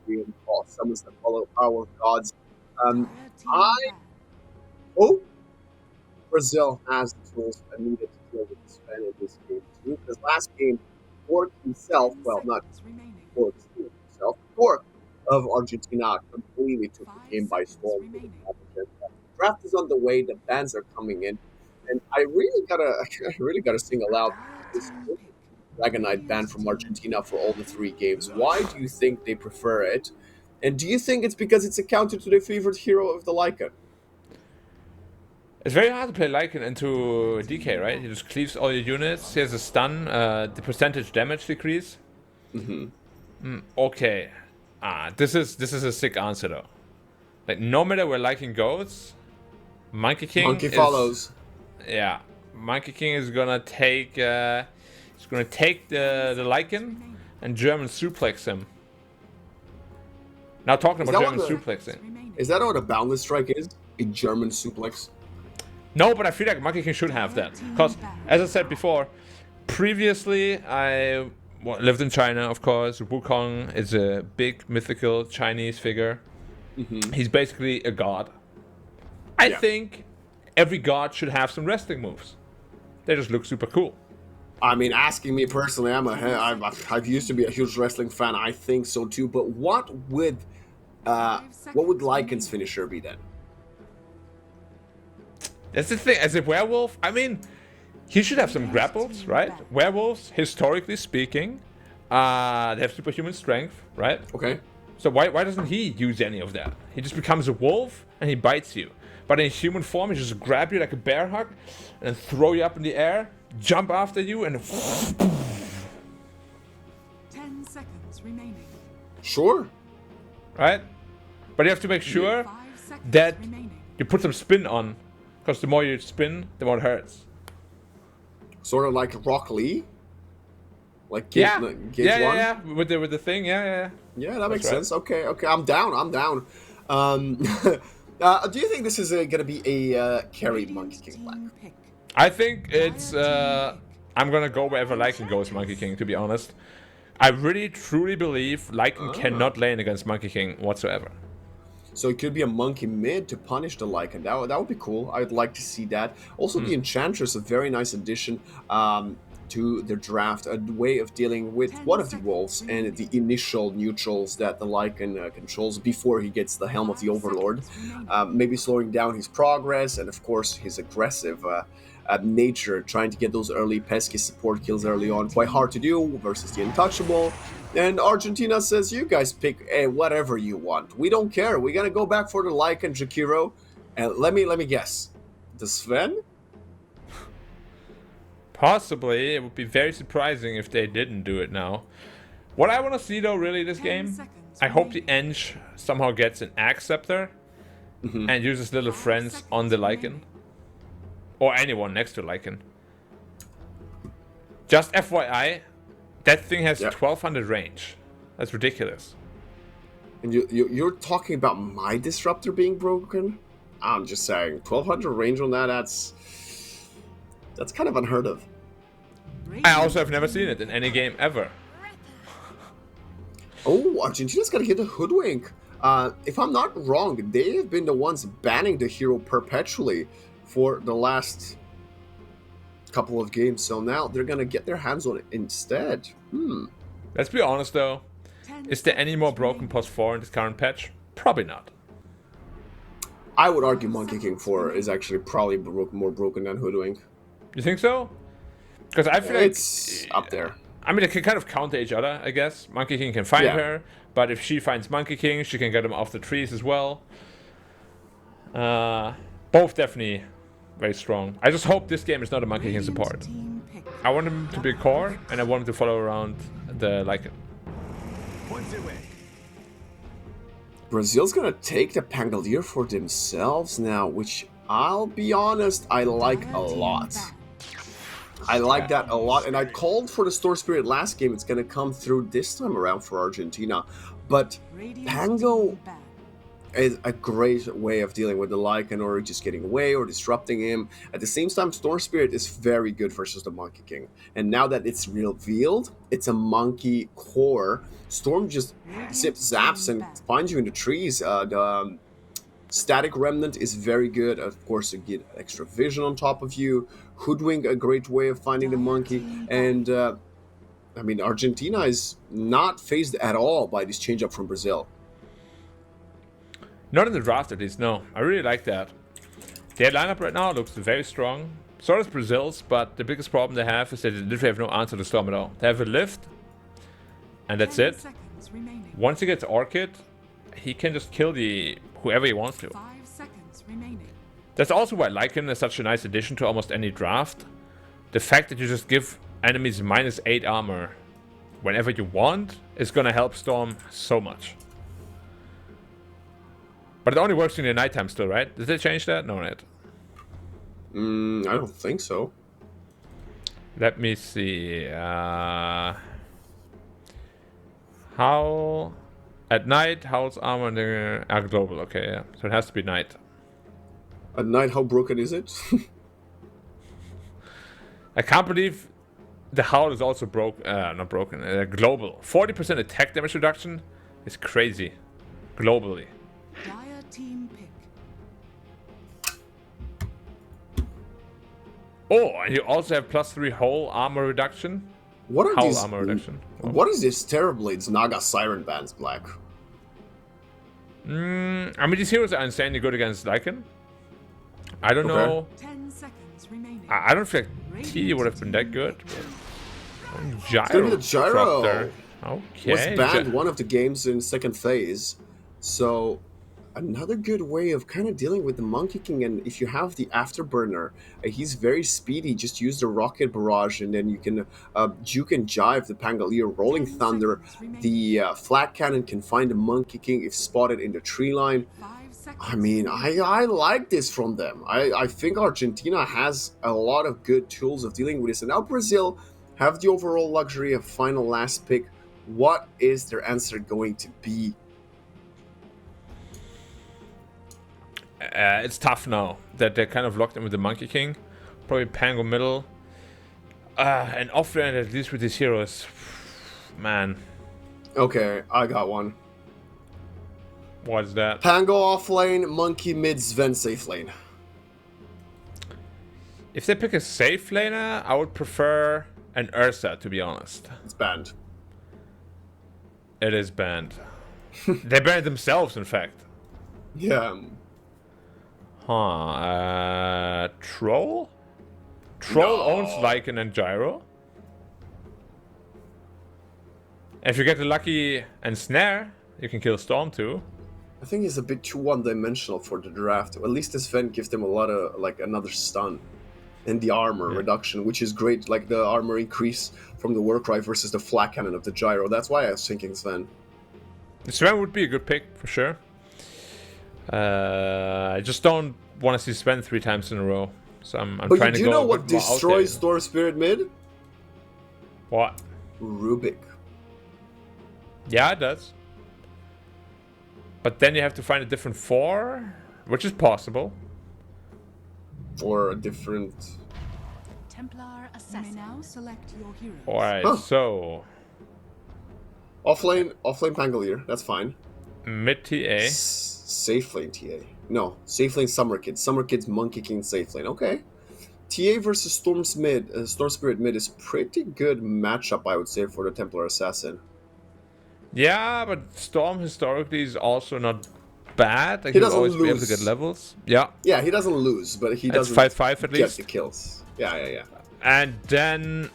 A: green. Summons the power of gods. I hope Brazil has the tools needed to deal with the Spain in this game too. Because last game, Borg himself, well, not Borg himself, Borg of Argentina completely took the game by storm. The draft is on the way. The bans are coming in, and I really gotta sing aloud. This Dragon Knight ban from Argentina for all the 3 games. Why do you think they prefer it? And do you think it's because it's a counter to their favorite hero of the Lycan?
B: It's very hard to play Lycan into DK, right? He just cleaves all your units. He has a stun, the percentage damage decrease. Okay. This is a sick answer though. Like, no matter where Lycan goes, Monkey King
A: follows.
B: Yeah, Monkey King is gonna take the Lycan and German suplex him. Now talking about German suplexing.
A: Is that what a boundless strike is? A German suplex?
B: No, but I feel like Monkey King should have that. Because, as I said before, previously I lived in China, of course. Wukong is a big mythical Chinese figure. He's basically a god. I think every god should have some wrestling moves. They just look super cool.
A: I mean, asking me personally, I've used to be a huge wrestling fan. I think so too. But what would Lycan's finisher be then?
B: That's the thing. As a werewolf, I mean, he should have some grapples, right? Werewolves, historically speaking, they have superhuman strength, right?
A: Okay.
B: So why doesn't he use any of that? He just becomes a wolf and he bites you. But in human form, he just grab you like a bear hug and then throw you up in the air, jump after you, and
C: 10 seconds remaining.
A: Sure.
B: Right? But you have to make sure that you put some spin on, because the more you spin, the more it hurts.
A: Sort of like Rock Lee? Like
B: Gauge
A: one?
B: Yeah. With the thing, yeah.
A: Yeah, that makes sense. Okay, I'm down. Do you think this is going to be a carried Monkey King Black?
B: I think it's... I'm going to go wherever Lycan goes, Monkey King, to be honest. I really, truly believe Lycan cannot lane against Monkey King whatsoever.
A: So it could be a Monkey mid to punish the Lycan. That would be cool. I'd like to see that. Also, the Enchantress, a very nice addition. to the draft, a way of dealing with one of the wolves and the initial neutrals that the Lycan controls before he gets the helm of the Overlord. Maybe slowing down his progress and, of course, his aggressive nature, trying to get those early pesky support kills early on. Quite hard to do versus the Untouchable. And Argentina says, you guys pick whatever you want. We don't care. We're going to go back for the Lycan Jakiro. And let me guess. The Sven?
B: Possibly. It would be very surprising if they didn't do it now. What I want to see, though, really, this game, I hope the Eng somehow gets an Axe Scepter and uses little friends on the Lycan. Or anyone next to Lycan. Just FYI, that thing has 1200 range. That's ridiculous.
A: And you're talking about my Disruptor being broken? I'm just saying, 1200 range on that, that's kind of unheard of.
B: I also have never seen it in any game ever.
A: Oh, Argentina's got to get a Hoodwink. If I'm not wrong, they have been the ones banning the hero perpetually for the last couple of games. So now they're going to get their hands on it instead.
B: Let's be honest, though. Is there any more broken post 4 in this current patch? Probably not.
A: I would argue Monkey King 4 is actually probably more broken than Hoodwink.
B: You think so? Because I feel like
A: it's up there.
B: I mean, they can kind of counter each other, I guess. Monkey King can find her, but if she finds Monkey King, she can get him off the trees as well. Both definitely very strong. I just hope this game is not a Monkey King support. I want him to be a core, and I want him to follow around the Lycan.
A: Brazil's gonna take the Pangolier for themselves now, which I'll be honest, I like a lot. I like that a lot, and I called for the Store Spirit last game. It's going to come through this time around for Argentina. But Pango is a great way of dealing with the Lycan, or just getting away or disrupting him. At the same time, Storm Spirit is very good versus the Monkey King. And now that it's revealed, it's a monkey core. Storm just zips, zaps, and finds you in the trees. The Static Remnant is very good. Of course, you get extra vision on top of you. Hoodwink, a great way of finding the monkey. And, I mean, Argentina is not phased at all by this change-up from Brazil.
B: Not in the draft, at least, no. I really like that. Their lineup right now looks very strong. So does Brazil's, but the biggest problem they have is that they literally have no answer to Storm at all. They have a lift, and that's it. Once he gets Orchid, he can just kill whoever he wants to.
C: 5 seconds remaining.
B: That's also why Lycan is such a nice addition to almost any draft. The fact that you just give enemies -8 armor whenever you want is gonna help Storm so much. But it only works in the nighttime still, right? Did they change that? No, right?
A: I don't think so.
B: Let me see. How... At night, Howl's armor and global. Okay, yeah. So it has to be night.
A: At night, how broken is it?
B: I can't believe the Howl is also not broken. Global. 40% attack damage reduction is crazy. Globally.
C: Dire team pick.
B: Oh, and you also have +3 whole armor reduction.
A: What are
B: Howl
A: these?
B: armor reduction. Oh.
A: What is this Terrorblades Naga Siren Bands, Black?
B: I mean, these heroes are insanely good against Lycan. I don't know.
C: 10 seconds remaining.
B: I don't feel like T would have been that good. Gyro.
A: It's gonna be the Gyro.
B: Okay.
A: Was banned one of the games in second phase. So another good way of kind of dealing with the Monkey King. And if you have the Afterburner, he's very speedy. Just use the Rocket Barrage, and then you can jive the Pangolier. Rolling Thunder. The Flat Cannon can find the Monkey King if spotted in the tree line.
C: 5 seconds.
A: I mean, I like this from them. I think Argentina has a lot of good tools of dealing with this. And now Brazil have the overall luxury of final last pick. What is their answer going to be?
B: It's tough now that they're kind of locked in with the Monkey King. Probably Pango middle. And offlane, at least with these heroes. Man.
A: Okay, I got one.
B: What's that?
A: Pango off lane, Monkey mid, Sven safe lane.
B: If they pick a safe laner, I would prefer an Ursa, to be honest.
A: It's banned.
B: It is banned. They banned themselves, in fact.
A: Yeah.
B: Troll? Troll
A: No.
B: owns Lycan and Gyro. If you get the lucky and snare, you can kill Storm too.
A: I think he's a bit too one-dimensional for the draft. At least this Sven gives them a lot of, like, another stun. And the armor reduction, which is great. Like, the armor increase from the Warcry versus the flat cannon of the Gyro. That's why I was thinking Sven.
B: Sven would be a good pick, for sure. I just don't want to see Sven 3 times in a row. So I'm
A: But
B: trying to go.
A: do you know
B: a
A: what
B: bit more out
A: destroys
B: there.
A: Storm Spirit mid?
B: What?
A: Rubik.
B: Yeah, it does. But then you have to find a different 4, which is possible.
A: Or a different...
C: Templar
D: You may
C: assassin.
D: now select your hero.
B: Alright,
A: Huh.
B: so
A: Offlane Pangolier, that's fine.
B: mid TA.
A: Safe lane TA. No, safe lane Summer Kid. Summer Kid's Monkey King safe lane. Okay. TA versus Storm Spirit mid is pretty good matchup, I would say, for the Templar Assassin.
B: Yeah, but Storm historically is also not bad. Like
A: He
B: he'll
A: doesn't
B: always be able to
A: lose.
B: get levels. Yeah.
A: Yeah, he doesn't lose, but he
B: It's
A: doesn't
B: 5-5 at
A: get
B: least.
A: the kills. Yeah.
B: And then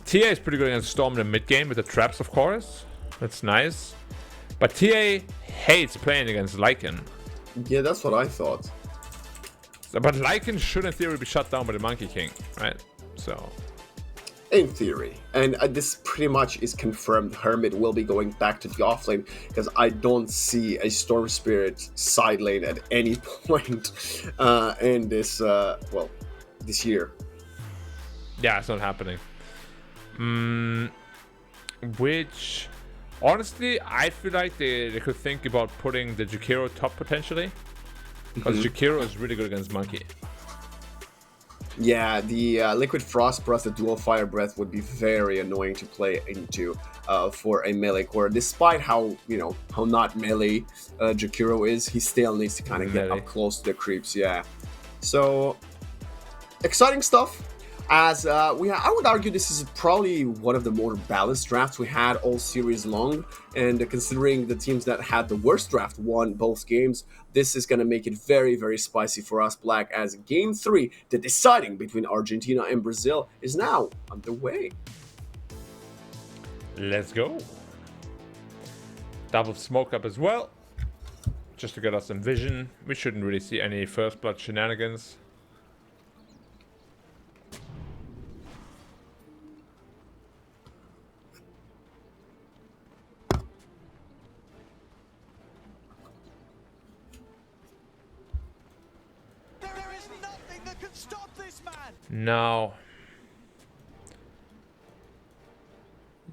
B: TA is pretty good against Storm in the mid game with the traps, of course. That's nice. But TA hates playing against Lycan.
A: Yeah, that's what I thought.
B: But Lycan should in theory be shut down by the Monkey King, right? So
A: In theory. And this pretty much is confirmed. Hermit will be going back to the offlane because I don't see a Storm Spirit side lane at any point in this, this year.
B: yeah, it's not happening. Which, honestly, I feel like they could think about putting the Jakiro top potentially. Because Jakiro is really good against Monkey.
A: Yeah, the Liquid Frost plus the Dual Fire Breath would be very annoying to play into for a melee core. Despite how not melee Jakiro is, he still needs to kind of get
B: Melee.
A: up close to the creeps. Yeah, so exciting stuff. As I would argue this is probably one of the more balanced drafts we had all series long, and considering the teams that had the worst draft won both games, this is going to make it very, very spicy for us Black, as Game 3, the deciding between Argentina and Brazil, is now underway.
B: Let's go. Double smoke up as well. Just to get us some vision. We shouldn't really see any first blood shenanigans.
E: There is nothing that can stop this man.
B: Now.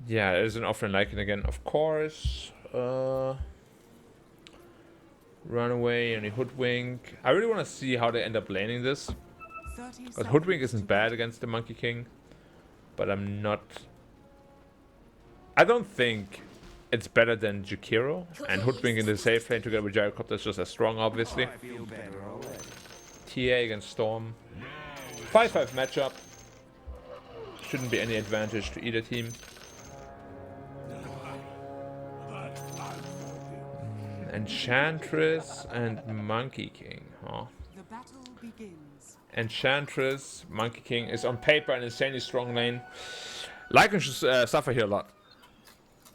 B: Yeah, there's an offering Lycan again, of course. Runaway and a Hoodwink. I really want to see how they end up laning this.
C: 30
B: But
C: seconds
B: Hoodwink
C: to
B: isn't
C: go.
B: bad against the Monkey King. But I'm not... I don't think it's better than Jakiro. And Hoodwink in the safe lane together with Gyrocopter is just as strong, obviously. TA against Storm. 5-5 matchup. Shouldn't be any advantage to either team. Enchantress and Monkey King, huh?
C: The battle begins.
B: Enchantress, Monkey King is on paper an insanely strong lane. Lycan should suffer here a lot.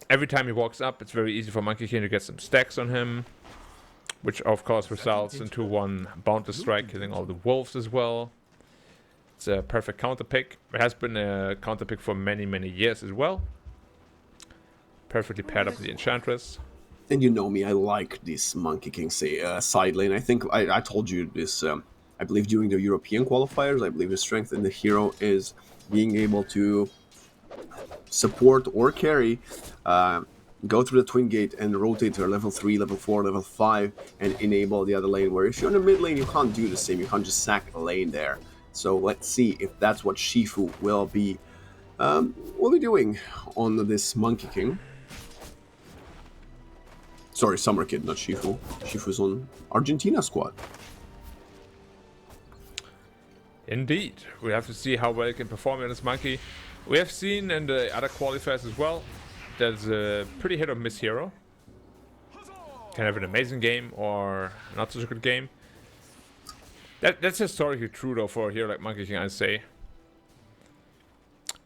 B: Every time he walks up, it's very easy for Monkey King to get some stacks on him. Which of course results into one Boundless Strike, killing all the wolves as well. It's a perfect counter pick. It has been a counter pick for many, many years as well. Perfectly paired up with the Enchantress.
A: And you know me, I like this Monkey King side lane. I think I told you this, I believe during the European qualifiers, I believe the strength in the hero is being able to support or carry, go through the Twin Gate and rotate to level 3, level 4, level 5, and enable the other lane. Where if you're in the mid lane, you can't do the same. You can't just sack a lane there. So let's see if that's what Shifu will be doing on this Monkey King. Sorry, Summer Kid, not Shifu. Shifu's on Argentina squad.
B: Indeed. We have to see how well he can perform in this monkey. We have seen in the other qualifiers as well, there's a pretty hit or miss hero. Can have an amazing game or not such a good game. That's historically true though for a hero like Monkey King, I'd say.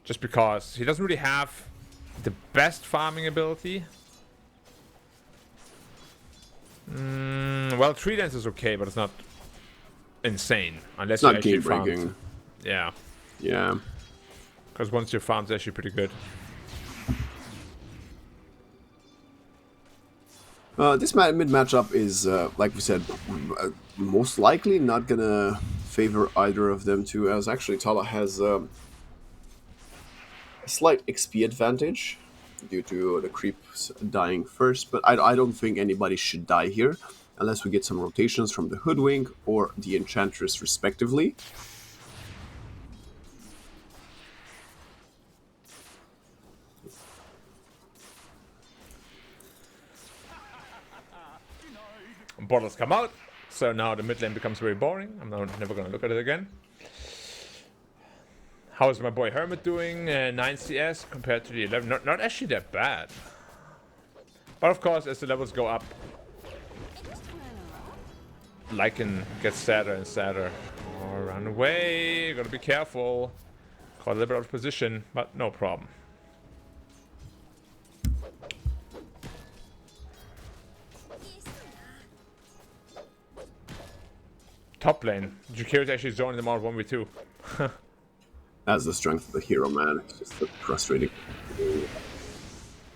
B: Just because he doesn't really have the best farming ability. Well, 3 dance is okay, but it's not insane unless you
A: Not
B: actually
A: game
B: farmed.
A: breaking.
B: Yeah,
A: Yeah.
B: because once you farm, it's actually pretty good.
A: This mid matchup is, like we said, most likely not gonna favor either of them two, as actually Tala has a slight XP advantage due to the creeps dying first, but I don't think anybody should die here unless we get some rotations from the Hoodwink or the Enchantress respectively.
B: Bottles come out, so now the mid lane becomes very boring. I'm never gonna look at it again. How is my boy Hermit doing? 9 CS compared to the 11. Not actually that bad. But of course, as the levels go up, Lycan gets sadder and sadder. Oh, run away! Gotta be careful. Caught a little bit out of position, but no problem. Top lane. Jakira's actually zoning them out 1v2.
A: That's the strength of the hero, man. It's just so frustrating.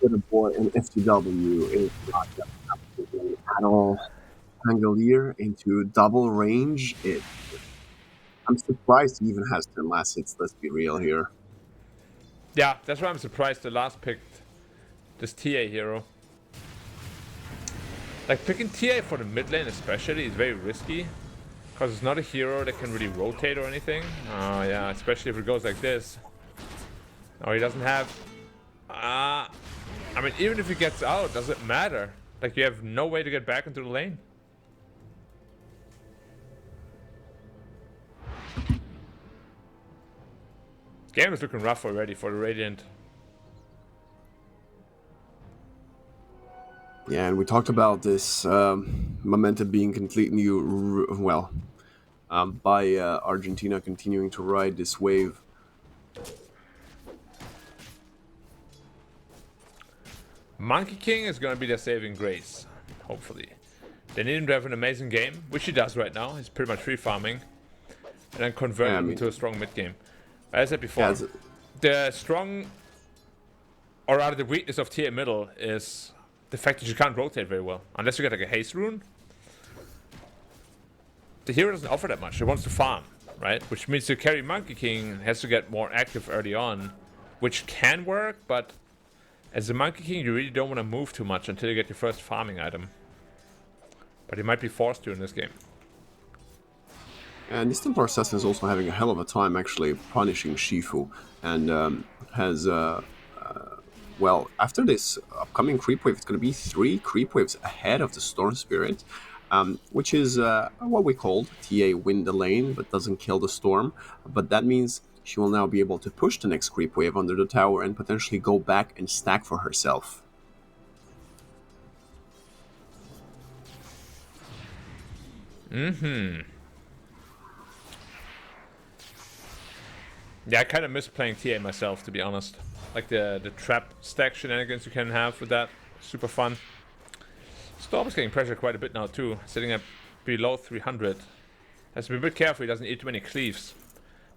A: With a boy in FTW is not absolutely at all. Pangolier into double range. I'm surprised he even has 10 last hits, let's be real here.
B: Yeah, that's why I'm surprised the last picked this TA hero. Like, picking TA for the mid lane especially is very risky. Because it's not a hero that can really rotate or anything. Oh yeah, especially if it goes like this. Oh, he doesn't have... I mean, even if he gets out, does it matter? Like, you have no way to get back into the lane. This game is looking rough already for the Radiant.
A: Yeah, and we talked about this momentum being completely, by Argentina continuing to ride this wave.
B: Monkey King is going to be their saving grace, hopefully. They need him to have an amazing game, which he does right now. He's pretty much free farming. And then convert him into a strong mid game. As I said before, the strong, or rather the weakness of TA middle is the fact that you can't rotate very well. Unless you get like a haste rune. The hero doesn't offer that much. He wants to farm, right? Which means to carry Monkey King has to get more active early on, which can work, but as a Monkey King, you really don't want to move too much until you get your first farming item. But he might be forced to in this game.
A: And this Templar Assassin is also having a hell of a time actually punishing Shifu, and has, well, after this upcoming creep wave, it's going to be 3 creep waves ahead of the Storm Spirit, which is what we called TA win the lane, but doesn't kill the Storm. But that means she will now be able to push the next creep wave under the tower and potentially go back and stack for herself.
B: Yeah, I kind of miss playing TA myself, to be honest. Like the trap stack shenanigans you can have with that. Super fun. Storm is getting pressure quite a bit now too, sitting at below 300. Has to be a bit careful he doesn't eat too many cleaves.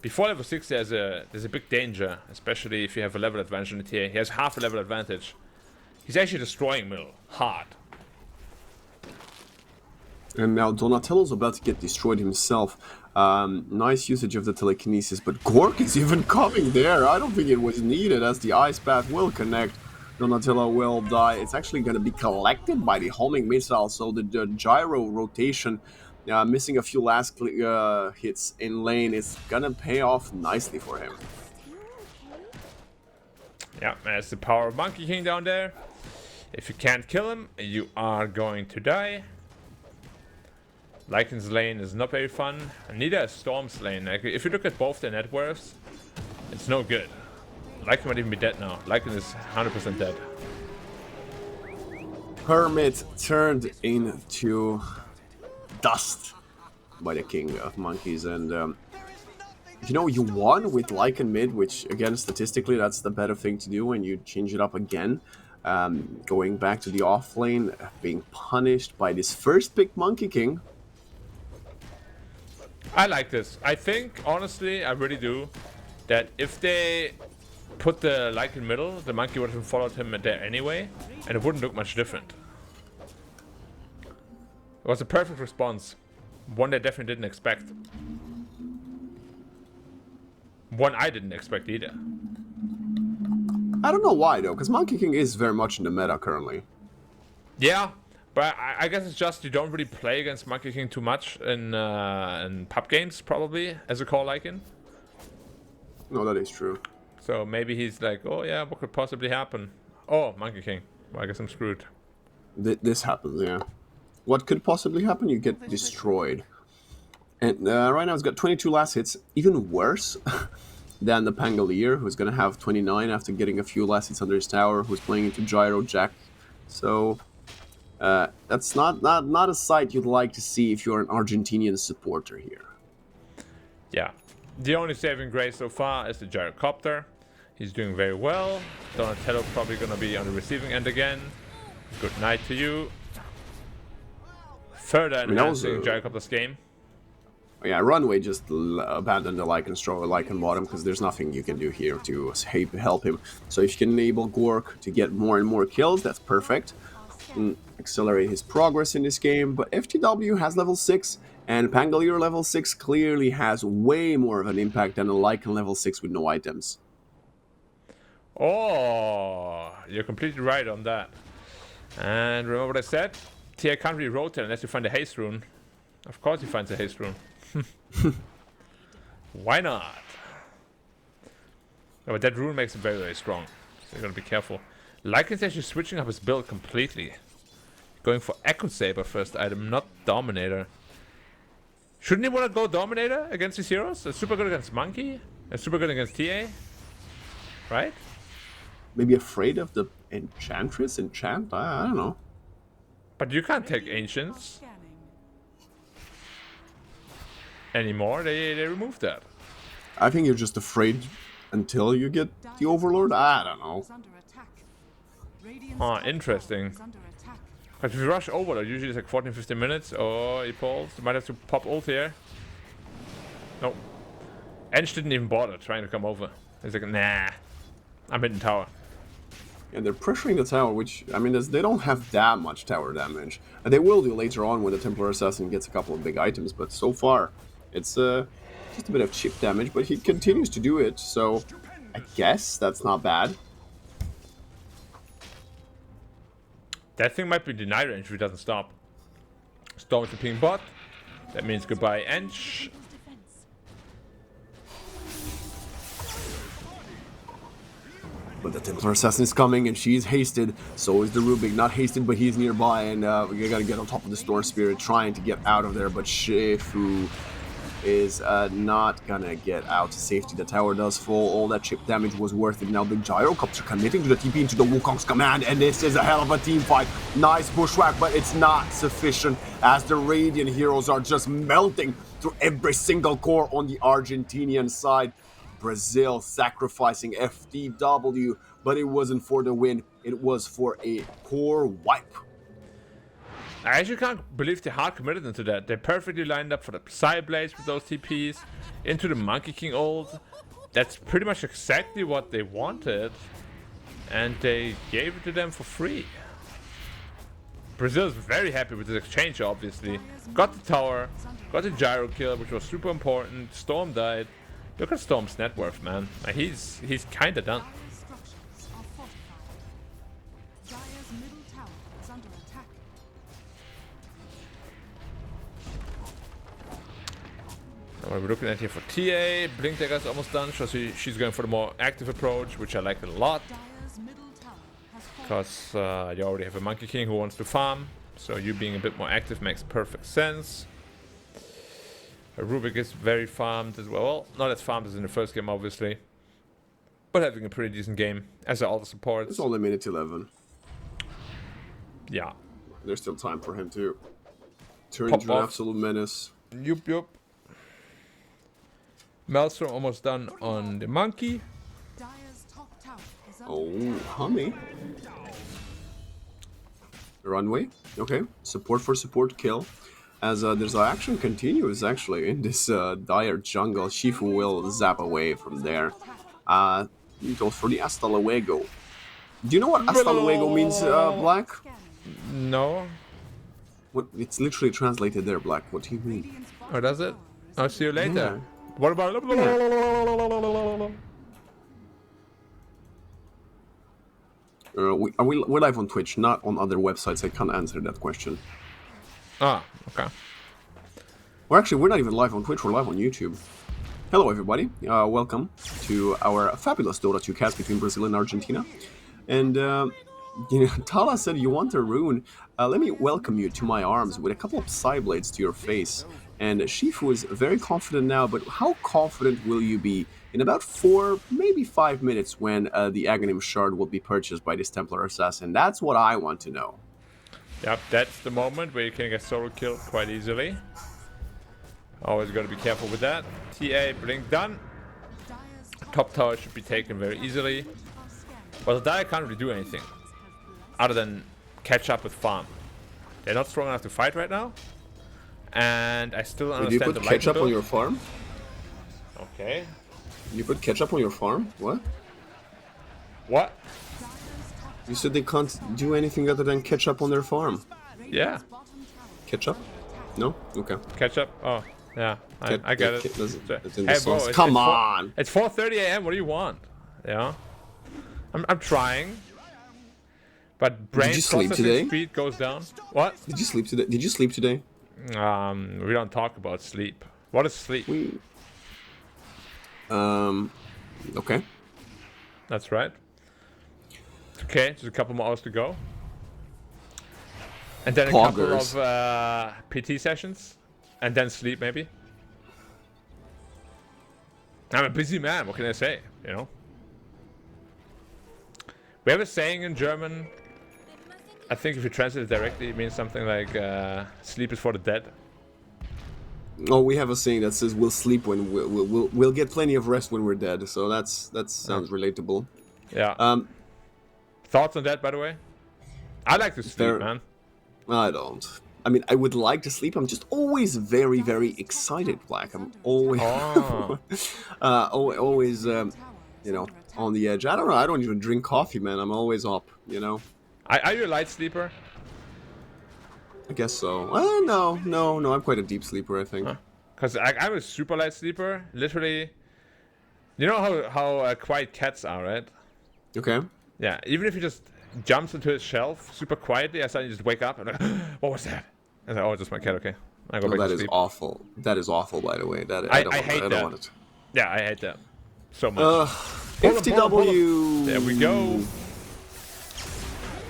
B: Before level 6 there's a big danger, especially if you have a level advantage in the TA. He has half a level advantage. He's actually destroying middle hard.
A: And now Donatello's about to get destroyed himself. Nice usage of the telekinesis, but Gork is even coming there. I don't think it was needed, as the Ice Path will connect. Donatello will die. It's actually going to be collected by the homing missile, so the gyro rotation, missing a few last hits in lane, is going to pay off nicely for him.
B: Yeah, that's the power of Monkey King down there. If you can't kill him, you are going to die. Lycan's lane is not very fun, and neither is Storm's lane. Like, if you look at both their net worths, it's no good. Lycan might even be dead now. Lycan is 100% dead.
A: Hermit turned into dust by the king of monkeys, and you know, you won with Lycan mid, which again statistically that's the better thing to do when you change it up again. Going back to the off lane, being punished by this first pick Monkey King.
B: I like this. I think, honestly, I really do, that if they put the Lycan middle, the monkey would have followed him there anyway, and it wouldn't look much different. It was a perfect response. One they definitely didn't expect. One I didn't expect either.
A: I don't know why though, because Monkey King is very much in the meta currently.
B: Yeah, but I guess it's just you don't really play against Monkey King too much in pub games, probably, as a core Lycan.
A: No, that is true.
B: So maybe he's like, oh yeah, what could possibly happen? Oh, Monkey King. Well, I guess I'm screwed.
A: This happens, yeah. What could possibly happen? You get destroyed. And right now it's got 22 last hits, even worse than the Pangolier, who's going to have 29 after getting a few last hits under his tower, who's playing into Gyro Jack. So that's not a sight you'd like to see if you're an Argentinian supporter here.
B: Yeah. The only saving grace so far is the Gyrocopter. He's doing very well. Donatello's probably going to be on the receiving end again. Good night to you. Further enhancing Gyrocopter's game.
A: Yeah, Runway just abandoned the Lycan Straw or Lycan Bottom because there's nothing you can do here to help him. So if you can enable Gork to get more and more kills, that's perfect. And accelerate his progress in this game. But FTW has level 6, and Pangolier level 6 clearly has way more of an impact than a Lycan level 6 with no items.
B: Oh, you're completely right on that. And remember what I said? TI can't really rotate unless you find a haste rune. Of course he finds a haste rune. Why not? No, but that rune makes him very, very strong. So you gotta be careful. Lycan's actually switching up his build completely. Going for Echo Saber first item, not Dominator. Shouldn't he want to go Dominator against these heroes? It's super good against Monkey. And super good against TA. Right?
A: Maybe afraid of the Enchantress? Enchant? I don't know.
B: But you can't take Ancients anymore. They removed that.
A: I think you're just afraid until you get the Overlord? I don't know.
B: Oh, interesting. But if you rush Overlord, usually it's like 14-15 minutes. Oh, he falls. You might have to pop ult here. Nope. Ench didn't even bother trying to come over. He's like, nah. I'm hitting tower.
A: And they're pressuring the tower, which, I mean, they don't have that much tower damage. And they will do later on when the Templar Assassin gets a couple of big items, but so far, it's just a bit of chip damage, but he continues to do it, so I guess that's not bad.
B: That thing might be denied range if he doesn't stop. Storm to ping bot. That means goodbye, Ench.
A: But the Templar Assassin is coming, and she's hasted. So is the Rubik. Not hasted, but he's nearby, and we gotta get on top of the Storm Spirit, trying to get out of there. But Shifu is not gonna get out to safety. The tower does fall. All that chip damage was worth it. Now the Gyrocopter committing to the TP into the Wukong's command, and this is a hell of a team fight. Nice bushwhack, but it's not sufficient as the Radiant heroes are just melting through every single core on the Argentinian side. Brazil sacrificing FTW, but it wasn't for the win, it was for a core wipe.
B: I actually can't believe they hard committed into that. They perfectly lined up for the Psyblades with those TPs, into the Monkey King ult. That's pretty much exactly what they wanted, and they gave it to them for free. Brazil is very happy with this exchange, obviously. Got the tower, got the gyro kill, which was super important. Storm died. Look at Storm's net worth, man. He's kinda done. Now what we're looking at here for TA, Blinkdagger's almost done, so she's going for the more active approach, which I like a lot. Because you already have a Monkey King who wants to farm, so you being a bit more active makes perfect sense. Rubik is very farmed as well. Well, not as farmed as in the first game, obviously. But having a pretty decent game, as are all the supports.
A: It's only minute 11.
B: Yeah.
A: There's still time for him to turn
B: Pop
A: into an
B: off.
A: absolute menace.
B: Yup. Maelstrom almost done on the monkey.
C: Dire's top tower is under
A: Oh, honey. Runway. Okay. Support for support kill. As there's action continues actually in this dire jungle. Shifu will zap away from there. He goes for the Hasta Luego. Do you know what Hasta Luego means, Black?
C: scanning.
B: No.
A: What? It's literally translated there, Black. What do you mean?
C: Radiant's
B: Oh,
C: bottom
B: does it?
C: tower is
B: I'll see you later.
A: Yeah.
B: What about...
A: We're live on Twitch, not on other websites. I can't answer that question.
B: Ah, okay.
A: Or actually, we're not even live on Twitch. We're live on YouTube. Hello, everybody. Welcome to our fabulous Dota 2 cast between Brazil and Argentina. And Tala said you want a rune. Let me welcome you to my arms with a couple of Psyblades to your face. And Shifu is very confident now, but how confident will you be in about 4, maybe 5 minutes when the Aghanim Shard will be purchased by this Templar Assassin? That's what I want to know.
B: Yep, that's the moment where you can get solo killed quite easily. Always gotta be careful with that. TA, blink done.
C: Dire's
B: Top tower should be taken very easily.
C: are scanning.
B: Well, the Dire can't really do anything other than catch up with farm. They're not strong enough to fight right now. And I still don't
A: Did you
B: understand
A: put
B: the
A: ketchup
B: lightning
A: on
B: build.
A: your farm?
B: Okay.
A: You put ketchup on your farm? What?
B: What?
C: Dire's top
A: You said they can't do anything other than ketchup on their farm.
B: Yeah.
C: bottom tower
A: Ketchup? No? Okay.
B: Ketchup? Oh, yeah. I get it.
A: That's in the
B: Hey, bro,
A: sauce.
B: it's,
A: Come
B: it's
A: on!
B: It's 4:30 a.m. What do you want? Yeah. I'm trying. But brain
A: you sleep
B: processing
A: today?
B: speed goes down. What?
A: Did you sleep today? Did you sleep today?
B: We don't talk about sleep. What is sleep?
A: We. Okay.
B: That's right. Okay, just a couple more hours to go. And then a
A: Poggers.
B: couple of PT sessions. And then sleep, maybe. I'm a busy man, what can I say? You know? We have a saying in German. I think if you translate it directly, it means something like sleep is for the dead.
A: Oh, we have a saying that says we'll sleep when we'll get plenty of rest when we're dead. So that sounds relatable.
B: Yeah. Thoughts on that, by the way? I like to sleep,
A: Fair.
B: man.
A: I don't. I mean, I would like to sleep. I'm just always very, very excited, Black. I'm always,
B: Oh.
A: always, you know, on the edge. I don't know. I don't even drink coffee, man. I'm always up, you know.
B: Are you a light sleeper?
A: I guess so. No. I'm quite a deep sleeper, I think.
B: Because I'm a super light sleeper. Literally. You know how quiet cats are, right?
A: Okay.
B: Yeah, even if he just jumps into his shelf super quietly, I suddenly just wake up and like, what was that? And like, oh, just my cat, okay. I go
A: Well,
B: back
A: that
B: to
A: is
B: sleep.
A: awful. That is awful, by the way. That
B: I
A: don't,
B: hate
A: I don't
B: that.
A: want it.
B: Yeah, I hate that so much.
A: FTW.
B: There we go.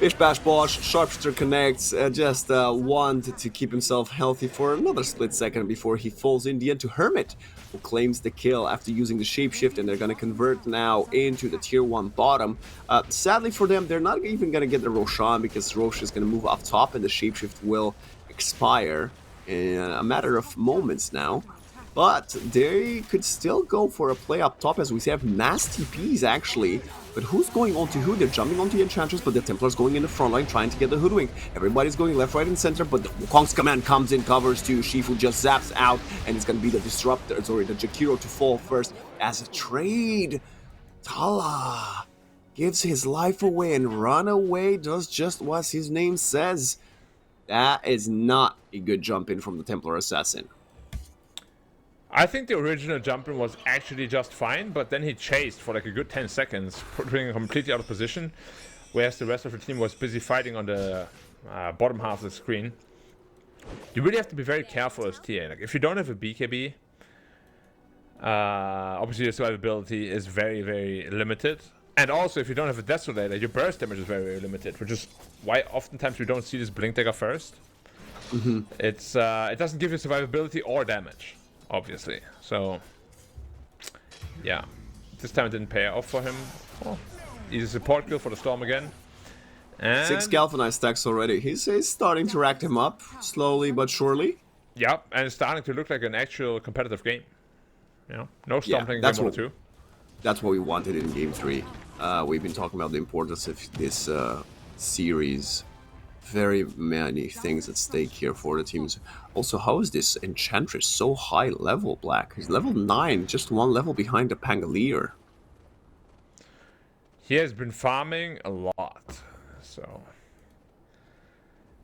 A: Bish Bash Bosh, Sharpshooter connects, just wanted to keep himself healthy for another split second before he falls in the end to Hermit, who claims the kill after using the shapeshift, and they're going to convert now into the tier 1 bottom. Sadly for them, they're not even going to get the Roshan because Rosh is going to move up top and the shapeshift will expire in a matter of moments now. But they could still go for a play up top as we have mass TPs actually. But who's going on to who? They're jumping onto the Enchantress, but the Templars going in the front line trying to get the Hoodwink. Everybody's going left, right, and center, but the Wukong's command comes in, covers too. Shifu just zaps out, and it's going to be the Disruptor, sorry, the Jakiro to fall first as a trade. Tala gives his life away and run away, does just what his name says. That is not a good jump in from the Templar Assassin.
B: I think the original jump-in was actually just fine, but then he chased for like a good 10 seconds, putting him completely out of position, whereas the rest of the team was busy fighting on the bottom half of the screen. You really have to be very careful as TA. Like, if you don't have a BKB, obviously your survivability is very, very limited. And also, if you don't have a Desolator, your burst damage is very, very limited, which is why oftentimes we don't see this Blink Dagger first. It doesn't give you survivability or damage. obviously. So, yeah. This time it didn't pay off for him. Oh, easy support kill for the Storm again. And
A: 6 galvanized stacks already. He's starting to rack them up, slowly but surely.
B: yeah, and it's starting to look like an actual competitive game. You know, no Storm
A: that's
B: game 1 or
A: what-
B: 2.
A: That's what we wanted in Game 3. We've been talking about the importance of this series. Very many things at stake here for the teams. Also, how is this Enchantress so high level, Black? He's level 9, just 1 level behind the Pangolier.
B: He has been farming a lot, so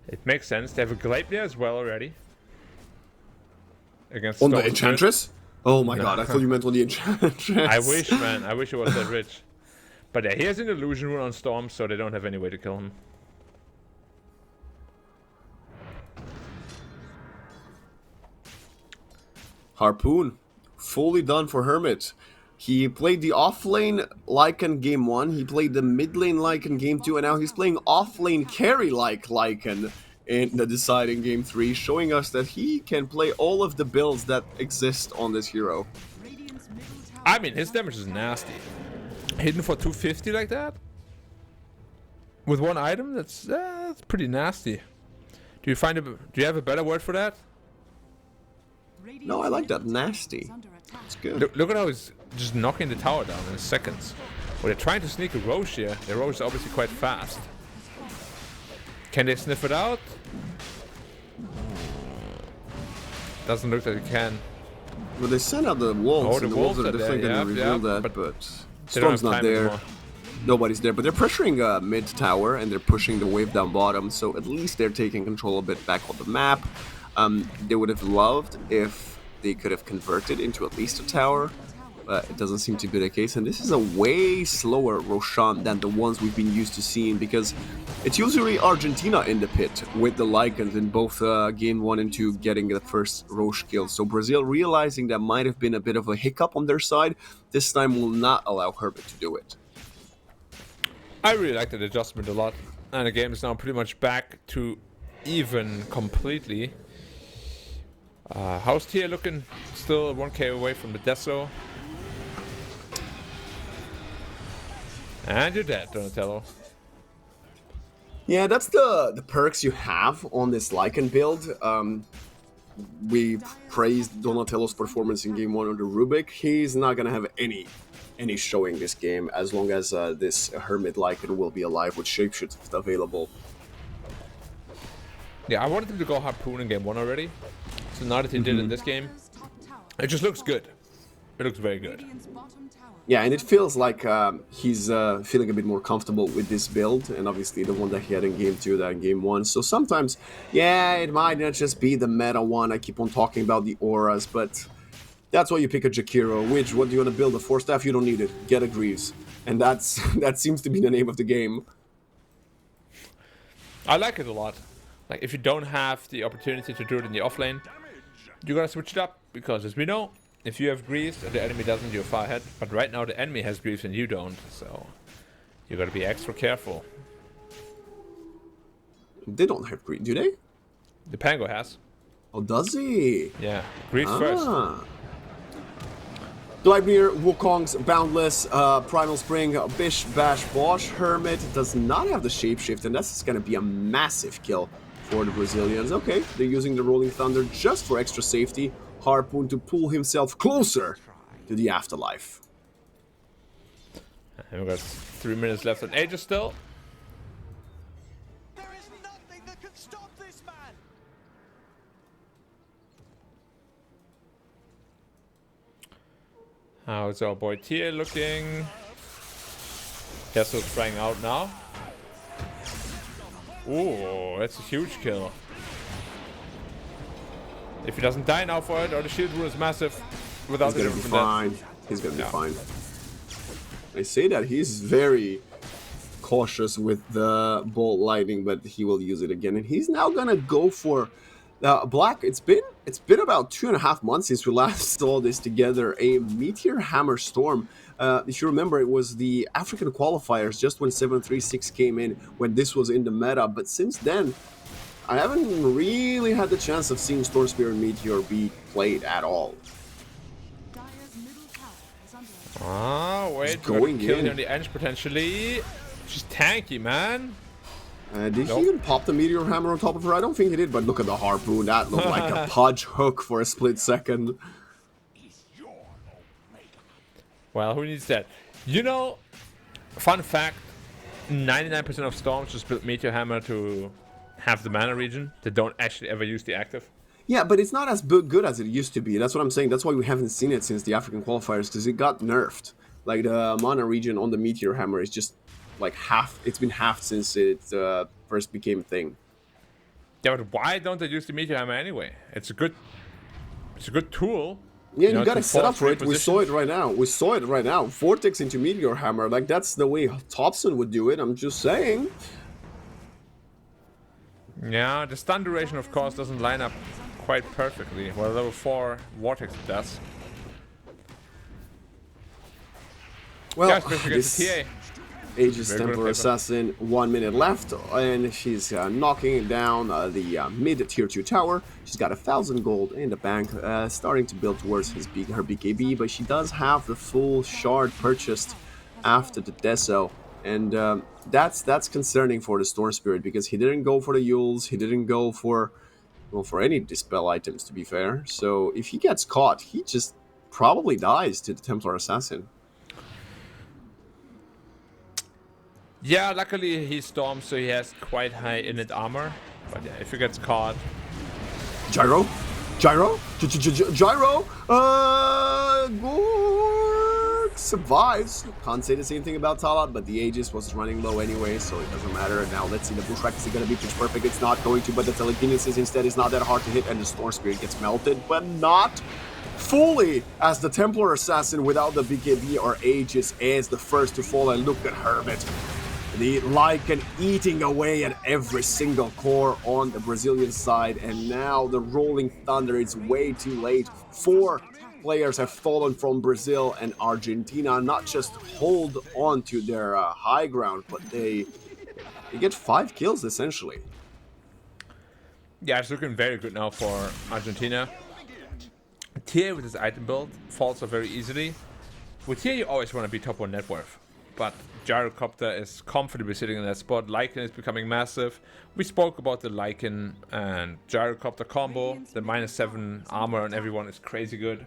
B: it makes sense. They have a Glaive as well already. Against
A: On the
B: Storm's
A: Enchantress? Oh my god, I thought you meant on the Enchantress.
B: I wish, man. I wish it was that rich. But yeah, he has an illusion rune on Storm, so they don't have any way to kill him.
A: Harpoon, fully done for Hermit. He played the off-lane Lycan Game 1, he played the mid-lane Lycan Game 2, and now he's playing off-lane carry-like Lycan in the deciding Game 3, showing us that he can play all of the builds that exist on this hero.
C: Radiant's middle tower
B: I mean, his damage is nasty. Hidden for 250 like that? With 1 item? That's pretty nasty. Do you have a better word for that?
C: Radiant's
A: No, I like that.
C: middle tower
A: Nasty.
C: is under attack.
A: It's good.
B: Look at how he's just knocking the tower down in seconds. Well, they're trying to sneak a Roche here. The Roche is obviously quite fast. Can they sniff it out? Doesn't look like they can.
A: Well, they sent out the wolves,
B: Oh, the
A: and the wolves
B: wolves
A: are
B: are
A: definitely
B: there,
A: going to
B: yeah,
A: reveal
B: yeah,
A: that, but
B: They don't
A: Storm's
B: have
A: not
B: time
A: there.
B: anymore.
A: Nobody's there, but they're pressuring mid tower, and they're pushing the wave down bottom, so at least they're taking control a bit back on the map. They would have loved if they could have converted into at least a tower, but it doesn't seem to be the case, and this is a way slower Roshan than the ones we've been used to seeing, because it's usually Argentina in the pit with the Lycans in both Game 1 and 2 getting the first Roche kill. So Brazil, realizing that might have been a bit of a hiccup on their side, this time will not allow Herbert to do it.
B: I really like that adjustment a lot. And the game is now pretty much back to even completely. How's Tia looking? Still 1k away from the Deso. And you're dead, Donatello.
A: Yeah, that's the perks you have on this Lycan build. We praised Donatello's performance in Game 1 under Rubik. He's not going to have any showing this game as long as this Hermit Lycan will be alive with Shapeshift available.
B: Yeah, I wanted him to go Harpoon in Game 1 already. So now that he did in this game,
C: Dire's top tower.
B: it just looks good. It looks very good.
C: Radiant's bottom tower.
A: Yeah, and it feels like he's feeling a bit more comfortable with this build, and obviously the one that he had in Game 2, that in Game 1. So sometimes, yeah, it might not just be the meta one. I keep on talking about the auras, but that's why you pick a Jakiro. Which, what do you want to build? A 4-staff? You don't need it. Get a Greaves. And that seems to be the name of the game.
B: I like it a lot. Like, if you don't have the opportunity to do it in the offlane, you gotta switch it up. Because as we know, if you have Greaves and the enemy doesn't, you're far ahead. But right now the enemy has Greaves and you don't. So you gotta be extra careful.
A: They don't have Greaves, do they?
B: The Pango has.
A: Oh, does he?
B: Yeah. Greaves first.
A: Gleipnir, Wukong's Boundless, Primal Spring, Bish, Bash, Bosch, Hermit does not have the Shapeshift, and that's going to be a massive kill for the Brazilians. Okay, they're using the Rolling Thunder just for extra safety. Harpoon to pull himself closer to the afterlife.
B: And we've got 3 minutes left on Aegis still.
E: There is nothing that can stop this man.
B: How's our boy Tia looking? Yasuo's trying out now. Ooh, that's a huge kill. If he doesn't die now for it, or the shield rule is massive, without
A: He's
B: it
A: gonna be
B: even dead.
A: fine. He's gonna be
B: Yeah.
A: fine. I say that he's very cautious with the bolt lightning, but he will use it again, and he's now gonna go for Black. It's been about 2.5 months since we last saw this together. A Meteor Hammer Storm. If you remember, it was the African qualifiers just when 736 came in, when this was in the meta. But since then, I haven't really had the chance of seeing Storm Spear and Meteor be played at all.
B: Oh, wait,
A: Just
B: we got a
A: going
B: kill
A: in.
B: here on the edge potentially. She's tanky, man.
A: Did
B: Nope.
A: he even pop the meteor hammer on top of her? I don't think he did, but look at the harpoon. That looked like a pudge hook for a split second.
B: Well, who needs that? You know, fun fact, 99% of storms just build Meteor Hammer to have the mana regen. They don't actually ever use the active.
A: Yeah, but it's not as good as it used to be. That's what I'm saying. That's why we haven't seen it since the African qualifiers, because it got nerfed. Like, the mana regen on the meteor hammer is just like half. It's been half since it first became a thing.
B: Yeah, but why don't they use the Meteor Hammer anyway? It's a good tool.
A: Yeah,
B: you know,
A: you gotta
B: to
A: set up
B: force
A: for it. We saw it
B: repositions.
A: right now. We saw it right now. Vortex into meteor hammer. Like, that's the way Thompson would do it. I'm just saying.
B: Yeah, the stun duration, of course, doesn't line up quite perfectly. Well, level 4 Vortex does.
A: Well,
B: Yeah, especially against the
A: this
B: TA.
A: Aegis
B: Very good
A: Templar
B: paper.
A: Assassin, 1 minute left, and she's knocking down the mid tier 2 tower. She's got 1,000 gold in the bank, starting to build towards her BKB, but she does have the full shard purchased after the Deso, and that's concerning for the Storm Spirit, because he didn't go for the Yules, he didn't go for, well, for any Dispel items, to be fair. So if he gets caught, he just probably dies to the Templar Assassin.
B: Yeah, luckily he storms, so he has quite high init armor. But yeah, if he gets caught,
A: Gyro? Gyro? Gyro? Gorg survives. Can't say the same thing about Talat, but the Aegis was running low anyway, so it doesn't matter. Now let's see the Bushwhack. Is it going to be pitch perfect? It's not going to, but the Telekinesis instead is not that hard to hit, and the Storm Spirit gets melted, but not fully, as the Templar Assassin without the BKB or Aegis is the first to fall, and look at Hermit. The Lycan eating away at every single core on the Brazilian side, and now the Rolling Thunder is way too late. 4 players have fallen from Brazil, and Argentina not just hold on to their high ground, but they get 5 kills essentially.
B: yeah, it's looking very good now for Argentina. Tier with his item build falls off very easily. With Tier, you always want to be top 1 net worth, but Gyrocopter is comfortably sitting in that spot. Lycan is becoming massive. We spoke about the Lycan and Gyrocopter combo. The -7 armor on everyone is crazy good.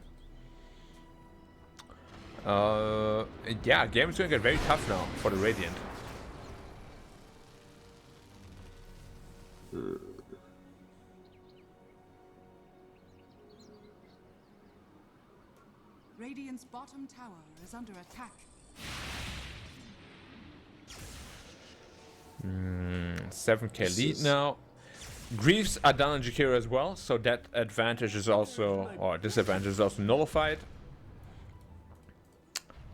B: Yeah, game is going to get very tough now for the Radiant.
C: Radiant's bottom tower is under attack.
B: 7k lead now. Griefs are done on Jakiro as well, so that advantage is also, or disadvantage is also nullified.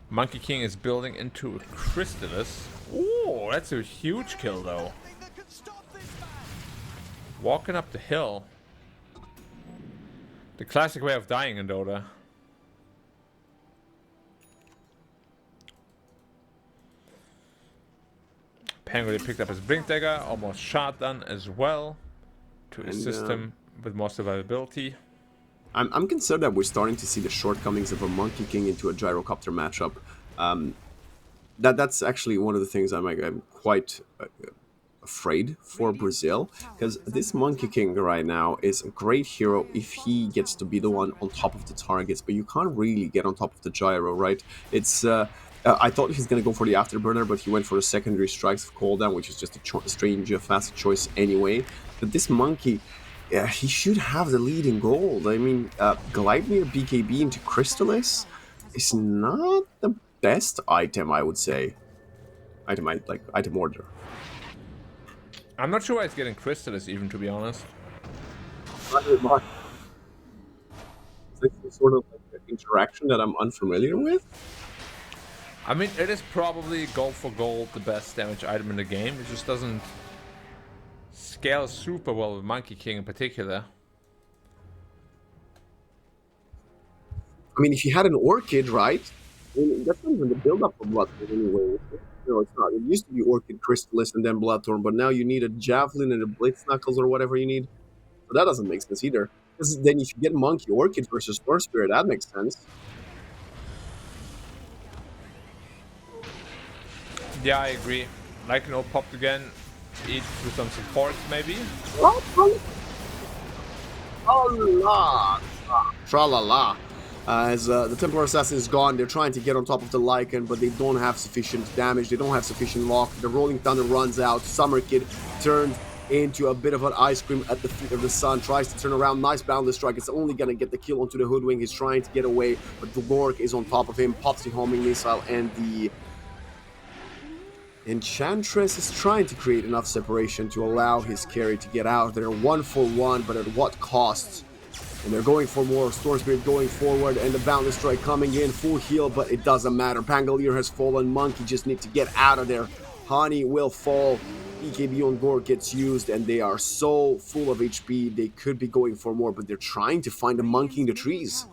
B: Monkey King is building into a Crystallis. Ooh, that's a huge kill though.
E: Nothing that can stop this man.
B: Walking up the hill. The classic way of dying in Dota. Pangoli picked up his Blink Dagger, almost shot done as well, to assist him with more survivability.
A: I'm concerned that we're starting to see the shortcomings of a Monkey King into a Gyrocopter matchup. That's actually one of the things I'm quite afraid for Brazil, because this Monkey King right now is a great hero if he gets to be the one on top of the targets, but you can't really get on top of the Gyro, right? It's I thought he's going to go for the Afterburner, but he went for the secondary strikes of cooldown, which is just a strange, fast choice anyway. But this Monkey, he should have the lead in gold. I mean, Gleipnir BKB into Crystallis is not the best item, I would say. Item order.
B: I'm not sure why it's getting Crystallis even, to be honest.
A: Not very much. It's like some sort of like interaction that I'm unfamiliar with.
B: I mean, it is probably gold for gold the best damage item in the game. It just doesn't scale super well with Monkey King in particular.
A: I mean, if you had an Orchid, right? I mean, that's not even the build-up for Bloodthorn anyway. No, it's not. It used to be Orchid, Crystallis, and then Bloodthorn, but now you need a Javelin and a Blitz Knuckles or whatever you need. So that doesn't make sense either. Because then if you get Monkey Orchid versus Storm Spirit, that makes sense.
B: Yeah, I agree. Lycan all popped again. Each with some supports, maybe.
A: Allah! Tra-la-la. As the Templar Assassin is gone, they're trying to get on top of the Lycan, but they don't have sufficient damage, they don't have sufficient lock. The Rolling Thunder runs out. Summer Kid turned into a bit of an ice cream at the feet of the sun, tries to turn around. Nice boundless strike. It's only gonna get the kill onto the Hoodwink. He's trying to get away, but the Gork is on top of him, pops the homing missile, and the Enchantress is trying to create enough separation to allow his carry to get out. They're 1-for-1, but at what cost? And they're going for more. Storm Spirit going forward, and the Boundless Strike coming in. Full heal, but it doesn't matter. Pangolier has fallen. Monkey just need to get out of there. Hani will fall. BKB on Gore gets used, and they are so full of HP. They could be going for more, but they're trying to find a monkey in the trees.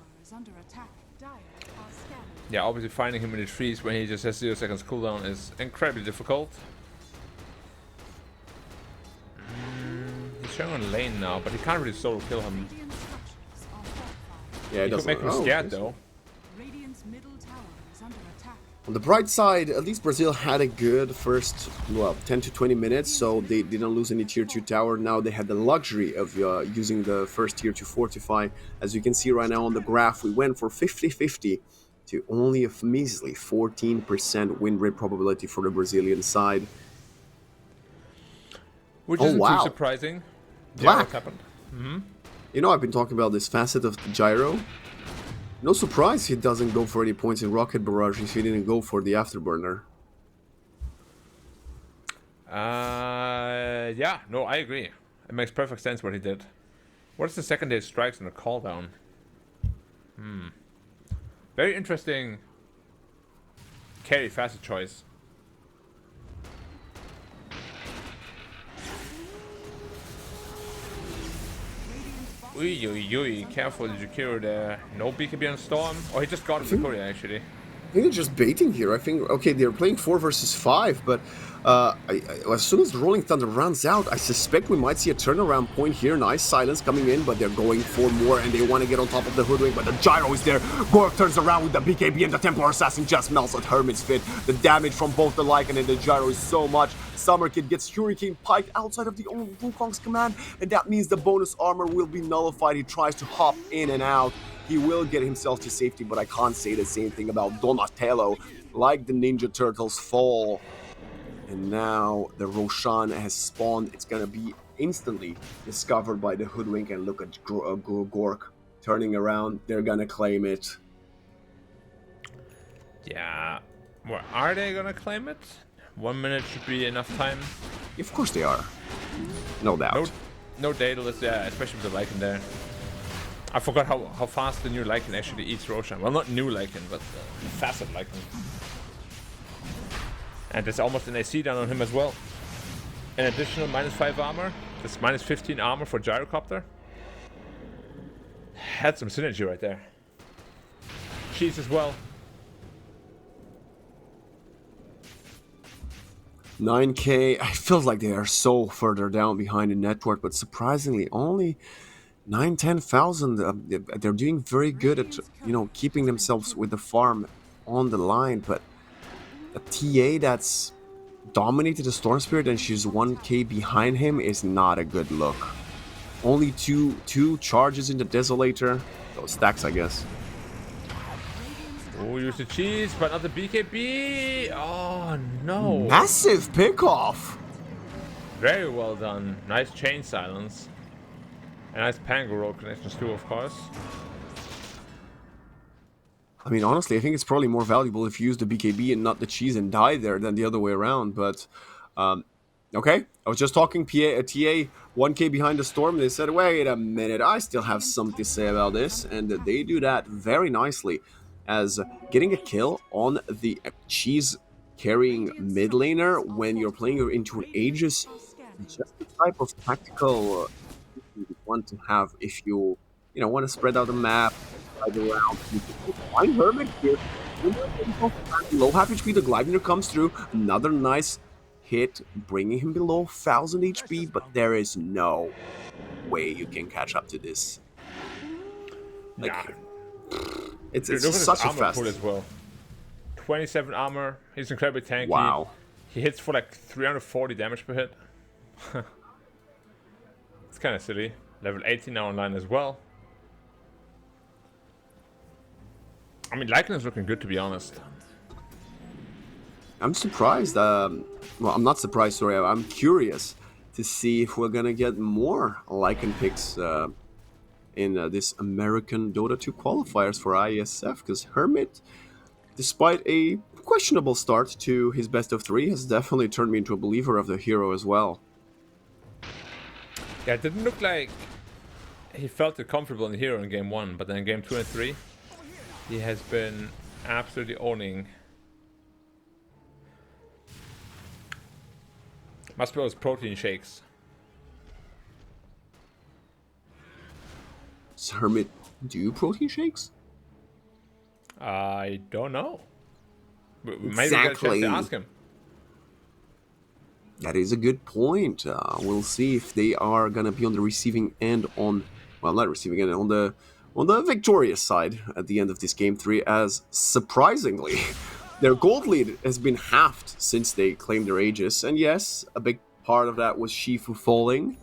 B: Yeah, obviously finding him in the trees when he just has 0 seconds cooldown is incredibly difficult. He's showing on lane now, but he can't really solo kill him.
A: Yeah,
B: he could make him scared though.
A: On the bright side, at least Brazil had a good first, well, 10 to 20 minutes, so they didn't lose any tier 2 tower. Now they had the luxury of using the first tier to fortify. As you can see right now on the graph, we went for 50-50 to only a measly 14% win rate probability for the Brazilian side.
B: Which isn't too surprising.
A: Black.
B: Yeah, what happened?
A: You know, I've been talking about this facet of the gyro. No surprise he doesn't go for any points in Rocket Barrage if he didn't go for the Afterburner.
B: Yeah, no, I agree. It makes perfect sense what he did. What is the secondary strikes and a call down? Very interesting carry facet choice. Ui, careful, did you kill there? No BKB on Storm? Oh, he just got him Korea actually.
A: I think they're just baiting here. I think, okay, they're playing 4 versus 5, but as soon as the Rolling Thunder runs out, I suspect we might see a turnaround point here. Nice silence coming in, but they're going for more, and they want to get on top of the Hoodwink, but the gyro is there. Gork turns around with the BKB, and the Templar Assassin just melts at Hermit's Fit. The damage from both the Lycan and the gyro is so much. Summer Kid gets Hurricane piked outside of the Wukong's command, and that means the bonus armor will be nullified. He tries to hop in and out. He will get himself to safety, but I can't say the same thing about Donatello. Like the Ninja Turtles fall. And now the Roshan has spawned. It's gonna be instantly discovered by the Hoodwink, and look at Gork turning around. They're gonna claim it.
B: Yeah. Well, are they gonna claim it? 1 minute should be enough time.
A: Of course they are. No doubt.
B: No Daedalus, yeah, especially with the Lycan there. I forgot how fast the new Lycan actually eats Roshan. Well, not new Lycan, but facet Lycan. And there's almost an AC down on him as well. An additional -5 armor. That's -15 armor for Gyrocopter. Had some synergy right there. Cheese as well.
A: 9K. It feels like they are so further down behind the network, but surprisingly only 9-10,000. They're doing very good at, you know, keeping themselves with the farm on the line, but a TA that's dominated the Storm Spirit and she's 1K behind him is not a good look. Only two charges in the Desolator. Those stacks, I guess.
B: Oh, use the cheese, but not the BKB. Oh no!
A: Massive pickoff.
B: Very well done. Nice chain silence. And nice Pangoro connections too, of course.
A: I mean, honestly, I think it's probably more valuable if you use the BKB and not the cheese and die there than the other way around. But, okay. I was just talking TA 1K behind the Storm. They said, wait a minute, I still have something to say about this. And they do that very nicely. As getting a kill on the cheese carrying mid laner when you're playing into an Aegis, just the type of tactical you want to have if you want to spread out the map. Around. Find Hermit here. Low half HP, the Gleipnir comes through. Another nice hit, bringing him below 1000 HP, but there is no way you can catch up to this. Like,
B: nah.
A: It's such a fast
B: pool as well. 27 armor. He's incredibly tanky.
A: Wow.
B: He hits for like 340 damage per hit. It's kind of silly. Level 18 now online as well. I mean, Lycan is looking good, to be honest.
A: I'm surprised. Well, I'm not surprised, sorry. I'm curious to see if we're gonna get more Lycan picks in this American Dota 2 qualifiers for IESF, because Hermit, despite a questionable start to his best of 3, has definitely turned me into a believer of the hero as well.
B: Yeah, it didn't look like he felt comfortable in the hero in game 1, but then in game 2 and 3, he has been absolutely owning. Must be those protein shakes.
A: Does Hermit do protein shakes?
B: I don't know. Maybe
A: Exactly.
B: we get a chance to ask him.
A: That is a good point. We'll see if they are gonna be on the receiving end well, not receiving end, on the victorious side at the end of this game 3. As surprisingly, their gold lead has been halved since they claimed their Aegis, and yes, a big part of that was Shifu falling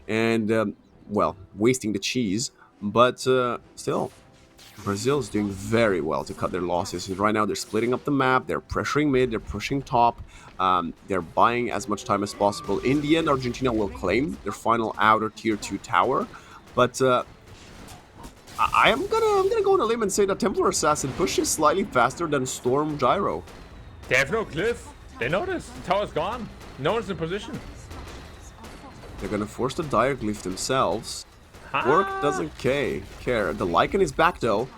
A: and well, wasting the cheese. But still, Brazil is doing very well to cut their losses. Right now, they're splitting up the map, they're pressuring mid, they're pushing top, they're buying as much time as possible. In the end, Argentina will claim their final outer tier 2 tower, but I'm gonna go on a limb and say that Templar Assassin pushes slightly faster than Storm Gyro.
B: They have no glyph. They know this. The tower's gone. No one's in position.
A: They're gonna force the Dire Glyph themselves.
B: Ah.
A: Work doesn't care. The Lycan is back though,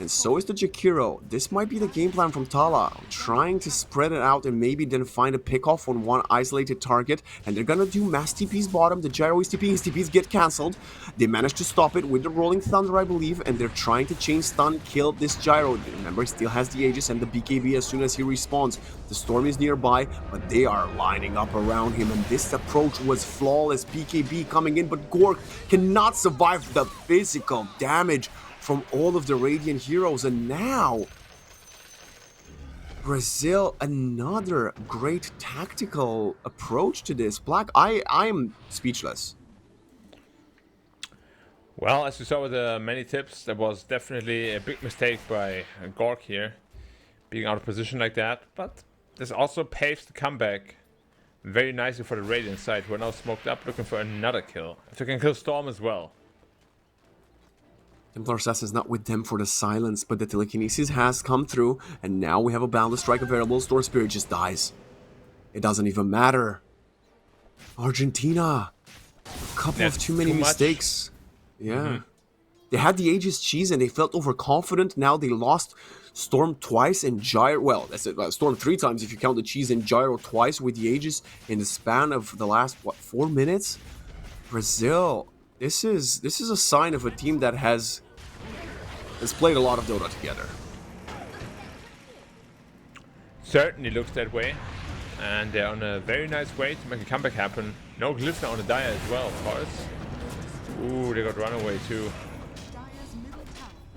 A: and so is the Jakiro. This might be the game plan from Tala, trying to spread it out and maybe then find a pick-off on one isolated target, and they're gonna do mass TPs bottom. The Gyro is TPing, his TPs get cancelled. They managed to stop it with the Rolling Thunder, I believe, and they're trying to chain stun, kill this Gyro. Remember, he still has the Aegis and the BKB as soon as he respawns. The Storm is nearby, but they are lining up around him, and this approach was flawless. BKB coming in, but Gork cannot survive the physical damage from all of the Radiant heroes. And now Brazil, another great tactical approach to this. Black, I'm speechless.
B: Well, as you saw with the many tips, that was definitely a big mistake by Gork here, being out of position like that. But this also paves the comeback very nicely for the Radiant side, who are now smoked up, looking for another kill. If they can kill Storm as well.
A: Templar Assassin's not with them for the silence, but the telekinesis has come through, and now we have a Boundless Strike available. Storm Spirit just dies. It doesn't even matter. Argentina, a couple of too many mistakes. Yeah. They had the Aegis cheese and they felt overconfident. Now they lost Storm twice and Gyro. Well, that's it. Storm 3 times if you count the cheese, and Gyro twice with the Aegis in the span of the last, what, 4 minutes? Brazil, this is a sign of a team that has played a lot of Dota together.
B: Certainly looks that way. And they're on a very nice way to make a comeback happen. No glyph now on the Dire as well, of course. Ooh, they got runaway too.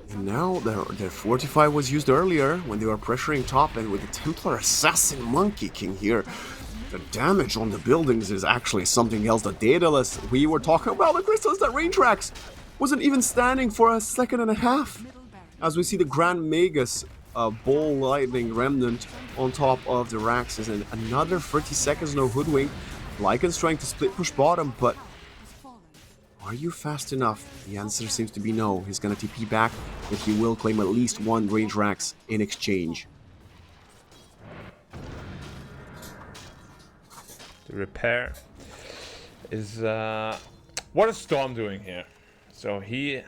A: And now their Fortify was used earlier when they were pressuring top, and with the Templar Assassin Monkey King here, the damage on the buildings is actually something else. The Daedalus we were talking about, the crystals, that range racks wasn't even standing for a second and a half. As we see the Grand Magus Ball Lightning Remnant on top of the racks, and another 30 seconds no hoodwink. Lycan's trying to split push bottom, but are you fast enough? The answer seems to be no. He's gonna TP back, but he will claim at least one range racks in exchange.
B: The repair is what is Storm doing here? So he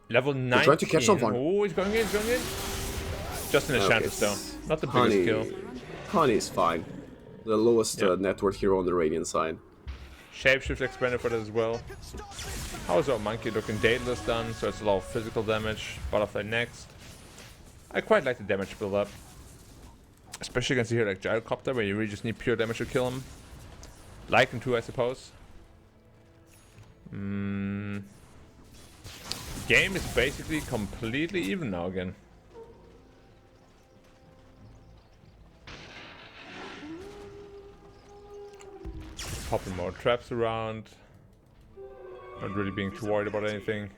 B: level 19.
A: Trying to catch someone.
B: Oh, he's going in, Just an Enchantress though. Not the biggest kill.
A: Honey is fine. The lowest net worth hero on the Radiant side.
B: Shapeshift expanded for that as well. How's our Monkey looking? Daedalus done, so it's a lot of physical damage. Butterfly next. I quite like the damage build up. Especially against a hero like Gyrocopter, where you really just need pure damage to kill him. Like him too, I suppose. Game is basically completely even now again. Popping more traps around. Not really being too worried about anything.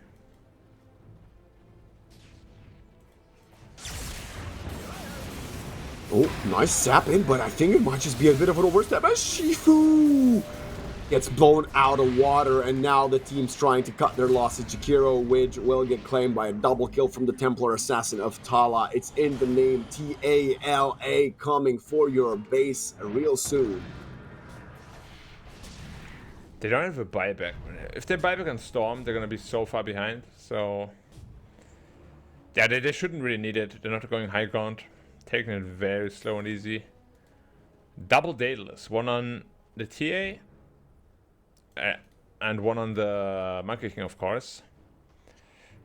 A: Oh, nice zap in, but I think it might just be a bit of an overstep as Shifu gets blown out of water, and now the team's trying to cut their losses. Jakiro, which will get claimed by a double kill from the Templar Assassin of Tala. It's in the name, T-A-L-A, coming for your base real soon.
B: They don't have a buyback. If they buyback on Storm, they're gonna be so far behind. So yeah, they shouldn't really need it. They're not going high ground. Taking it very slow and easy. Double Daedalus. One on the TA. And one on the Monkey King, of course.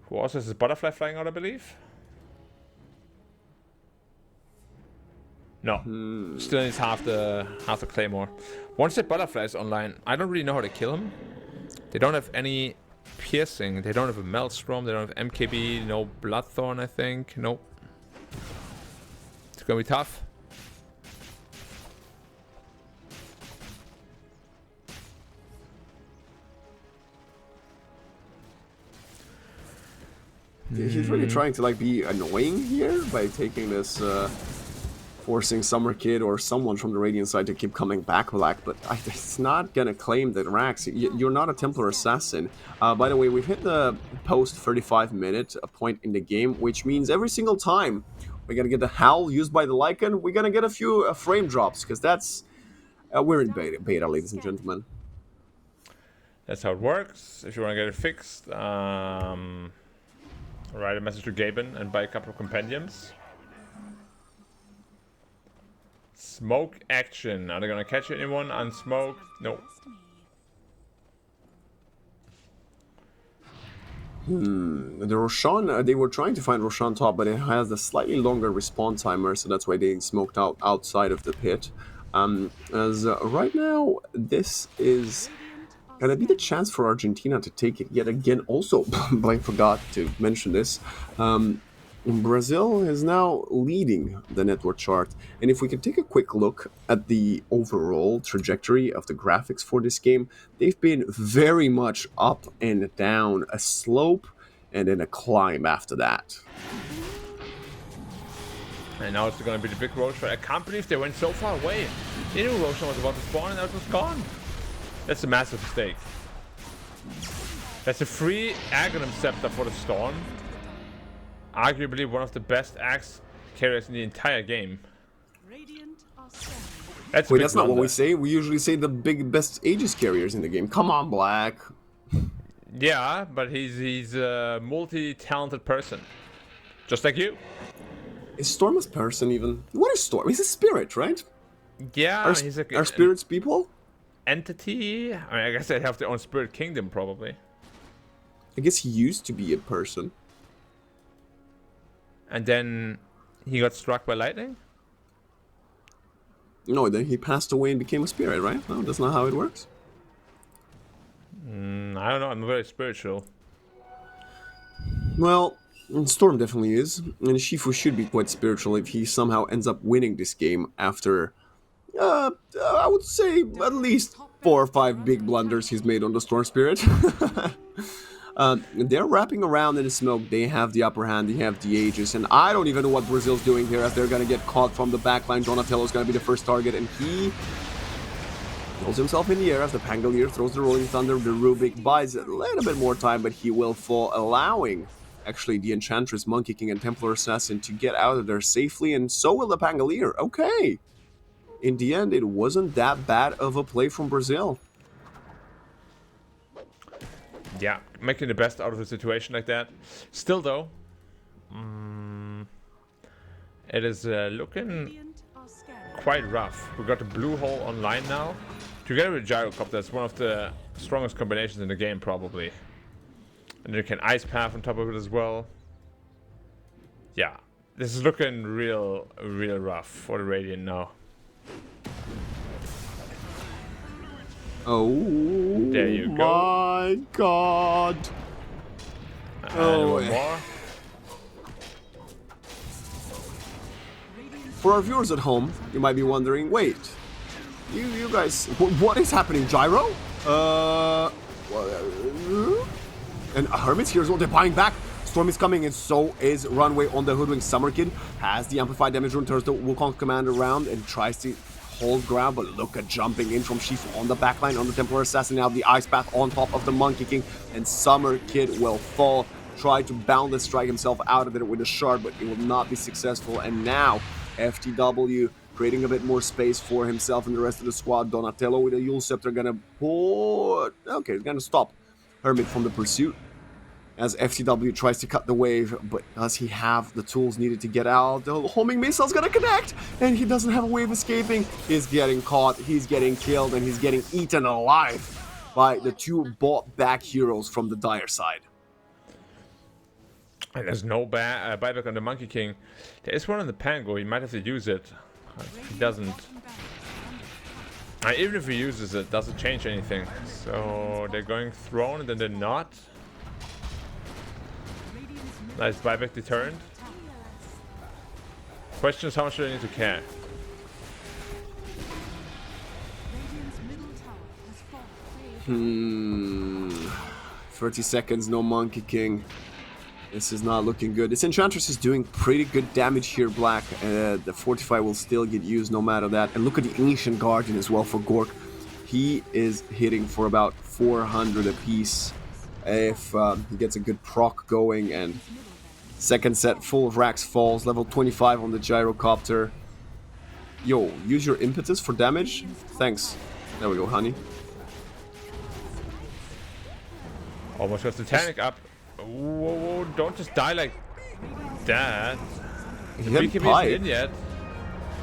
B: Who also has his butterfly flying out, I believe. No. Still needs half the claymore. Once the butterfly is online, I don't really know how to kill him. They don't have any piercing. They don't have a Maelstrom. They don't have MKB. No Bloodthorn, I think. Nope. It's gonna be tough.
A: He's really trying to like be annoying here by taking this, forcing Summer Kid or someone from the Radiant side to keep coming back black, but it's not gonna claim that Rax. You're not a Templar Assassin. By the way, we've hit the post 35-minute point in the game, which means every single time we're gonna get the Howl used by the Lycan, we're gonna get a few frame drops, because that's... we're in beta, ladies and gentlemen.
B: That's how it works. If you want to get it fixed, write a message to Gaben and buy a couple of compendiums. Smoke action. Are they gonna catch anyone unsmoked? Nope.
A: The Roshan, they were trying to find Roshan top, but it has a slightly longer respawn timer, so that's why they smoked out outside of the pit. As right now, this is gonna be the chance for Argentina to take it yet again. Also, I forgot to mention this. Brazil is now leading the network chart, and if we can take a quick look at the overall trajectory of the graphics for this game, they've been very much up and down, a slope and then a climb after that.
B: And now it's going to be the big Roshan. I can't believe they went so far away. They knew Roshan was about to spawn and now it was gone. That's a massive mistake. That's a free Aghanim Scepter for the Storm. Arguably one of the best axe carriers in the entire game. That's
A: Wait, that's not what we say. We usually say the best Aegis carriers in the game. Come on, Black.
B: Yeah, but he's a multi-talented person. Just like you.
A: Is Storm a person even? What is Storm? He's a spirit, right?
B: Yeah,
A: are spirits people?
B: Entity? I mean, I guess they have their own spirit kingdom, probably.
A: I guess he used to be a person.
B: And then he got struck by lightning?
A: No, then he passed away and became a spirit, right? No, that's not how it works.
B: I don't know, I'm very spiritual.
A: Well, Storm definitely is. And Shifu should be quite spiritual if he somehow ends up winning this game after... I would say at least 4 or 5 big blunders he's made on the Storm Spirit. They're wrapping around in the smoke. They have the upper hand. They have the Aegis. And I don't even know what Brazil's doing here, as they're going to get caught from the backline. Donatello's going to be the first target, and he throws himself in the air as the Pangolier throws the Rolling Thunder. The Rubik buys a little bit more time, but he will fall, allowing actually the Enchantress, Monkey King, and Templar Assassin to get out of there safely, and so will the Pangolier. Okay. In the end, it wasn't that bad of a play from Brazil.
B: Yeah, making the best out of a situation like that. Still, though, it is looking quite rough. We got the blue hole online now. Together with Gyrocopter, that's one of the strongest combinations in the game, probably. And you can Ice Path on top of it as well. Yeah, this is looking real rough for the Radiant now.
A: Oh,
B: there you go.
A: My God.
B: And one more.
A: For our viewers at home, you might be wondering, wait, You guys, what is happening? Gyro? And Hermit's here as well. They're buying back. Storm is coming, and so is Runway on the Hoodwink. Summer Kid has the amplified damage rune, turns the Wukong Commander around and tries to hold ground, but look at jumping in from Shifu on the backline on the Templar Assassin. Now the Ice Path on top of the Monkey King, and Summer Kid will fall. Try to boundless strike himself out of it with a shard, but it will not be successful. And now FTW creating a bit more space for himself and the rest of the squad. Donatello with a Yule Scepter gonna pull. Okay, it's gonna stop Hermit from the pursuit as FTW tries to cut the wave, but does he have the tools needed to get out? The homing missile's gonna connect, and he doesn't have a wave escaping. He's getting caught, he's getting killed, and he's getting eaten alive by the two bought back heroes from the Dire side.
B: And there's no buyback on the Monkey King. There is one on the Pango, he might have to use it. If he doesn't. Even if he uses it, doesn't change anything. So they're going throne and then they're not. Nice buyback deterrent. Question is how much do I need to care?
C: Radiant's middle tower has fallen.
A: 30 seconds, no Monkey King. This is not looking good. This Enchantress is doing pretty good damage here, Black. The Fortify will still get used no matter that. And look at the Ancient Guardian as well for Gork. He is hitting for about 400 apiece if he gets a good proc going. And second set full of Rax falls, level 25 on the Gyrocopter. Yo, use your impetus for damage. Thanks. There we go, honey.
B: Almost got Titanic up. Whoa, don't just die like that. The BKB isn't in yet.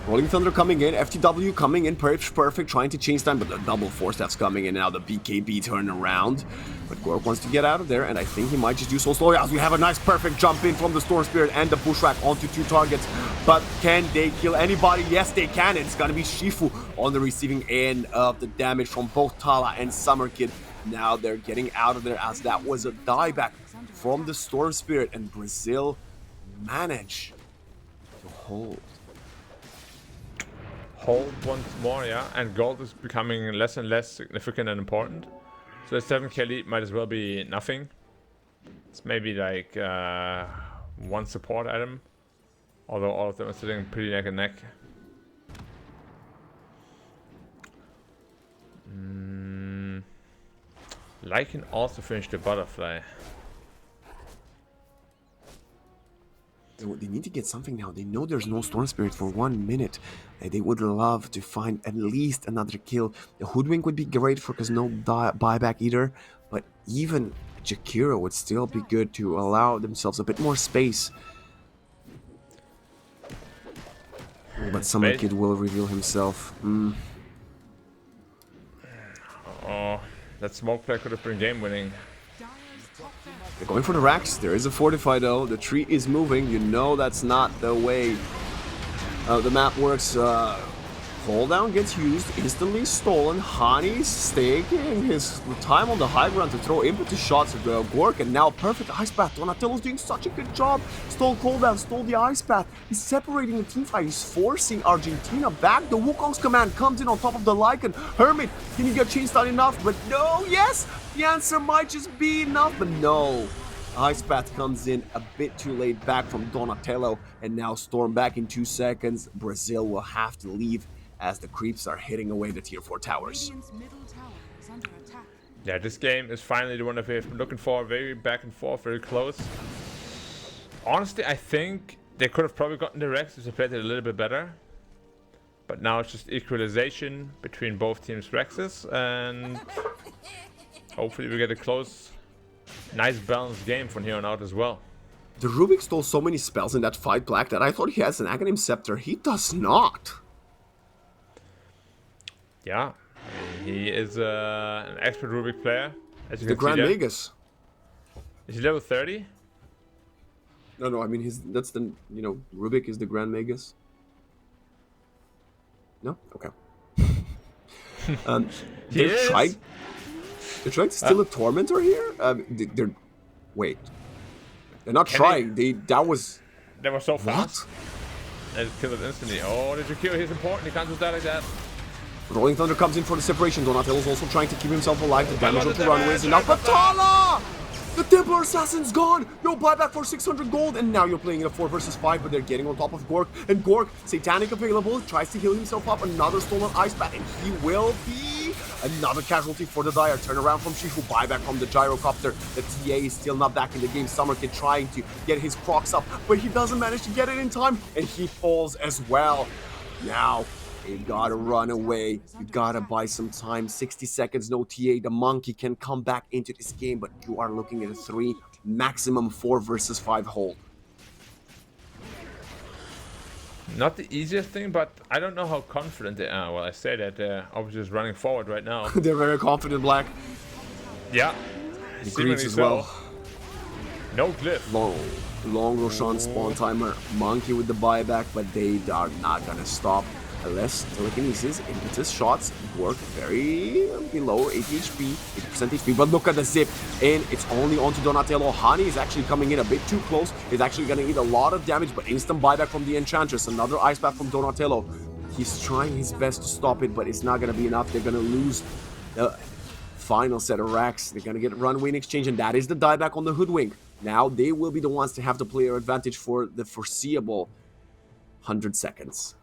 A: Rolling Thunder coming in, FTW coming in, perfect, trying to change time, but the double Force Staff's coming in now, the BKB turn around. But Gork wants to get out of there, and I think he might just do Soul Slow as we have a nice perfect jump in from the Storm Spirit and the Bushwhack onto two targets. But can they kill anybody? Yes, they can. It's gonna be Shifu on the receiving end of the damage from both Tala and Summer Kid. Now they're getting out of there as that was a dieback from the Storm Spirit, and Brazil manage to hold
B: Once more, yeah. And gold is becoming less and less significant and important. So a 7k lead might as well be nothing. It's maybe like one support item. Although all of them are sitting pretty neck and neck. Like can also finish the butterfly.
A: They need to get something now. They know there's no Storm Spirit for 1 minute. They would love to find at least another kill. The Hoodwink would be great for because no buyback either. But even Jakiro would still be good to allow themselves a bit more space. But Summer Kid will reveal himself.
B: Oh, that smoke play could have been game winning.
A: They're going for the racks. There is a Fortify though. The tree is moving. You know that's not the way the map works. Hold down gets used, instantly stolen. Hani's staking his time on the high ground to throw impetus shots at Gork, and now perfect Ice Path. Donatello's doing such a good job. Stole cooldown, stole the Ice Path. He's separating the team fight. He's forcing Argentina back. The Wukong's command comes in on top of the Lycan. Hermit, can you get chased out enough? But no, yes! The answer might just be enough, but no. Ice Path comes in a bit too late back from Donatello, and now Storm back in 2 seconds. Brazil will have to leave as the creeps are hitting away the tier 4 towers.
C: Radiant's middle tower is under attack.
B: Yeah, this game is finally the one that we've been looking for. Very back and forth, very close. Honestly, I think they could have probably gotten the Rex if they played it a little bit better. But now it's just equalization between both teams' Rexes, and hopefully we get a close, nice balanced game from here on out as well.
A: The Rubik stole so many spells in that fight, Black, that I thought he has an Aghanim Scepter. He does not.
B: Yeah, he is an expert Rubik player. As you
A: The
B: can
A: Grand
B: see there.
A: Magus.
B: Is he level 30?
A: No, I mean, that's the, Rubik is the Grand Magus. No? Okay. They're trying to steal a Tormentor here? Wait. They're not trying. They were so
B: fast. What? They just killed it instantly. Oh, the Jakiro, he's important. He can't just die like that.
A: Rolling Thunder comes in for the separation. Donatello's also trying to keep himself alive. The damage
B: love
A: of
B: the
A: the runway is
B: damage,
A: enough. But Tala! The Templar Assassin's gone! No buyback for 600 gold, and now you're playing in a 4 versus 5, but they're getting on top of Gork. And Gork, Satanic available, tries to heal himself up. Another stolen ice bat, and he will be another casualty for the Dire. Turn around from Shifu, buyback from the Gyrocopter. The TA is still not back in the game. Summer Kid trying to get his procs up, but he doesn't manage to get it in time, and he falls as well. Now, you gotta run away. You gotta buy some time. 60 seconds, no TA. The monkey can come back into this game, but you are looking at a 3, maximum 4 versus 5 hold.
B: Not the easiest thing, but I don't know how confident they are. Well, I say that they're obviously just running forward right now.
A: They're very confident, Black.
B: Yeah.
A: The
B: Seemingly
A: Greeks as
B: so.
A: well.
B: No glyph.
A: Long Roshan spawn timer. Monkey with the buyback, but they are not gonna stop. Unless telekinesis, impetus shots work very below 80 HP, 80% HP. But look at the zip, and it's only onto Donatello. Hani is actually coming in a bit too close. He's actually gonna eat a lot of damage, but instant buyback from the Enchantress. Another ice bath from Donatello. He's trying his best to stop it, but it's not gonna be enough. They're gonna lose the final set of racks. They're gonna get runway in exchange, and that is the dieback on the Hoodwink. Now they will be the ones to have the player advantage for the foreseeable 100 seconds.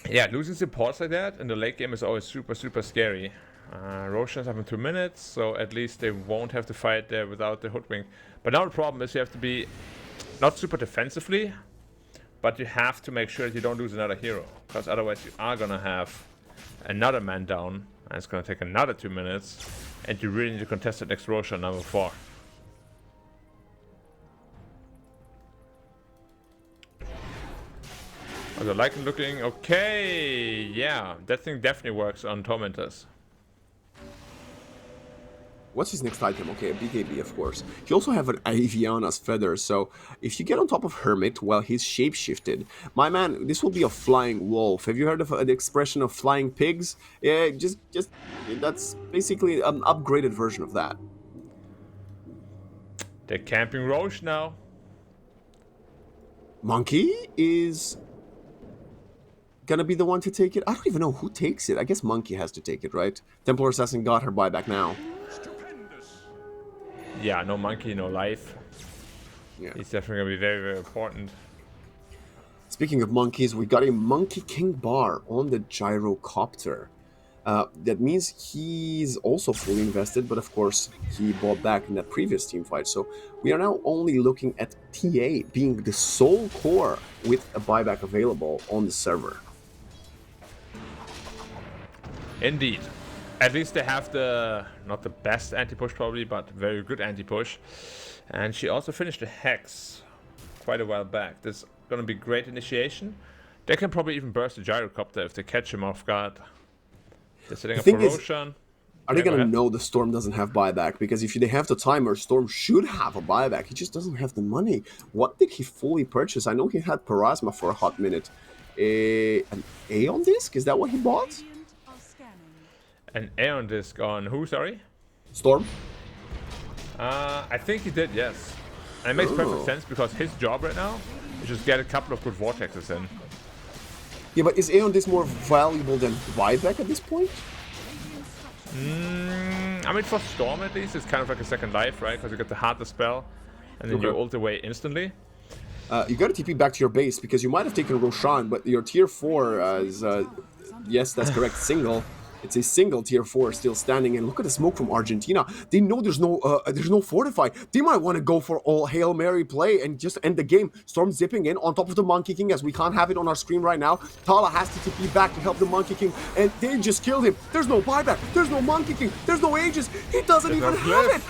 B: Yeah, losing supports like that in the late game is always super, super scary. Roshan's having 2 minutes, so at least they won't have to fight there without the Hoodwink. But now the problem is you have to be not super defensively, but you have to make sure that you don't lose another hero, because otherwise you are gonna have another man down, and it's gonna take another 2 minutes, and you really need to contest the next Roshan number 4. Also, Lycan looking okay. Yeah, that thing definitely works on Tormentors.
A: What's his next item? Okay, a BKB, of course. He also have an Aviana's Feather, so if you get on top of Hermit while he's shapeshifted, my man, this will be a flying wolf. Have you heard of the expression of flying pigs? Yeah, just that's basically an upgraded version of that.
B: They're camping Roche now.
A: Monkey is gonna be the one to take it. I don't even know who takes it. I guess Monkey has to take it, right? Templar Assassin got her buyback now.
B: Yeah, no monkey, no life.
A: Yeah.
B: He's definitely gonna be very, very important.
A: Speaking of monkeys, we got a Monkey King bar on the Gyrocopter. That means he's also fully invested, but of course he bought back in that previous team fight. So we are now only looking at TA being the sole core with a buyback available on the server.
B: Indeed. At least they have the, not the best anti-push probably, but very good anti-push. And she also finished the Hex quite a while back. This is going to be great initiation. They can probably even burst the Gyrocopter if they catch him off guard. They're setting up for Roshan.
A: Are they going to know the Storm doesn't have buyback? Because if they have the timer, Storm should have a buyback. He just doesn't have the money. What did he fully purchase? I know he had Parasma for a hot minute. An Aeon Disc? Is that what he bought?
C: Radiant are scanning.
B: An Aeon Disc on who, sorry?
A: Storm?
B: I think he did, yes. And it makes perfect sense because his job right now is just get a couple of good vortexes in.
A: Yeah, but is Aeon Disc more valuable than buyback at this point?
B: I mean, for Storm at least, it's kind of like a second life, right? Because you get the Heart the spell, and then you ult away instantly.
A: You gotta TP back to your base because you might have taken Roshan, but your tier 4 is, yes, that's correct, single. It's a single tier 4 still standing, and look at the smoke from Argentina. They know there's no fortify. They might want to go for all Hail Mary play and just end the game. Storm zipping in on top of the Monkey King, as we can't have it on our screen right now. Tala has to TP back to help the Monkey King, and they just killed him. There's no buyback. There's no Monkey King. There's no Aegis. He doesn't even have it.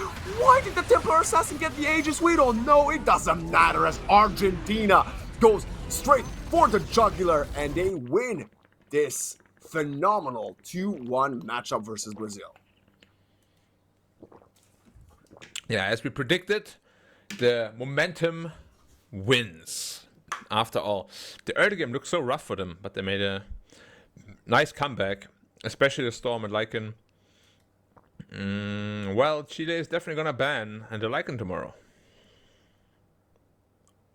A: Why did the Templar Assassin get the Aegis? We don't know. It doesn't matter, as Argentina goes straight for the jugular, and they win this phenomenal 2-1 matchup versus Brazil.
B: Yeah, as we predicted, the momentum wins. After all, the early game looked so rough for them, but they made a nice comeback, especially the Storm and Lycan. Well, Chile is definitely gonna ban and the Lycan tomorrow.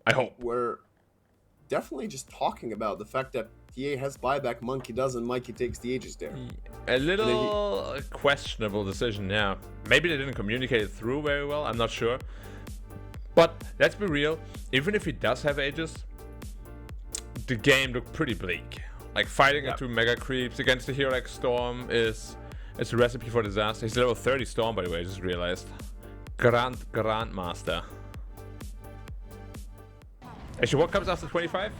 B: I hope.
A: We're definitely just talking about the fact that TA has buyback, Monkey doesn't. Mikey takes the Aegis there.
B: A little questionable decision, yeah. Maybe they didn't communicate it through very well, I'm not sure. But let's be real, even if he does have Aegis, the game looked pretty bleak. Like fighting into Mega Creeps against the hero like Storm is a recipe for disaster. He's level 30 Storm, by the way, I just realized. Grandmaster. Actually, what comes after 25?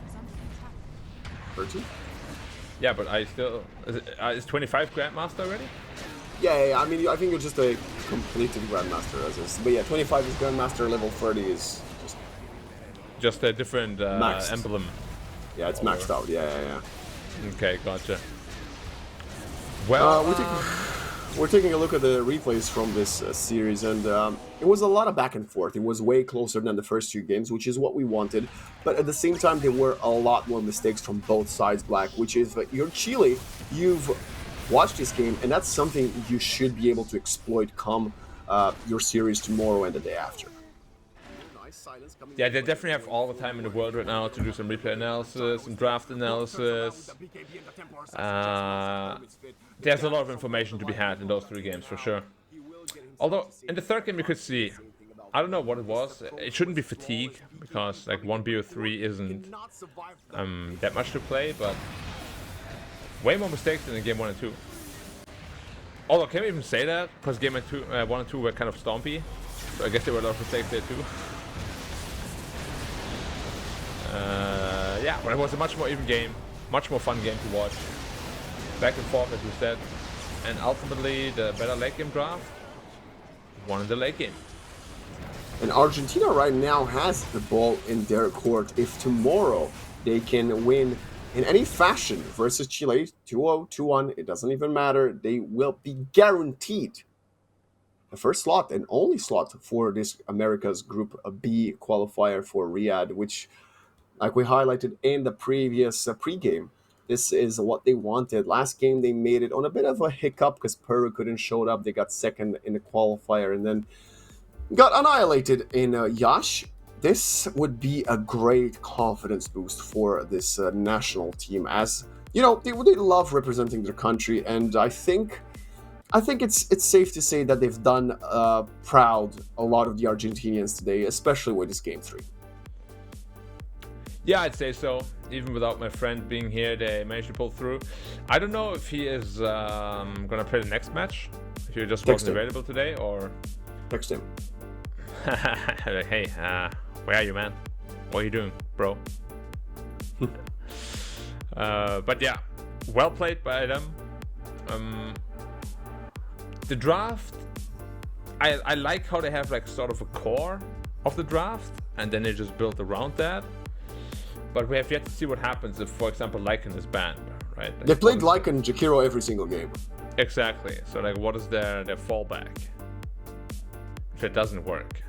A: 30?
B: Yeah, but I still... Is 25 Grandmaster already?
A: Yeah, I mean, I think you're just a completed Grandmaster as is. But yeah, 25 is Grandmaster, level 30 is
B: just a different emblem.
A: Yeah, it's maxed out. Yeah.
B: Okay, gotcha. Well,
A: we're taking a look at the replays from this series, and it was a lot of back and forth. It was way closer than the first 2 games, which is what we wanted. But at the same time, there were a lot more mistakes from both sides, Black, which is that you're Chile, you've watched this game, and that's something you should be able to exploit come your series tomorrow and the day after.
B: Yeah, they definitely have all the time in the world right now to do some replay analysis, some draft analysis. There's a lot of information to be had in those 3 games for sure. Although in the 3rd game you could see, I don't know what it was. It shouldn't be fatigue because like 1BO3 isn't that much to play, but way more mistakes than in game 1 and 2. Although can we even say that? Because game 1 and 2 were kind of stompy, so I guess there were a lot of mistakes there too. Yeah, but it was a much more even game, much more fun game to watch. Back and forth, as you said. And ultimately, the better late game draft won in the late game.
A: And Argentina right now has the ball in their court. If tomorrow they can win in any fashion versus Chile, 2-0, 2-1, it doesn't even matter. They will be guaranteed the first slot and only slot for this America's Group B qualifier for Riyadh, which, like we highlighted in the previous pregame, this is what they wanted. Last game they made it on a bit of a hiccup because Peru couldn't show up. They got second in the qualifier and then got annihilated in Yash. This would be a great confidence boost for this national team, as you know they love representing their country, and I think it's safe to say that they've done proud a lot of the Argentinians today, especially with this game 3.
B: Yeah, I'd say so. Even without my friend being here, they managed to pull through. I don't know if he is gonna play the next match. If he just wasn't available today, or
A: text him.
B: Hey, where are you, man? What are you doing, bro? But yeah, well played by them. The draft, I like how they have like sort of a core of the draft, and then they just build around that. But we have yet to see what happens if, for example, Lycan is banned, right? Like,
A: they played Lycan Jakiro every single game.
B: Exactly. So like, what is their fallback if it doesn't work?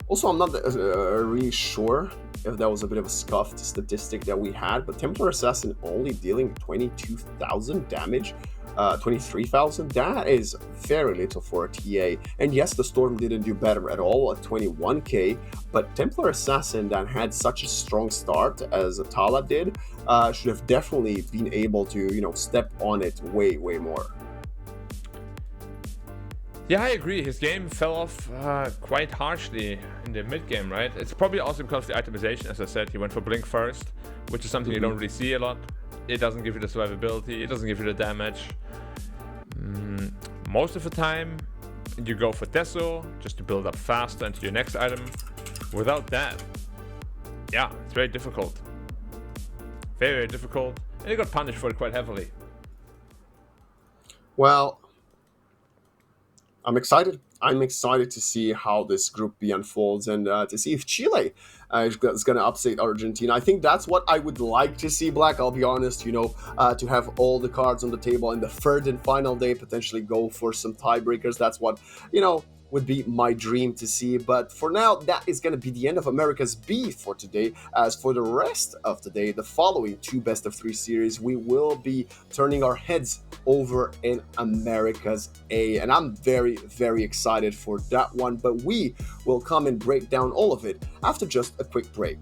A: Also, I'm not really sure if that was a bit of a scuffed statistic that we had, but Templar Assassin only dealing 22,000 damage, 23,000. That is very little for a TA. And yes, the Storm didn't do better at all at 21k, but Templar Assassin that had such a strong start as Tala did should have definitely been able to, you know, step on it way more.
B: Yeah, I agree. His game fell off quite harshly in the mid game, right? It's probably also because of the itemization. As I said, he went for Blink first, which is something you don't really see a lot. It doesn't give you the survivability, it doesn't give you the damage. Most of the time, you go for Teso just to build up faster into your next item. Without that, yeah, it's very difficult. Very difficult. And he got punished for it quite heavily.
A: Well, I'm excited. I'm excited to see how this Group B unfolds and to see if Chile is going to upset Argentina. I think that's what I would like to see, Black. I'll be honest, you know, to have all the cards on the table in the third and final day, potentially go for some tiebreakers. That's what, you know, would be my dream to see. But for now, that is going to be the end of America's B for today. As for the rest of the day, the following 2 best-of-3 series, we will be turning our heads over in America's A. And I'm very excited for that one. But we will come and break down all of it after just a quick break.